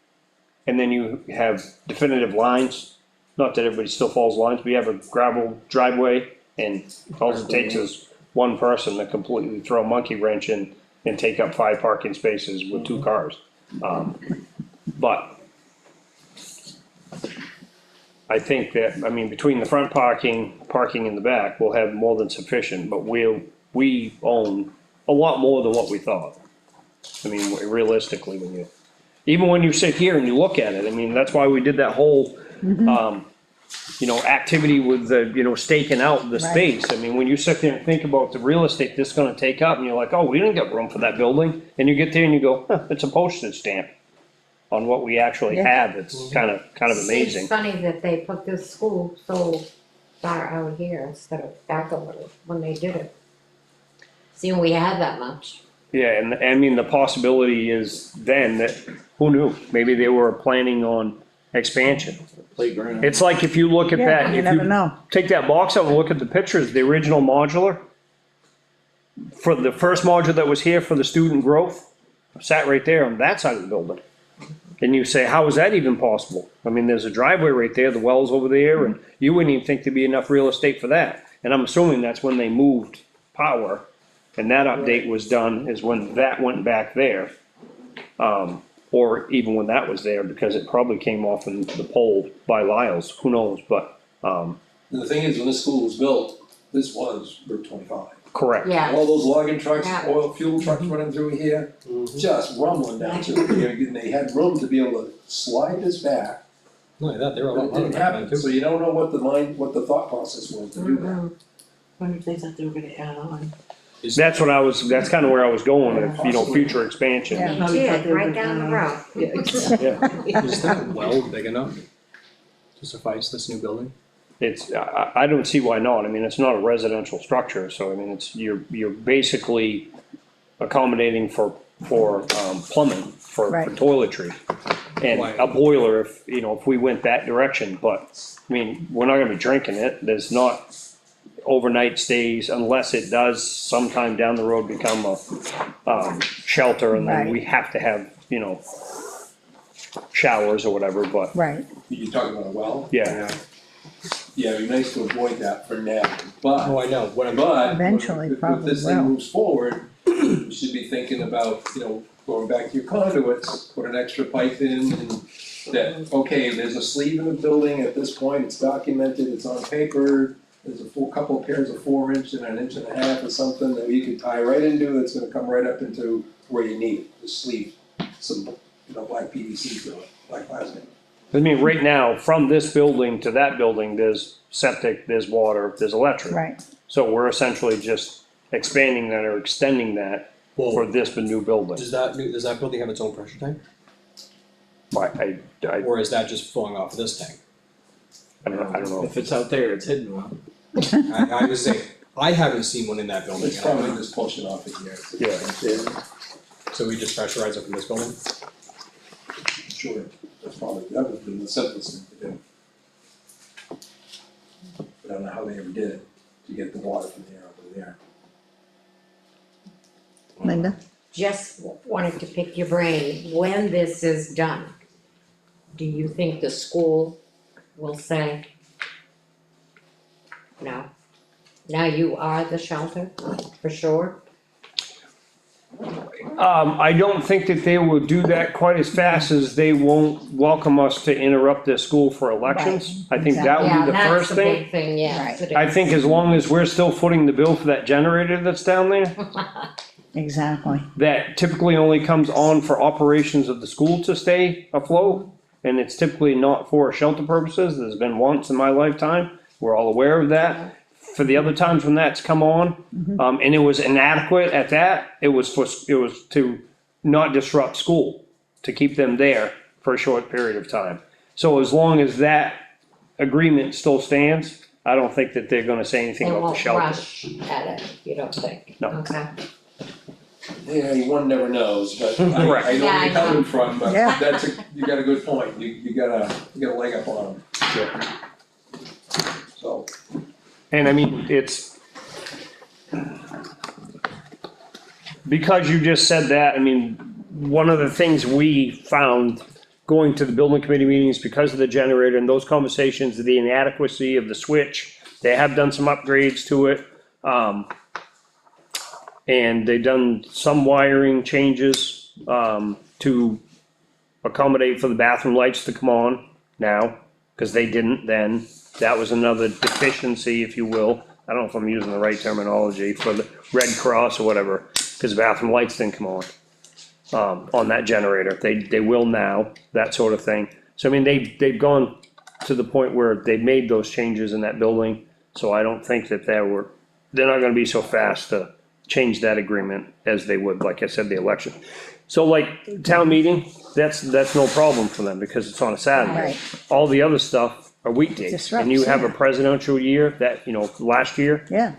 Speaker 9: and then you have definitive lines. Not that everybody still follows lines, but you have a gravel driveway and all it takes is one person to completely throw a monkey wrench in and take up 5 parking spaces with 2 cars. But I think that, between the front parking in the back, we'll have more than sufficient, but we own a lot more than what we thought. Realistically, even when you sit here and you look at it, that's why we did that whole, activity with the, staking out the
Speaker 6: Right.
Speaker 9: space. When you sit there and think about the real estate this is gonna take up, and you're like, oh, we didn't get room for that building, and you get there and you go, huh, it's a postage stamp on what we actually
Speaker 6: Yeah.
Speaker 9: have. It's kind of amazing.
Speaker 4: It's funny that they put this school so far out here instead of back a little when they did it. Seeing we had that much.
Speaker 9: Yeah, and the possibility is then that, who knew, maybe they were planning on expansion.
Speaker 2: Playground.
Speaker 9: It's like if you look at
Speaker 6: Yeah,
Speaker 9: that,
Speaker 6: you
Speaker 9: if
Speaker 6: never
Speaker 9: you
Speaker 6: know.
Speaker 9: take that box out and look at the pictures, the original modular, for the first modular that was here for the student growth, sat right there on that side of the building. And you say, how is that even possible? There's a driveway right there, the well's over there, and you wouldn't even think there'd be enough real estate for that. And I'm assuming that's when they moved power, and that update was done, is when that went back there. Or even when that was there, because it probably came off in the pole by Lyles, who knows, but,
Speaker 5: And the thing is, when this school was built, this was Route 25.
Speaker 9: correct.
Speaker 4: Yeah.
Speaker 5: All those logging trucks,
Speaker 4: Yeah.
Speaker 5: oil fuel trucks running through here, just rumbling down through here, and they had room to be able to slide this back.
Speaker 8: Not only that, they were a
Speaker 5: But
Speaker 8: lot
Speaker 5: it
Speaker 8: harder
Speaker 5: didn't
Speaker 8: back then
Speaker 5: happen,
Speaker 8: too.
Speaker 5: so you don't know what the thought process was to do that.
Speaker 1: Wonder if they thought they were gonna add on.
Speaker 9: That's kinda where I was going, if, future expansion.
Speaker 6: Yeah.
Speaker 1: Probably thought
Speaker 4: Did,
Speaker 1: they were
Speaker 4: right
Speaker 1: gonna
Speaker 4: down the
Speaker 1: add
Speaker 4: road.
Speaker 1: on. Yeah, exactly.
Speaker 8: Is that well big enough to suffice this new building?
Speaker 9: I don't see why not, it's not a residential structure, so you're basically accommodating for plumbing, for
Speaker 6: Right.
Speaker 9: toiletry. And
Speaker 8: Right.
Speaker 9: a boiler if we went that direction, but, we're not gonna be drinking it, there's not overnight stays unless it does sometime down the road become a, shelter, and then we have to have, showers or whatever, but,
Speaker 6: Right,
Speaker 5: You're talking about a well?
Speaker 9: yeah.
Speaker 5: Yeah, it'd be nice to avoid that for now, but.
Speaker 8: Oh, I know, what I'm,
Speaker 5: But
Speaker 6: Eventually,
Speaker 5: if
Speaker 6: probably
Speaker 5: this thing
Speaker 6: will.
Speaker 5: moves forward, we should be thinking about, going back to your conduits, put an extra pipe in and that, okay, there's a sleeve in the building at this point, it's documented, it's on paper. There's a couple of pairs of 4-inch and an 1.5 inch or something that you can tie right into, that's gonna come right up into where you need it, the sleeve, some, black PVC to it, black plastic.
Speaker 9: Right now, from this building to that building, there's septic, there's water, there's electric.
Speaker 6: right.
Speaker 9: So we're essentially just expanding that or extending that for
Speaker 8: well,
Speaker 9: this new building.
Speaker 8: does that building have its own pressure tank?
Speaker 9: I
Speaker 8: Or is that just flowing off of this tank?
Speaker 9: don't know.
Speaker 2: If it's out there, it's hidden well.
Speaker 8: I was saying, I haven't seen one in that building.
Speaker 5: It's probably just pushing off of here.
Speaker 9: Yeah.
Speaker 8: So we just pressurize it from this building?
Speaker 5: Sure, that would be the simplest thing to do. I don't know how they ever did it, to get the water from there over there.
Speaker 6: Linda?
Speaker 4: Just wanted to pick your brain, when this is done, do you think the school will say, no. Now you are the shelter, for sure.
Speaker 9: I don't think that they will do that quite as fast as they won't welcome us to interrupt their school for elections. I think that would
Speaker 4: Yeah,
Speaker 9: be the
Speaker 4: that's
Speaker 9: first
Speaker 4: the
Speaker 9: thing.
Speaker 4: big thing, yes, it is.
Speaker 9: I think as long as we're still footing the bill for that generator that's down there,
Speaker 6: Exactly.
Speaker 9: that typically only comes on for operations of the school to stay afloat. And it's typically not for shelter purposes, there's been once in my lifetime, we're all aware of that. For the other times when that's come on, and it was inadequate at that, it was to not disrupt school, to keep them there for a short period of time. So as long as that agreement still stands, I don't think that they're gonna say anything
Speaker 4: They
Speaker 9: about the
Speaker 4: won't
Speaker 9: shelter.
Speaker 4: rush at it, you don't think?
Speaker 9: No.
Speaker 4: Okay.
Speaker 5: Yeah, one never knows, but
Speaker 9: Correct.
Speaker 5: I know
Speaker 4: Yeah,
Speaker 5: where
Speaker 4: I
Speaker 5: you're
Speaker 4: know.
Speaker 5: coming from, but
Speaker 6: Yeah.
Speaker 5: you got a good point, you got a leg up on them. So,
Speaker 9: And I mean, it's. Because you just said that, I mean, one of the things we found going to the building committee meetings because of the generator and those conversations, the inadequacy of the switch. They have done some upgrades to it, and they've done some wiring changes, to accommodate for the bathroom lights to come on now, cause they didn't then. That was another deficiency, if you will. I don't know if I'm using the right terminology for the Red Cross or whatever, cause bathroom lights didn't come on that generator. They will now, that sort of thing. So I mean, they've gone to the point where they've made those changes in that building. So I don't think that they're not gonna be so fast to change that agreement as they would, like I said, the election. So like town meeting, that's no problem for them because it's on a Saturday.
Speaker 6: Right.
Speaker 9: All the other stuff are weekdays. And you
Speaker 6: Disrupts,
Speaker 9: have a
Speaker 6: yeah.
Speaker 9: presidential year that, last year,
Speaker 6: Yeah,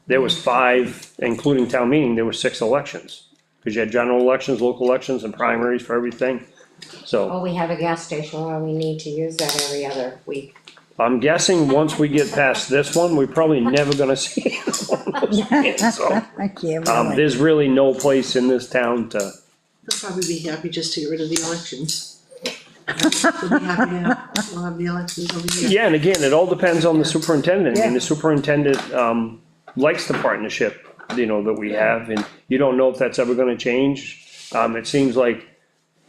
Speaker 9: there was 5, including town meeting, there were 6 elections. Cause you had general elections, local elections and primaries for everything. So
Speaker 4: Oh, we have a gas station where we need to use that every other week.
Speaker 9: I'm guessing once we get past this one, we're probably never gonna see one of those again, so.
Speaker 6: I can't really.
Speaker 9: There's really no place in this town to,
Speaker 1: They'll probably be happy just to get rid of the elections. They'll be happy we'll have the elections over here.
Speaker 9: yeah, and again, it all depends on the superintendent, and
Speaker 6: Yeah.
Speaker 9: the superintendent, likes the partnership, that we have, and you don't know if that's ever gonna change. It seems like,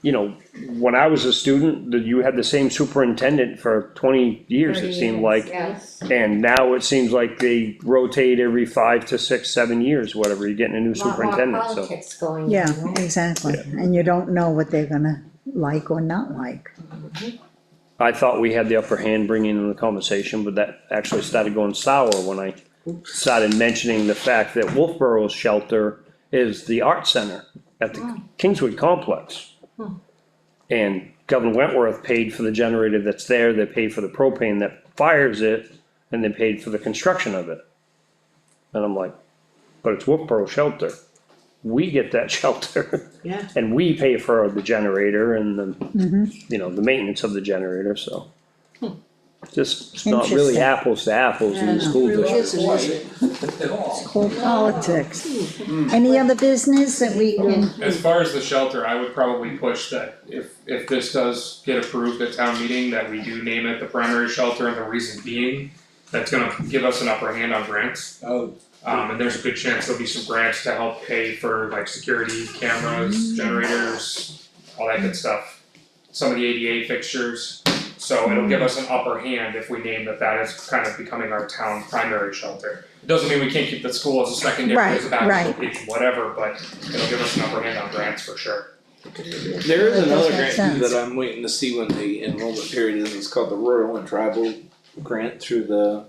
Speaker 9: when I was a student, that you had the same superintendent for 20 years,
Speaker 4: 30
Speaker 9: it seemed
Speaker 4: years,
Speaker 9: like.
Speaker 4: Yes.
Speaker 9: And now it seems like they rotate every 5 to 6, 7 years, whatever, you're getting a new
Speaker 4: Lot more
Speaker 9: superintendent, so.
Speaker 4: politics going on,
Speaker 6: Yeah,
Speaker 4: right?
Speaker 6: exactly, and you don't know what they're gonna like or not like.
Speaker 9: I thought we had the upper hand bringing in the conversation, but that actually started going sour when I started mentioning the fact that Wolfborough's shelter is the art center at the Kingswood complex. And Governor Wentworth paid for the generator that's there, they paid for the propane that fires it, and they paid for the construction of it. And I'm like, but it's Wolfboro shelter, we get that shelter.
Speaker 1: Yeah.
Speaker 9: And we pay for the generator and the maintenance of the generator, so. Just, it's not really
Speaker 6: Interesting.
Speaker 9: apples to apples in
Speaker 1: Yeah,
Speaker 9: the school
Speaker 1: it really
Speaker 9: district.
Speaker 1: isn't, is it?
Speaker 5: at all.
Speaker 6: Cool politics. Any other business that we can,
Speaker 10: As far as the shelter, I would probably push that if this does get approved at town meeting, that we do name it the primary shelter, and the reason being, that's gonna give us an upper hand on grants.
Speaker 5: Oh,
Speaker 10: And there's a good chance there'll be some grants to help pay for like security cameras, generators, all that good stuff. Some of the ADA fixtures, so it'll give us an upper hand if we name that is kind of becoming our town primary shelter. It doesn't mean we can't keep the school as a secondary, as a backup
Speaker 6: Right,
Speaker 10: location, whatever, but it'll give us an upper hand on grants for sure.
Speaker 2: There is
Speaker 6: That
Speaker 2: another
Speaker 6: does make
Speaker 2: grant too
Speaker 6: sense.
Speaker 2: that I'm waiting to see when the enrollment period is, it's called the Rural and Tribal Grant through the.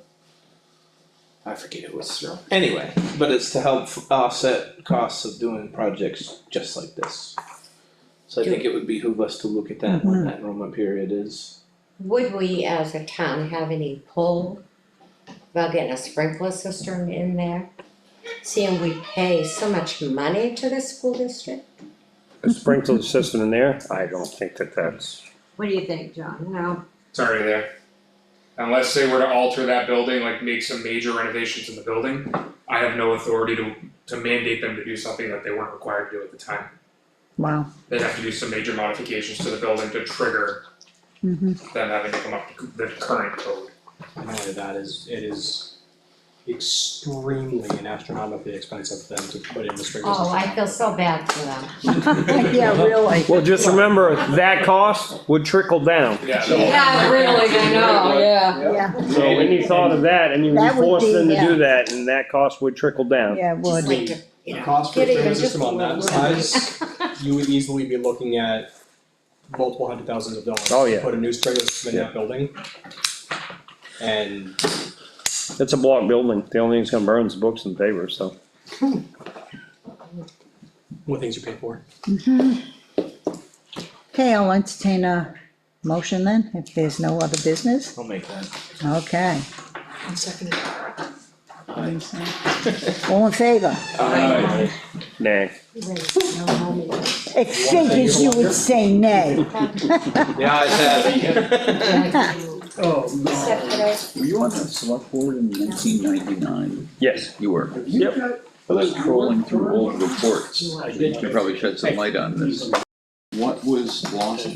Speaker 2: I forget who it's through, anyway, but it's to help offset costs of doing projects just like this. So I think it would behoove us to look at that when that enrollment period is.
Speaker 4: Would we as a town have any pull about getting a sprinkler system in there? Seeing we pay so much money to the school district?
Speaker 9: A sprinkler system in there, I don't think that's,
Speaker 4: What do you think, John? No?
Speaker 10: It's already there. Unless they were to alter that building, like make some major renovations in the building, I have no authority to mandate them to do something that they weren't required to do at the time.
Speaker 6: wow,
Speaker 10: They'd have to do some major modifications to the building to trigger than having to come up to the current code.
Speaker 8: And not only that it is extremely and astronomically expensive for them to put in the sprinkler
Speaker 4: Oh,
Speaker 8: system.
Speaker 4: I feel so bad for them.
Speaker 6: Yeah, really.
Speaker 9: Well, just remember, that cost would trickle down.
Speaker 10: Yeah.
Speaker 4: Yeah, really, I know, yeah.
Speaker 6: Yeah,
Speaker 9: So any thought of that, I mean, we
Speaker 6: That would
Speaker 9: forced
Speaker 6: be-
Speaker 9: them to
Speaker 6: yeah.
Speaker 9: do that, and that cost would trickle down.
Speaker 6: yeah, it would.
Speaker 4: Just like to, you
Speaker 8: The
Speaker 4: know,
Speaker 8: cost for a
Speaker 4: get even
Speaker 8: sprinkler
Speaker 4: just
Speaker 8: system
Speaker 4: a
Speaker 8: on that
Speaker 4: little
Speaker 8: size, you would easily be looking at multiple hundred thousands of dollars.
Speaker 9: Oh, yeah.
Speaker 8: To put a new sprinkler system in that building. And
Speaker 9: It's a block building, the only thing that's gonna burn is books and paper, so.
Speaker 8: what things you pay for.
Speaker 6: Okay, I'll entertain a motion then, if there's no other business.
Speaker 2: I'll make that.
Speaker 6: Okay.
Speaker 1: One second.
Speaker 6: All in favor?
Speaker 9: Nay.
Speaker 6: It figures you would say nay.
Speaker 2: Yeah, it's
Speaker 8: Oh,
Speaker 4: Except today.
Speaker 3: Were you on the select board in 1999?
Speaker 9: Yes.
Speaker 3: You were.
Speaker 9: Yep.
Speaker 3: I was scrolling through old reports.
Speaker 8: I did.
Speaker 3: You probably shed some light on this. What was lost